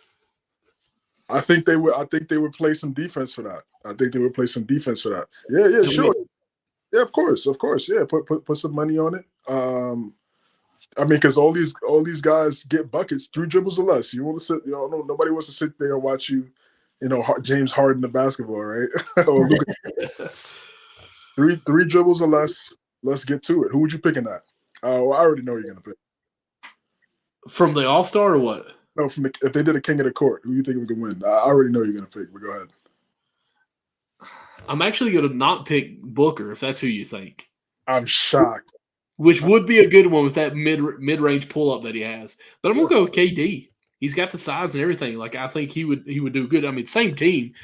I think they would play some defense for that. Yeah, sure. Yeah, of course. Yeah, put some money on it. Because all these guys get buckets, 3 dribbles or less. You want to sit, nobody wants to sit there and watch you, James Harden the basketball, right? Or three dribbles or less, let's get to it. Who would you pick in that? Well, I already know you're gonna pick. From the All-Star or what? No, if they did a King of the Court, who you think we can win? I already know you're gonna pick, but go ahead. I'm actually gonna not pick Booker if that's who you think. I'm shocked. Which would be a good one with that mid-range pull-up that he has. But I'm gonna go with KD. He's got the size and everything. Like I think he would do good. I mean, same team,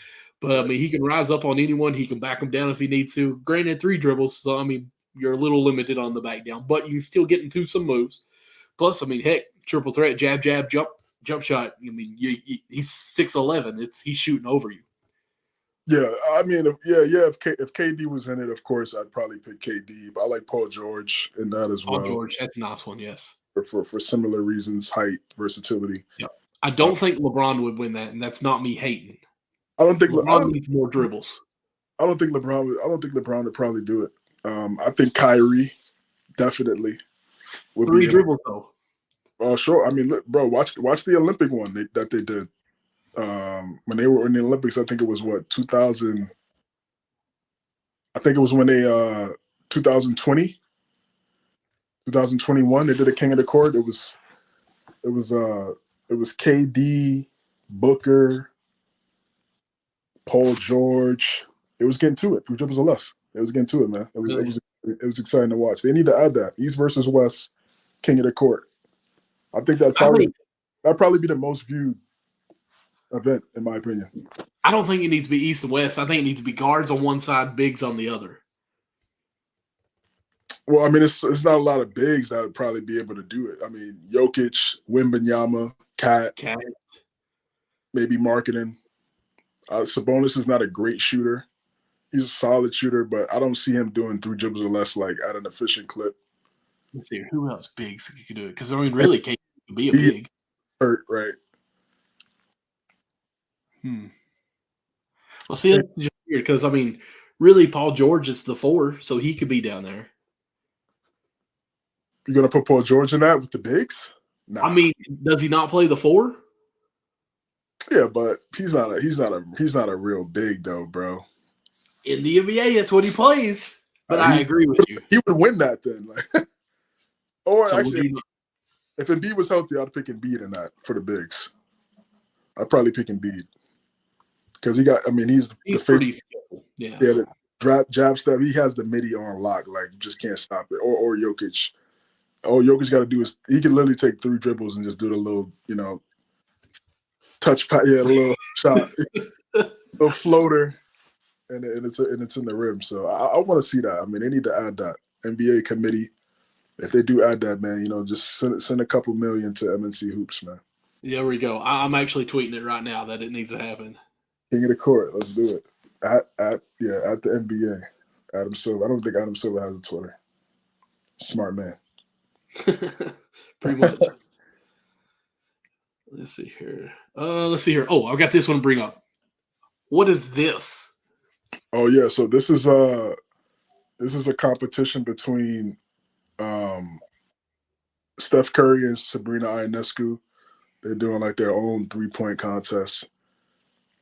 but I mean he can rise up on anyone. He can back him down if he needs to. Granted, 3 dribbles, so I mean you're a little limited on the back down, but you still getting through some moves. Plus, I mean, heck, triple threat, jab, jump shot. I mean, he's 6'11". He's shooting over you. Yeah, I mean, if KD was in it, of course, I'd probably pick KD. But I like Paul George in that as well. Paul George, that's a nice one, yes. For similar reasons, height, versatility. Yeah, I don't think LeBron would win that, and that's not me hating. I don't think LeBron needs more dribbles. I don't think LeBron would probably do it. I think Kyrie definitely would 3 dribbles though. Oh, sure. I mean, look, bro, watch the Olympic one that they did. When they were in the Olympics, I think it was 2000. I think it was when they 2020, 2021. They did a King of the Court. It was KD, Booker, Paul George. It was getting to it. 3 dribbles or less. It was getting to it, man. It was exciting to watch. They need to add that East versus West King of the Court. I think that'd probably be the most viewed event, in my opinion. I don't think it needs to be East and West. I think it needs to be guards on one side, bigs on the other. Well, I mean, it's not a lot of bigs that would probably be able to do it. I mean, Jokic, Wembanyama, Cat, maybe Marketing. Sabonis is not a great shooter. He's a solid shooter, but I don't see him doing 3 dribbles or less like at an efficient clip. Let's see who else big think you could do it, because I mean, really, Kate could be a big. Hurt, right? Well, see, that's just weird because I mean, really, Paul George is the 4, so he could be down there. You're gonna put Paul George in that with the bigs? Nah. I mean, does he not play the 4? Yeah, but he's not a real big though, bro. In the NBA, that's what he plays. But I agree with you. He would win that then. Or so actually, if Embiid was healthy, I'd pick Embiid in that for the bigs. I'd probably pick Embiid because he's the pretty skillful. Yeah, the jab step. He has the midi on lock. Like you just can't stop it. Or Jokic. All Jokic got to do is he can literally take 3 dribbles and just do the little, touch, a little shot, a floater, and it's in the rim. So I want to see that. I mean, they need to add that. NBA committee, if they do add that, man, just send a couple million to MNC Hoops, man. There we go. I'm actually tweeting it right now that it needs to happen. King of the Court, let's do it. At the NBA, Adam Silver. I don't think Adam Silver has a Twitter. Smart man. Pretty much. Let's see here. Oh, I've got this one to bring up. What is this? Oh yeah, so this is a competition between Steph Curry and Sabrina Ionescu. They're doing like their own 3-point contest.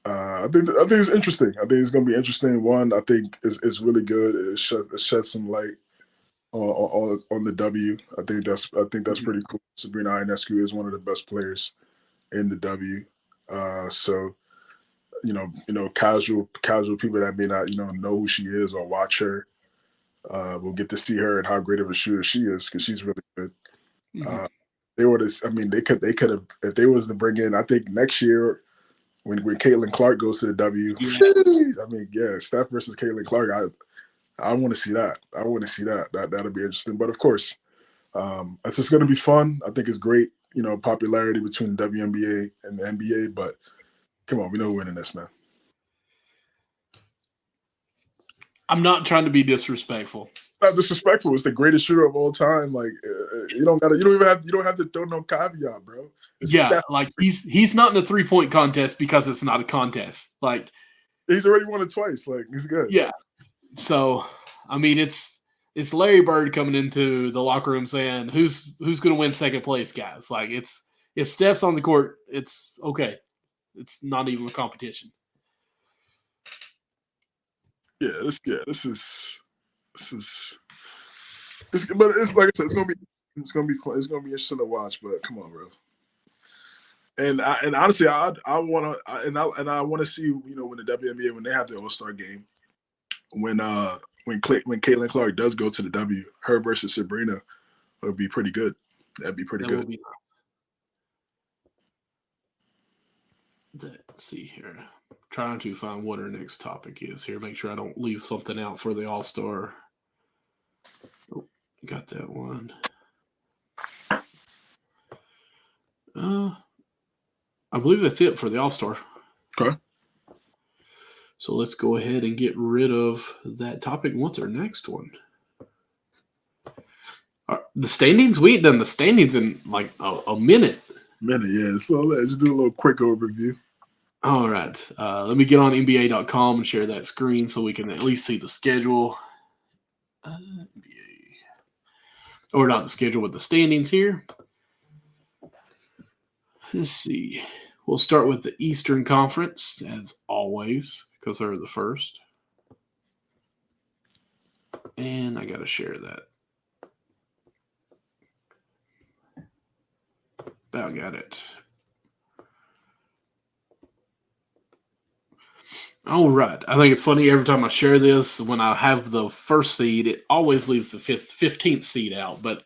I think it's interesting. I think it's gonna be interesting. One, I think is really good. It sheds some light on the W. I think that's pretty cool. Sabrina Ionescu is one of the best players in the W. So casual people that may not know who she is or watch her will get to see her and how great of a shooter she is because she's really good. Mm-hmm. They could have if they was to bring in. I think next year when Caitlin Clark goes to the W. Yeah. Steph versus Caitlin Clark. I want to see that. That'll be interesting. But of course, it's just going to be fun. I think it's great. Popularity between the WNBA and the NBA. But come on, we know who's winning this, man. I'm not trying to be disrespectful. Not disrespectful. It's the greatest shooter of all time. Like you don't have to throw no caveat, bro. Like he's not in the 3-point contest because it's not a contest. Like he's already won it twice. Like he's good. Yeah. So I mean, it's Larry Bird coming into the locker room saying who's going to win second place, guys. Like if Steph's on the court, it's okay. It's not even a competition. This is But it's like I said, it's gonna be fun. It's gonna be interesting to watch. But come on, bro. And honestly, I want to see when the WNBA when they have the All-Star game when Caitlin Clark does go to the W, her versus Sabrina would be pretty good. That'd be pretty good. Let's see here. Trying to find what our next topic is here. Make sure I don't leave something out for the All-Star. Oh, got that one. I believe that's it for the All-Star. Okay. So let's go ahead and get rid of that topic. What's our next one? The standings? We ain't done the standings in like a minute. Yeah. So let's do a little quick overview. All right. Let me get on NBA.com and share that screen so we can at least see the schedule. NBA. Or not the schedule, but the standings here. Let's see. We'll start with the Eastern Conference, as always, because they're the first. And I got to share that. About got it. All right. I think it's funny every time I share this, when I have the first seed, it always leaves the 15th seed out. But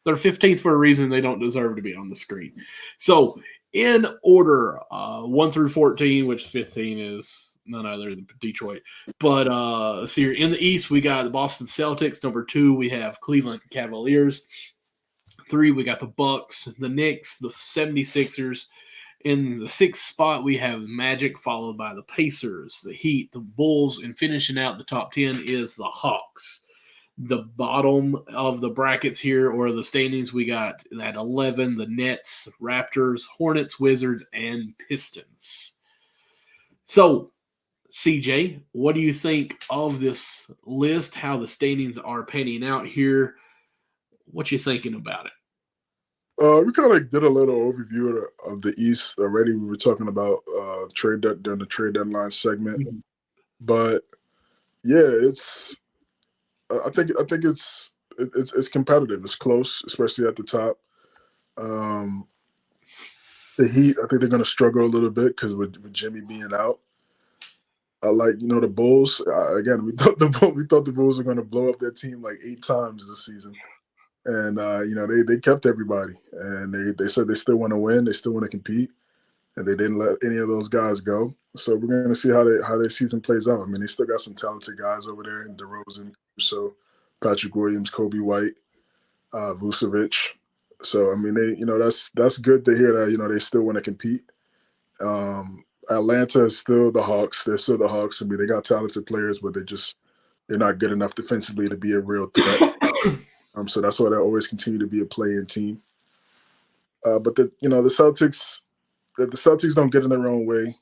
they're 15th for a reason. They don't deserve to be on the screen. So, in order, 1 through 14, which 15 is none other than Detroit. But so here in the East, we got the Boston Celtics. Number 2, we have Cleveland Cavaliers. 3, we got the Bucks, the Knicks, the 76ers. In the 6th spot, we have Magic, followed by the Pacers, the Heat, the Bulls, and finishing out the top 10 is the Hawks. The bottom of the brackets here, or the standings, we got at 11, the Nets, Raptors, Hornets, Wizards, and Pistons. So, CJ, what do you think of this list, how the standings are panning out here? What you thinking about it? We kind of did a little overview of the East already. We were talking about during the trade deadline segment, but yeah, it's. I think it's competitive. It's close, especially at the top. The Heat, I think they're going to struggle a little bit because with Jimmy being out. The Bulls. Again, we thought the Bulls were going to blow up their team like 8 times this season. And they kept everybody, and they said they still want to win, they still want to compete, and they didn't let any of those guys go. So we're going to see how their season plays out. I mean, they still got some talented guys over there in DeRozan, so Patrick Williams, Kobe White, Vucevic. So I mean, that's good to hear that they still want to compete. Atlanta is still the Hawks. They're still the Hawks. I mean, they got talented players, but they're not good enough defensively to be a real threat. So that's why they always continue to be a play-in team. But the Celtics, if the Celtics don't get in their own way,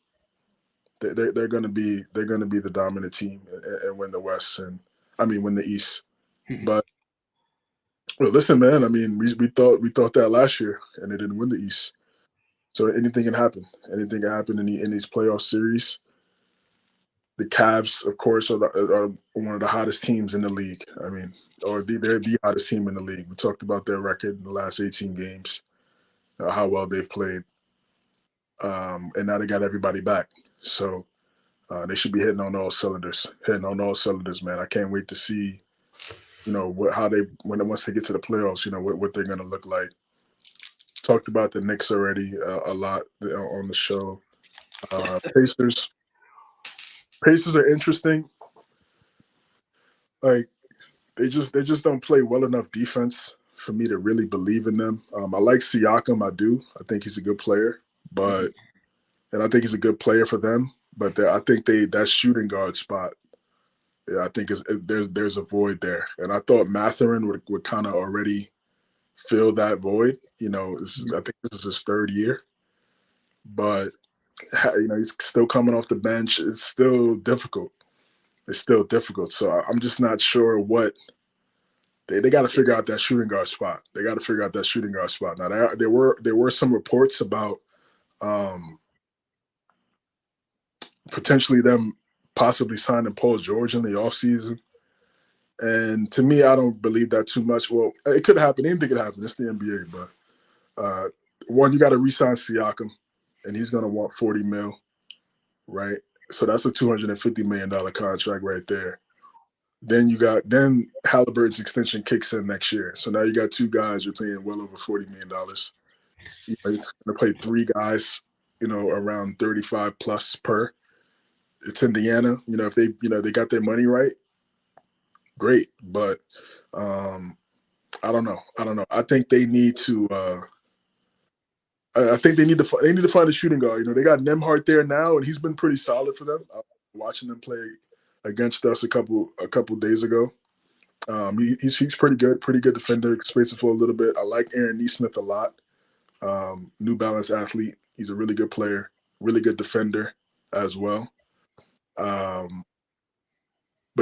they're going to be the dominant team and win the West win the East. But listen, man. I mean, we thought that last year, and they didn't win the East. So anything can happen. Anything can happen in these playoff series. The Cavs, of course, are one of the hottest teams in the league. I mean, they're the hottest team in the league. We talked about their record in the last 18 games, how well they've played. And now they got everybody back. So they should be hitting on all cylinders, man. I can't wait to see, once they get to the playoffs, what they're going to look like. Talked about the Knicks already a lot on the show. Pacers are interesting. Like, they just don't play well enough defense for me to really believe in them. I like Siakam, I do. I think he's a good player, and I think he's a good player for them. But I think that shooting guard spot, I think there's a void there. And I thought Mathurin would kind of already fill that void. I think this is his 3rd year, but he's still coming off the bench. It's still difficult. So I'm just not sure what. They got to figure out that shooting guard spot. Now there were some reports about potentially them possibly signing Paul George in the offseason. And to me, I don't believe that too much. Well, it could happen. Anything could happen. It's the NBA. But one, you got to re-sign Siakam, and he's going to want $40 million, right? So that's a $250 million contract right there. Then Halliburton's extension kicks in next year. So now you got two guys you're paying well over $40 million. It's going to play three guys, around 35 plus per. It's Indiana. If they got their money right, great. But I don't know. I think they need to. I think they need to find a shooting guard. They got Nemhart there now, and he's been pretty solid for them. Watching them play against us a couple days ago. He's pretty good defender, space the floor a little bit. I like Aaron Neesmith a lot. New Balance athlete. He's a really good player, really good defender as well. But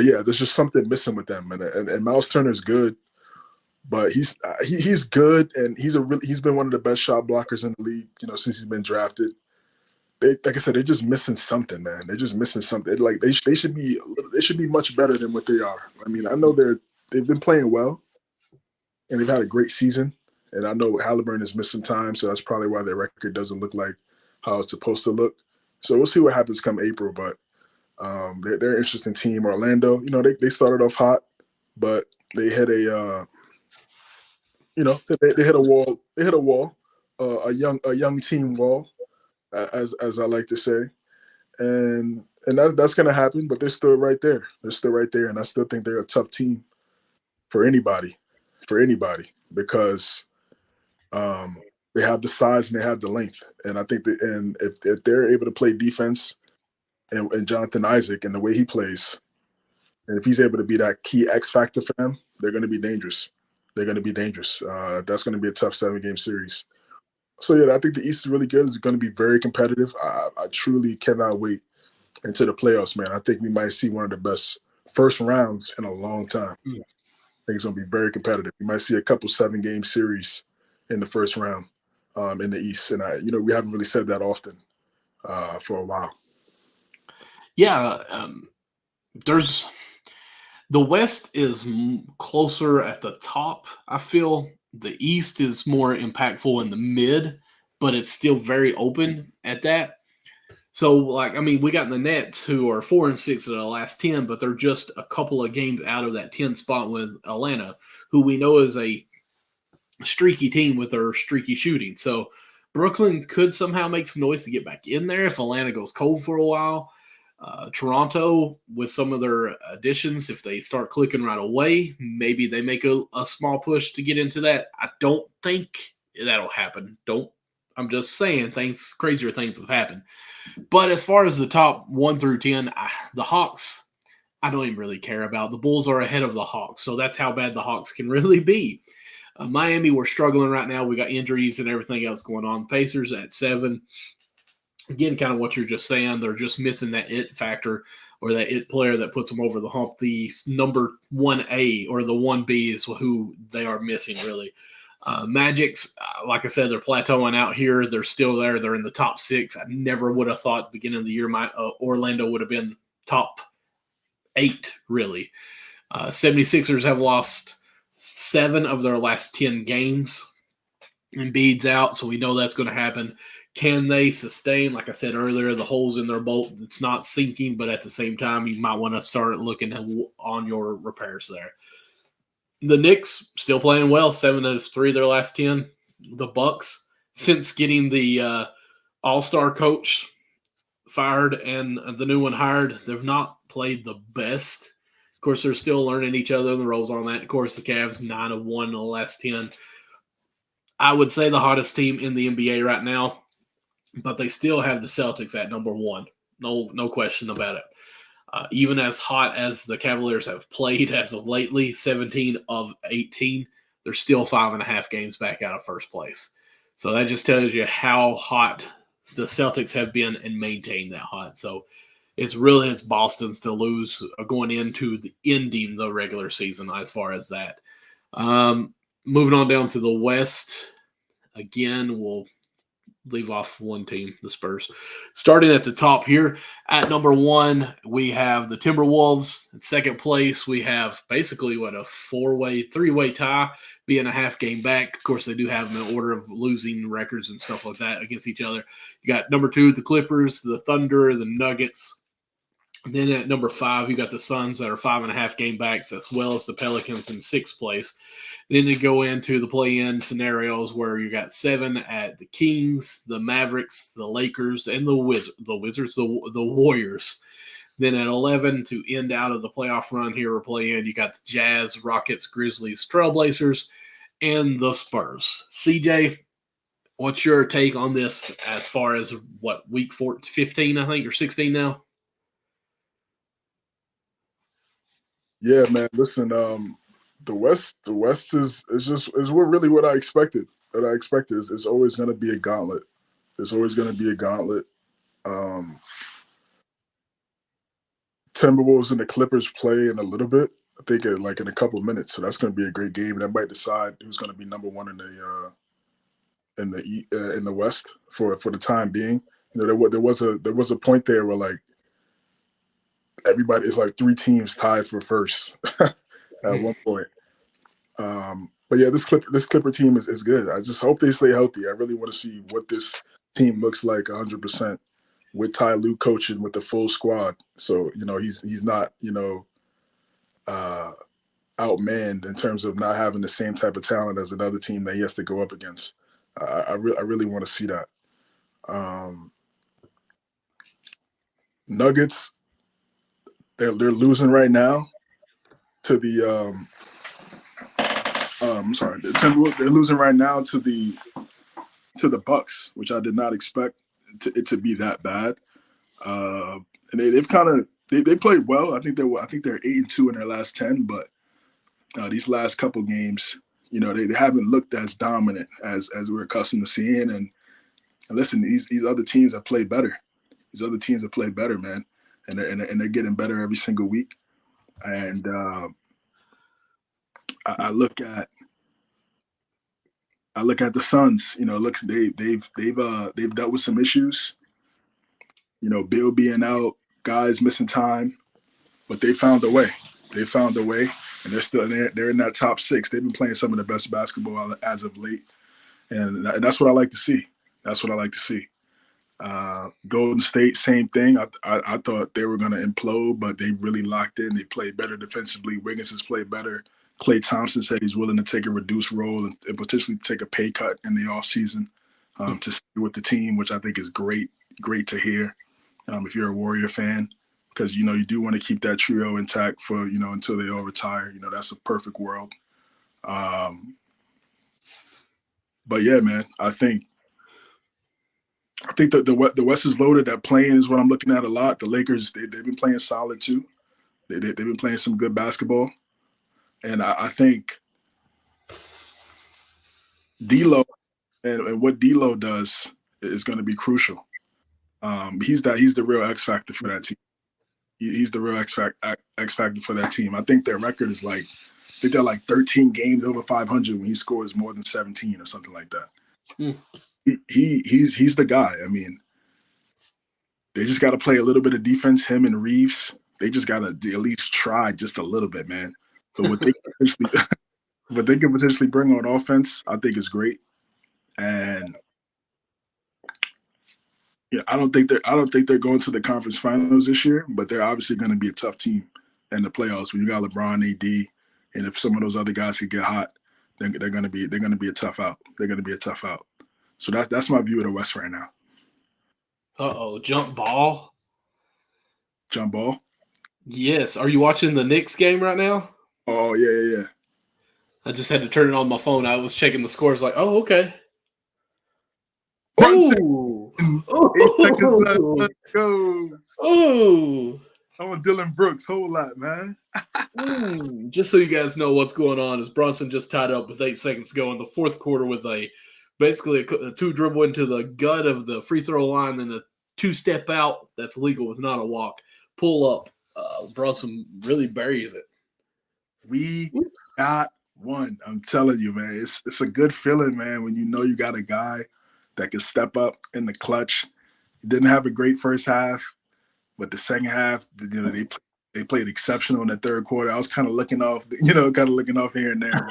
yeah, there's just something missing with them, and Miles Turner's good, but he's good, and he's been one of the best shot blockers in the league, since he's been drafted. Like I said, they're just missing something, man. They're just missing something. Like they should be much better than what they are. I mean, I know they've been playing well, and they've had a great season. And I know Halliburton is missing time, so that's probably why their record doesn't look like how it's supposed to look. So we'll see what happens come April. But they're an interesting team. Orlando, they started off hot, but they hit they hit a wall. They hit a wall, a young team wall, as I like to say, and that's going to happen. But they're still right there. And I still think they're a tough team for anybody, because they have the size and they have the length. And I think if they're able to play defense, and Jonathan Isaac and the way he plays, and if he's able to be that key X factor for them, they're going to be dangerous. That's going to be a tough 7-game series. So yeah, I think the East is really good. It's going to be very competitive. I truly cannot wait into the playoffs, man. I think we might see one of the best first rounds in a long time. I think it's going to be very competitive. We might see a couple 7-game series in the first round in the East, and we haven't really said that often for a while. Yeah, the West is closer at the top. I feel the East is more impactful in the mid, but it's still very open at that. So, we got the Nets, who are 4-6 of the last 10, but they're just a couple of games out of that 10 spot with Atlanta, who we know is a streaky team with their streaky shooting. So Brooklyn could somehow make some noise to get back in there if Atlanta goes cold for a while. Toronto, with some of their additions, if they start clicking right away, maybe they make a small push to get into that. I don't think that'll happen. I'm just saying crazier things have happened. But as far as the top 1 through 10, the Hawks, I don't even really care about. The Bulls are ahead of the Hawks, so that's how bad the Hawks can really be. Miami, we're struggling right now. We got injuries and everything else going on. Pacers at 7. Again, kind of what you're just saying. They're just missing that it factor, or that it player that puts them over the hump. The number 1A or the 1B is who they are missing, really. Magic's, like I said, they're plateauing out here. They're still there. They're in the top 6. I never would have thought at the beginning of the year Orlando would have been top 8, really. 76ers have lost 7 of their last 10 games. Embiid's out, so we know that's going to happen. Can they sustain? Like I said earlier, the holes in their boat, it's not sinking, but at the same time, you might want to start looking on your repairs there. The Knicks still playing well, 7 of 3 of their last 10. The Bucks, since getting the all-star coach fired and the new one hired, they've not played the best. Of course, they're still learning each other and the roles on that. Of course, the Cavs, 9 of 1 in the last 10. I would say the hottest team in the NBA right now, but they still have the Celtics at number 1. No question about it. Even as hot as the Cavaliers have played as of lately, 17 of 18, they're still 5.5 games back out of first place. So that just tells you how hot the Celtics have been and maintained that hot. So it's Boston's to lose going into ending the regular season as far as that. Moving on down to the West, again, we'll leave off one team, the Spurs. Starting at the top here, at number 1, we have the Timberwolves. In second place, we have basically a three-way tie, being a half game back. Of course, they do have them in order of losing records and stuff like that against each other. You got number 2, the Clippers, the Thunder, the Nuggets. Then at number 5, you got the Suns that are 5.5 game backs, as well as the Pelicans in sixth place. Then you go into the play-in scenarios where you got 7 at the Kings, the Mavericks, the Lakers, and the Warriors. Then at 11 to end out of the playoff run here or play-in, you got the Jazz, Rockets, Grizzlies, Trailblazers, and the Spurs. CJ, what's your take on this as far as week 15, I think, or 16 now? Yeah, man. Listen, the West is really what I expected. What I expected is it's always going to be a gauntlet. There's always going to be a gauntlet. Timberwolves and the Clippers play in a little bit. I think in a couple of minutes. So that's going to be a great game. That might decide who's going to be number 1 in the West for the time being. You know, there was a point there where everybody is 3 teams tied for first at one point. But yeah, this Clipper team is good. I just hope they stay healthy. I really want to see what this team looks like 100% with Ty Lue coaching with the full squad. So, he's not, outmanned in terms of not having the same type of talent as another team that he has to go up against. I really want to see that. Nuggets, they're losing right now to the they're losing right now to the Bucks, which I did not expect it to be that bad. And they played well. I think they're 8-2 in their last 10, but these last couple games, they haven't looked as dominant as we're accustomed to seeing. And listen, these other teams have played better. These other teams have played better, man, and they're getting better every single week. And I look at the Suns. They've dealt with some issues. Bill being out, guys missing time, but they found a way. And they're in that top 6. They've been playing some of the best basketball as of late, and that's what I like to see. Golden State, same thing. I thought they were going to implode, but they really locked in. They played better defensively. Wiggins has played better. Klay Thompson said he's willing to take a reduced role and potentially take a pay cut in the offseason to stay with the team, which I think is great to hear if you're a Warrior fan, because, you do want to keep that trio intact for, until they all retire. That's a perfect world. But, yeah, man, I think that the West is loaded. That playing is what I'm looking at a lot. The Lakers, they've been playing solid too. They've been playing some good basketball. And I think D'Lo and what D'Lo does is going to be crucial. He's the real X factor for that team. He's the real X factor for that team. I think their record is they're 13 games over 500 when he scores more than 17 or something like that. Mm. He's the guy. I mean, they just got to play a little bit of defense. Him and Reeves, they just got to at least try just a little bit, man. But what they can potentially bring on offense, I think is great. And yeah, I don't think they're going to the conference finals this year, but they're obviously going to be a tough team in the playoffs. When you got LeBron, AD, and if some of those other guys could get hot, then they're going to be a tough out. They're going to be a tough out. So that's my view of the West right now. Jump ball. Jump ball? Yes. Are you watching the Knicks game right now? Oh, yeah. I just had to turn it on my phone. I was checking the scores okay. Oh! 8 seconds left. Let's go. Oh! I'm with Dylan Brooks. Whole lot, man. Just so you guys know what's going on, is Brunson just tied up with 8 seconds to go in the fourth quarter with basically a 2-dribble into the gut of the free throw line, then a 2-step out. That's legal with not a walk. Pull up. Brunson really buries it. We got one. I'm telling you, man. It's a good feeling, man, when you know you got a guy that can step up in the clutch. He didn't have a great first half, but the second half, you know, they played exceptional in the third quarter. I was kind of looking off, you know, here and there.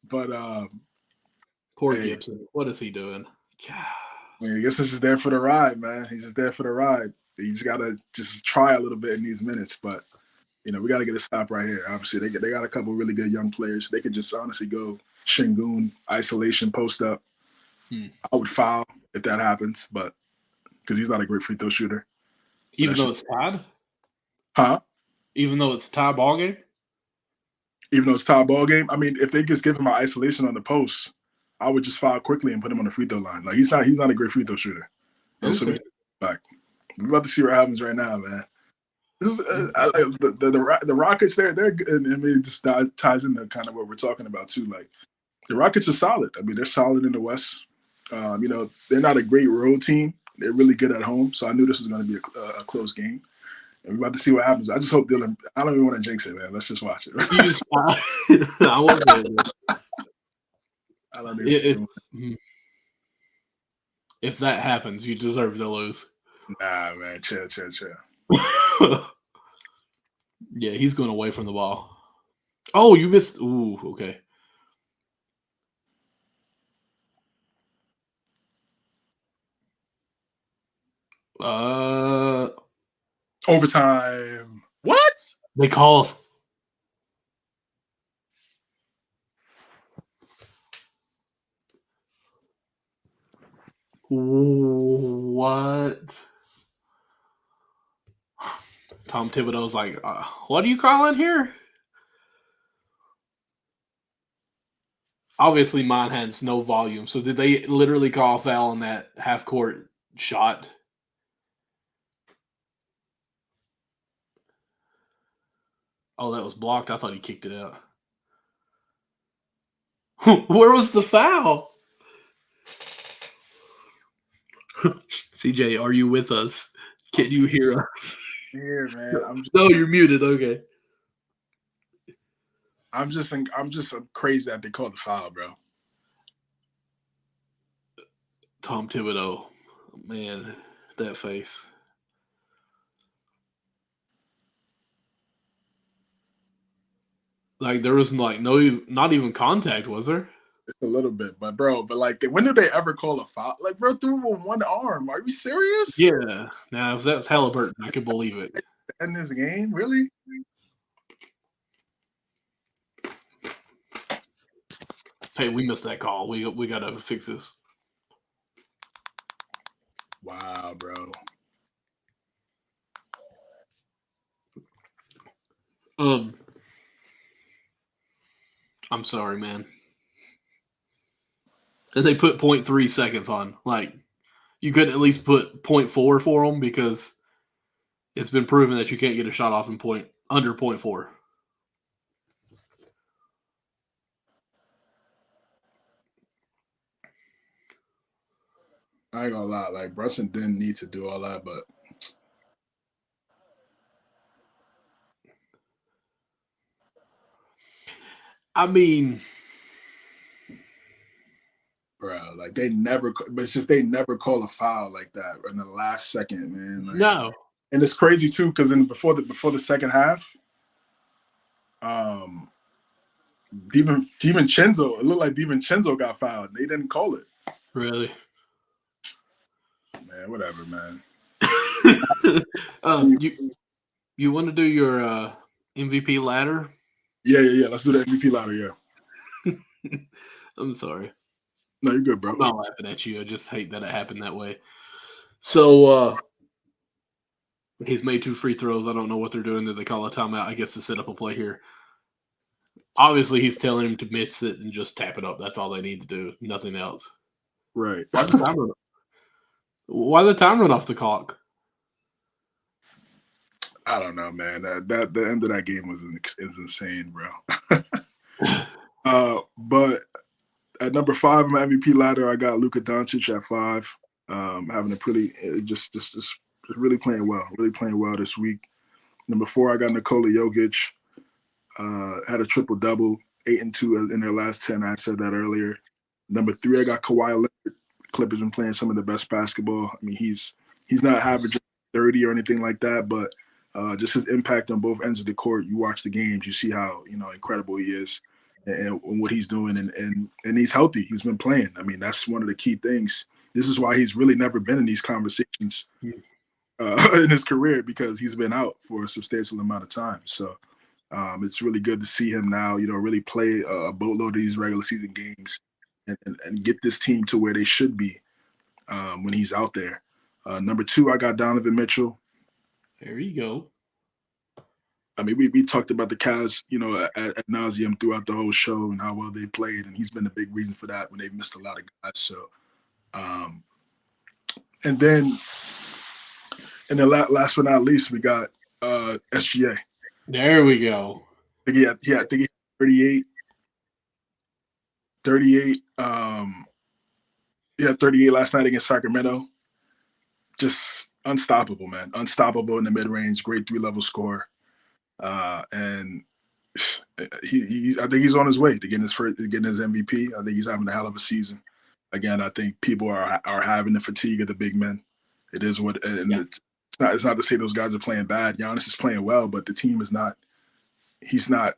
But poor Gibson. What is he doing? I mean, I guess he's just there for the ride, man. He's just there for the ride. You just gotta just try a little bit in these minutes, but you know, we got to get a stop right here. Obviously, they got a couple really good young players. They could just honestly go Şengün, isolation, post up. I would foul if that happens, but because he's not a great free throw shooter. Even though it's tied? Huh? Even though it's tie ball game? Even though it's tie ball game? I mean, if they just give him an isolation on the post, I would just foul quickly and put him on the free throw line. Like he's not a great free throw shooter. And so we're about to see what happens right now, man. This is the Rockets. They're good. I mean, it just ties into kind of what we're talking about too. Like the Rockets are solid. I mean, they're solid in the West. You know, they're not a great road team. They're really good at home. So I knew this was going to be a close game. And we're about to see what happens. I just hope Dylan. I don't even want to jinx it, man. Let's just watch it. I wasn't. I don't know. If that happens, you deserve to lose. Nah, man. Chill. Yeah, he's going away from the ball. Oh, you missed. Ooh, okay. Overtime. What? They called. What? Tom Thibodeau's like, what are you calling here? Obviously, mine has no volume. So did they literally call a foul on that half-court shot? Oh, that was blocked. I thought he kicked it out. Where was the foul? CJ, are you with us? Can you hear us? Here, man. No, you're muted. Okay. I'm just crazy that they called the foul, bro. Tom Thibodeau, man, that face. Like there was not even contact, was there? It's a little bit, but like, when did they ever call a foul? Like, bro, threw with one arm. Are you serious? Yeah. Now, if that was Halliburton, I could believe it. In this game, really? Hey, we missed that call. We got to fix this. Wow, bro. I'm sorry, man. And they put 0.3 seconds on. Like, you couldn't at least put 0.4 for them because it's been proven that you can't get a shot off in under 0.4. I ain't gonna lie, like Brunson didn't need to do all that, but I mean, bro, like they never call a foul like that in the last second, man. Like, no. And it's crazy too, because before the second half, DiVincenzo, it looked like DiVincenzo got fouled. They didn't call it. Really? Man, whatever, man. You want to do your MVP ladder? Yeah. Let's do the MVP ladder, yeah. I'm sorry. No, you're good, bro. I'm not laughing at you. I just hate that it happened that way. So he's made 2 free throws. I don't know what they're doing. Did they call a timeout? I guess to set up a play here. Obviously, he's telling him to miss it and just tap it up. That's all they need to do. Nothing else. Right. Why the time run off the clock? I don't know, man. That the end of that game was insane, bro. But at number 5 on my MVP ladder, I got Luka Doncic at 5. Having a pretty just really playing well this week. Number 4, I got Nikola Jokic. Had a triple double, 8 and 2 in their last 10. I said that earlier. Number 3, I got Kawhi Leonard. Clippers been playing some of the best basketball. I mean, he's not averaging 30 or anything like that, but just his impact on both ends of the court. You watch the games, you see how incredible he is and what he's doing, and he's healthy. He's been playing. I mean, that's one of the key things. This is why he's really never been in these conversations in his career, because he's been out for a substantial amount of time. So it's really good to see him now, really play a boatload of these regular season games and get this team to where they should be when he's out there. Number 2, I got Donovan Mitchell. There you go. I mean, we talked about the Cavs, ad nauseum throughout the whole show and how well they played, and he's been a big reason for that when they've missed a lot of guys. So, and then last but not least, we got SGA. There we go. I think he had 38. 38. He had 38 last night against Sacramento. Just unstoppable, man. Unstoppable in the mid-range. Great 3-level scorer. And I think he's on his way to getting his MVP. I think he's having a hell of a season. Again, I think people are having the fatigue of the big men. It is what, and it's not to say those guys are playing bad. Giannis is playing well, but the team is not. He's not.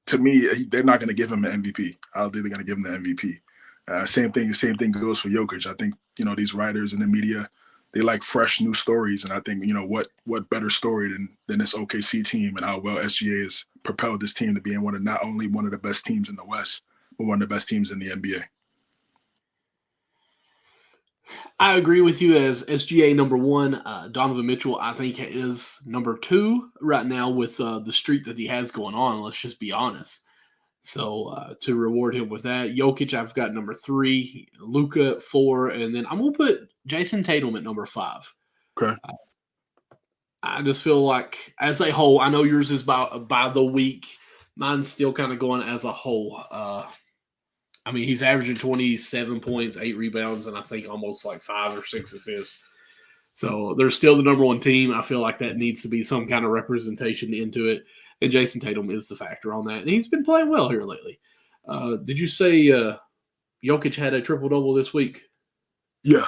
To me, they're not going to give him an MVP. I don't think they're going to give him the MVP. Same thing goes for Jokic. I think these writers in the media, they like fresh new stories, and I think what better story than this OKC team and how well SGA has propelled this team to being not only one of the best teams in the West, but one of the best teams in the NBA. I agree with you as SGA number 1. Donovan Mitchell, I think, is number 2 right now with the streak that he has going on. Let's just be honest. So to reward him with that, Jokic, I've got number 3, Luka 4, and then I'm going to put Jason Tatum at number 5. Okay. I just feel like as a whole, I know yours is by the week. Mine's still kind of going as a whole. I mean, he's averaging 27 points, 8 rebounds, and I think almost like 5 or 6 assists. So they're still the number 1 team. I feel like that needs to be some kind of representation into it. And Jason Tatum is the factor on that. And he's been playing well here lately. Did you say Jokic had a triple-double this week? Yeah.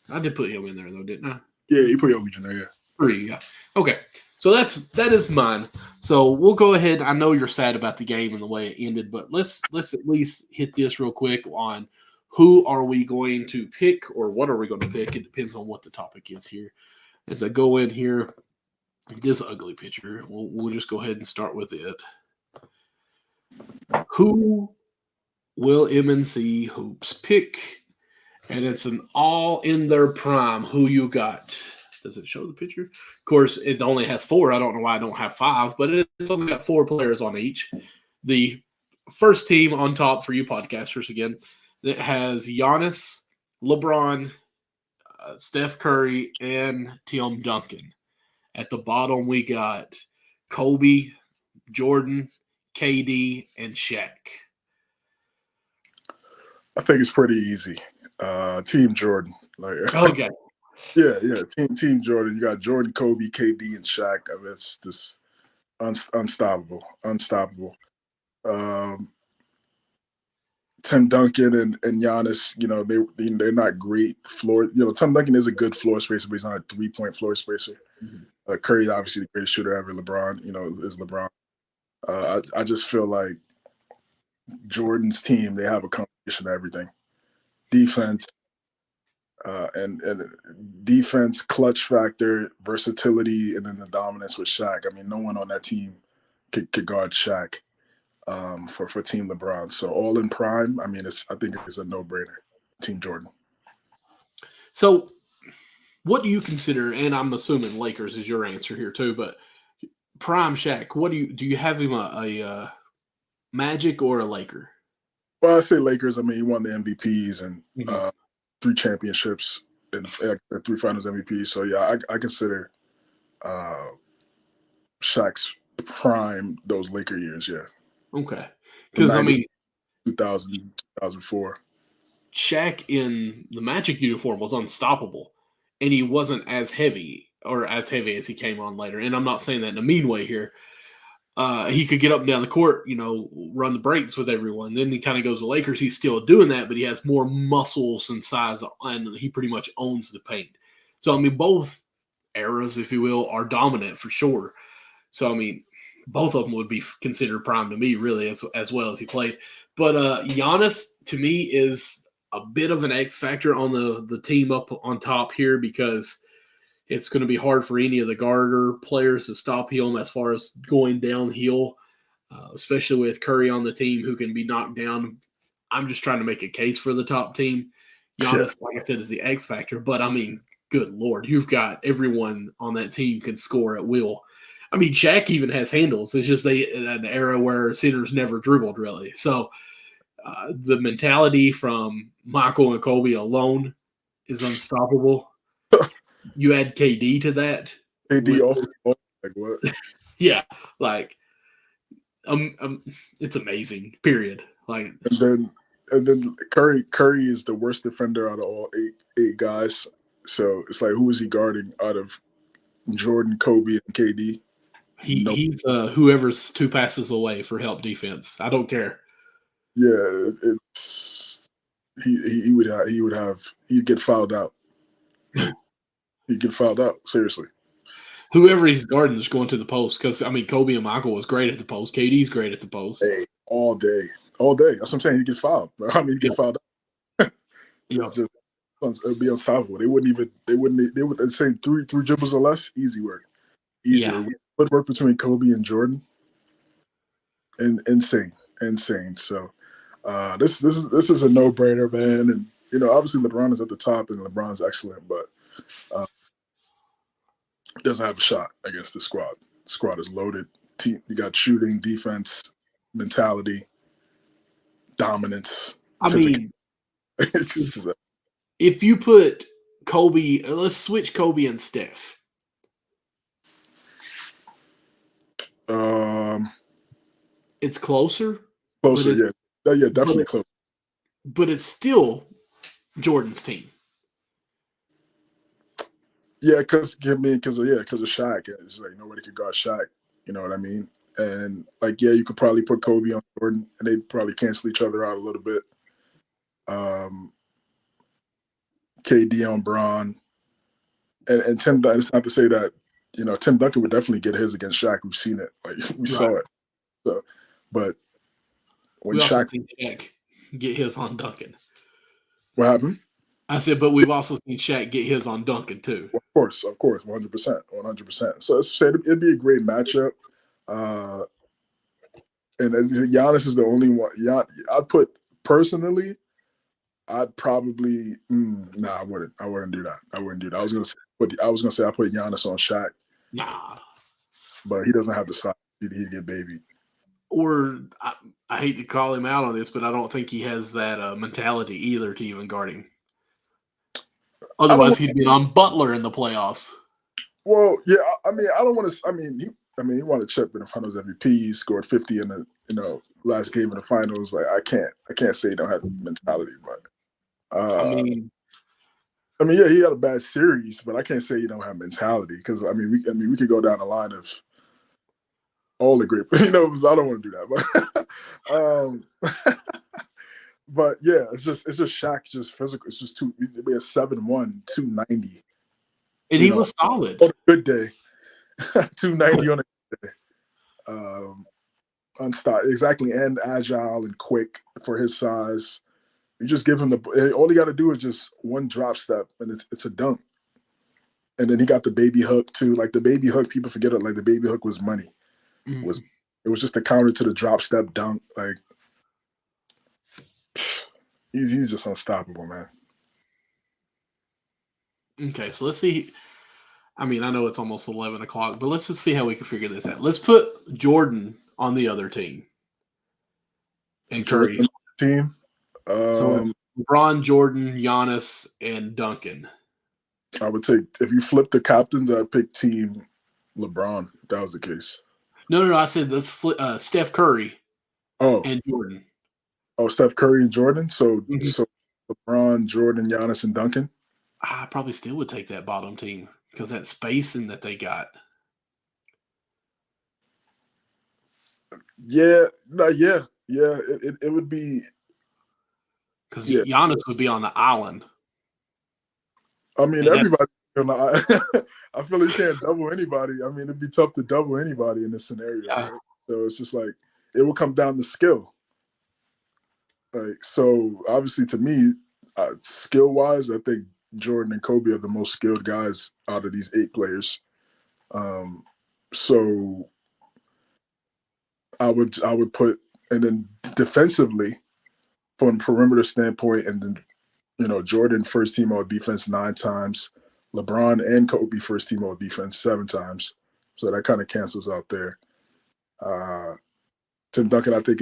I did put him in there, though, didn't I? Yeah, you put Jokic in there, yeah. 3, yeah. Okay. So that is mine. So we'll go ahead. I know you're sad about the game and the way it ended, but let's at least hit this real quick on who are we going to pick or what are we going to pick. It depends on what the topic is here. As I go in here, this ugly picture, we'll just go ahead and start with it. Who will MNC Hoops pick? And it's an all in their prime. Who you got? Does it show the picture? Of course, it only has 4. I don't know why I don't have 5, but it's only got 4 players on each. The first team on top for you podcasters again, it has Giannis, LeBron, Steph Curry, and Tim Duncan. At the bottom, we got Kobe, Jordan, KD, and Shaq. I think it's pretty easy. Team Jordan. Okay. Yeah. Team Jordan. You got Jordan, Kobe, KD, and Shaq. I mean, it's just unstoppable. Tim Duncan and Giannis, they're not great floor. Tim Duncan is a good floor spacer, but he's not a 3-point floor spacer. Mm-hmm. Curry, obviously the greatest shooter ever. LeBron, is LeBron. I just feel like Jordan's team, they have a combination of everything. Defense, and defense, clutch factor, versatility, and then the dominance with Shaq. I mean, no one on that team could guard Shaq for Team LeBron. So all in prime, I mean, I think it's a no-brainer. Team Jordan. So what do you consider, and I'm assuming Lakers is your answer here too, but prime Shaq, do you have him a Magic or a Laker? Well, I say Lakers. I mean, he won the MVPs and 3 championships and 3 finals MVPs. So, yeah, I consider Shaq's prime those Laker years, yeah. Okay. Because, 2000, 2004. Shaq in the Magic uniform was unstoppable, and he wasn't as heavy as he came on later. And I'm not saying that in a mean way here. he could get up and down the court, run the breaks with everyone. Then he kind of goes to Lakers. He's still doing that, but he has more muscles and size, and he pretty much owns the paint. So, I mean, both eras, if you will, are dominant for sure. So, I mean, both of them would be considered prime to me, really, as well as he played. But Giannis, to me, is a bit of an X factor on the team up on top here because it's going to be hard for any of the guarder players to stop him as far as going downhill, especially with Curry on the team who can be knocked down. I'm just trying to make a case for the top team. Giannis, like I said, is the X factor. But, I mean, good Lord, you've got everyone on that team can score at will. I mean, Shaq even has handles. It's just an era where centers never dribbled, really. So the mentality from Michael and Kobe alone is unstoppable. You add KD to that. KD off the ball, like what? Yeah, like it's amazing. Period. Like, and then Curry is the worst defender out of all eight guys. So it's like, who is he guarding out of Jordan, Kobe, and KD? He's whoever's 2 passes away for help defense. I don't care. Yeah, he'd get fouled out. He'd get fouled out, seriously. Whoever he's guarding is going to the post because, I mean, Kobe and Michael was great at the post. KD's great at the post. Hey, all day. That's what I'm saying. He'd get fouled. I mean, he'd get fouled out. It'd be unstoppable. They would say three dribbles or less, easy work. Easier. Yeah. Footwork between Kobe and Jordan. And insane. So this is a no-brainer, man. And obviously LeBron is at the top and LeBron's excellent, but doesn't have a shot against the squad. The squad is loaded. You got shooting, defense, mentality, dominance. I mean, if you put Kobe, let's switch Kobe and Steph. It's closer. Yeah, definitely close. But it's still Jordan's team. Yeah, because of Shaq. It's like nobody could guard Shaq. You know what I mean? And like, yeah, you could probably put Kobe on Jordan, and they'd probably cancel each other out a little bit. KD on Bron, and Tim. It's not to say that Tim Duncan would definitely get his against Shaq. We've seen it, like we saw it. So, but when Shaq get his on Duncan, what happened? I said, but we've also seen Shaq get his on Duncan too. Of course, 100%. So as I said, it'd be a great matchup. And Giannis is the only one. I'd put personally. I'd probably I wouldn't do that. I was gonna say I put Giannis on Shaq. Nah, but he doesn't have the size. He'd get babied. Or I hate to call him out on this, but I don't think he has that mentality either to even guard him. Otherwise, he'd be on Butler in the playoffs. Well, yeah, I mean, I don't want to. He won a chip in the Finals MVP. He scored 50 in the last game of the Finals. Like, I can't say he don't have the mentality, but yeah, he had a bad series, but I can't say he don't have mentality because we could go down the line of all the great. I don't want to do that, but but yeah, it's just Shaq, just physical. It's just we have 7'1", 290. And he was solid. On a good day. 290 on a good day. Unstoppable, exactly, and agile and quick for his size. You just give him all he got to do is just one drop step, and it's a dunk. And then he got the baby hook too. Like the baby hook, people forget it. Like the baby hook was money. Mm-hmm. It was just a counter to the drop step dunk. Like he's just unstoppable, man. Okay, so let's see. I mean, I know it's almost 11 o'clock, but let's just see how we can figure this out. Let's put Jordan on the other team. And Curry. Team? So LeBron, Jordan, Giannis, and Duncan. I would take, if you flip the captains, I'd pick team LeBron, if that was the case. No. I said let's flip Steph Curry and Jordan. Oh, Steph Curry and Jordan? So LeBron, Jordan, Giannis, and Duncan? I probably still would take that bottom team because that spacing that they got. Yeah, no, yeah. It would be because Giannis would be on the island. I mean, everybody. I feel you can't double anybody. I mean, it'd be tough to double anybody in this scenario. Yeah. Right? So it's just like it will come down to skill. Like, so obviously, to me, skill wise, I think Jordan and Kobe are the most skilled guys out of these 8 players. So I would put, and then defensively, from a perimeter standpoint, and then Jordan first team all defense 9 times, LeBron and Kobe first team all defense 7 times. So that kind of cancels out there. Tim Duncan, I think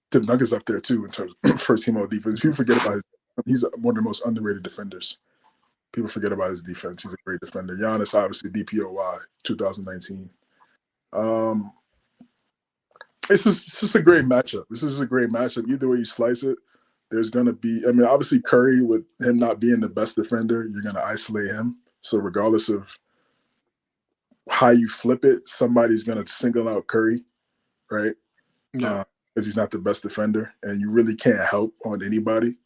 Tim Duncan's up there too in terms of first team all defense. People forget about he's one of the most underrated defenders. People forget about his defense. He's a great defender. Giannis, obviously, DPOY 2019. It's just a great matchup. This is a great matchup. Either way you slice it, there's going to be – I mean, obviously Curry, with him not being the best defender, you're going to isolate him. So regardless of how you flip it, somebody's going to single out Curry, right? Yeah. Because he's not the best defender, and you really can't help on anybody.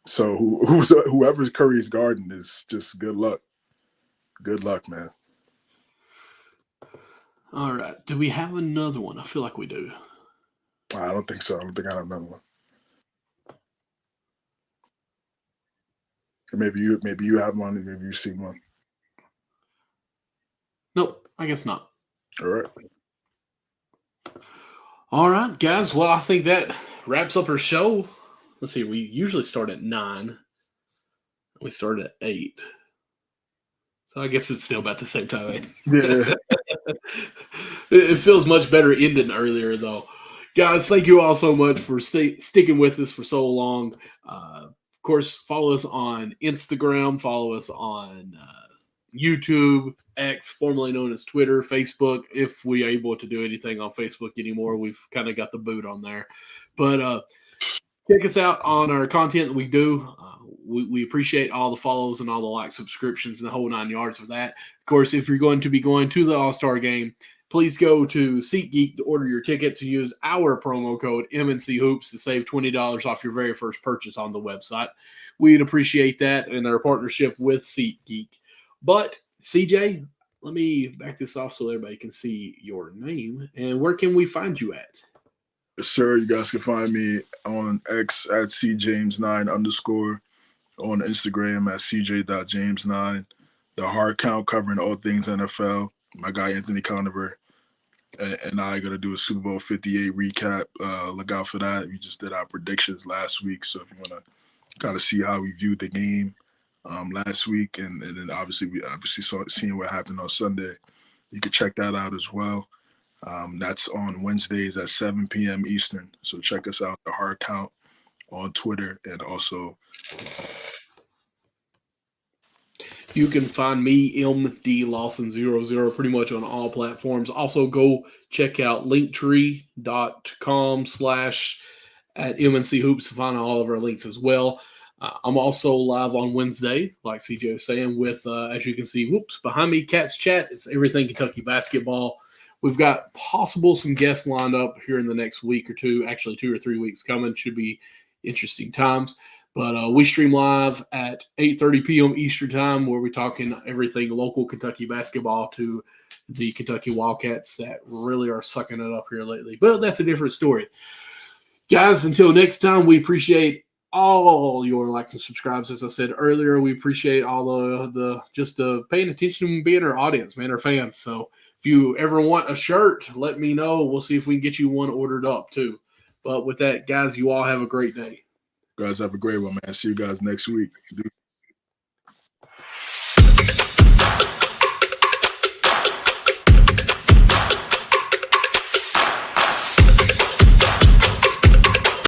So whoever's Curry's guarding is just good luck. Good luck, man. All right. Do we have another one? I feel like we do. I don't think so. I don't think I have another one. Or maybe you have one, and maybe you've seen one. Nope, I guess not. All right. All right, guys. Well, I think that wraps up our show. Let's see. We usually start at 9. We start at 8. So I guess it's still about the same time. Yeah. It feels much better ending earlier, though. Guys, thank you all so much for sticking with us for so long. Of course, follow us on Instagram. Follow us on YouTube, X, formerly known as Twitter, Facebook. If we are able to do anything on Facebook anymore, we've kind of got the boot on there. But check us out on our content that we do. We appreciate all the follows and all the likes, subscriptions, and the whole 9 yards of that. Of course, if you're going to be going to the All-Star game, please go to SeatGeek to order your tickets and use our promo code MNC Hoops to save $20 off your very first purchase on the website. We'd appreciate that and our partnership with SeatGeek. But, CJ, let me back this off so everybody can see your name. And where can we find you at? Sure, you guys can find me on X at CJames9_, on Instagram at CJ.James9. The Hard Count covering all things NFL. My guy Anthony Conover and I are going to do a Super Bowl 58 recap. Look out for that. We just did our predictions last week. So if you want to kind of see how we viewed the game last week, and then obviously seeing what happened on Sunday, you can check that out as well. That's on Wednesdays at 7 p.m. Eastern. So check us out, The Hard Count, on Twitter, and also you can find me, MDLawson00, pretty much on all platforms. Also, go check out linktree.com/@MNC Hoops to find all of our links as well. I'm also live on Wednesday, like CJ was saying, with, as you can see, behind me, Cats Chat. It's everything Kentucky basketball. We've got some guests lined up here in the next week or two, actually 2 or 3 weeks coming. Should be interesting times. But we stream live at 8:30 p.m. Eastern time, where we're talking everything local Kentucky basketball to the Kentucky Wildcats that really are sucking it up here lately. But that's a different story. Guys, until next time, we appreciate all your likes and subscribes. As I said earlier, we appreciate all the paying attention and being our audience, man, our fans. So if you ever want a shirt, let me know. We'll see if we can get you one ordered up too. But with that, guys, you all have a great day. Guys, have a great one, man. See you guys next week.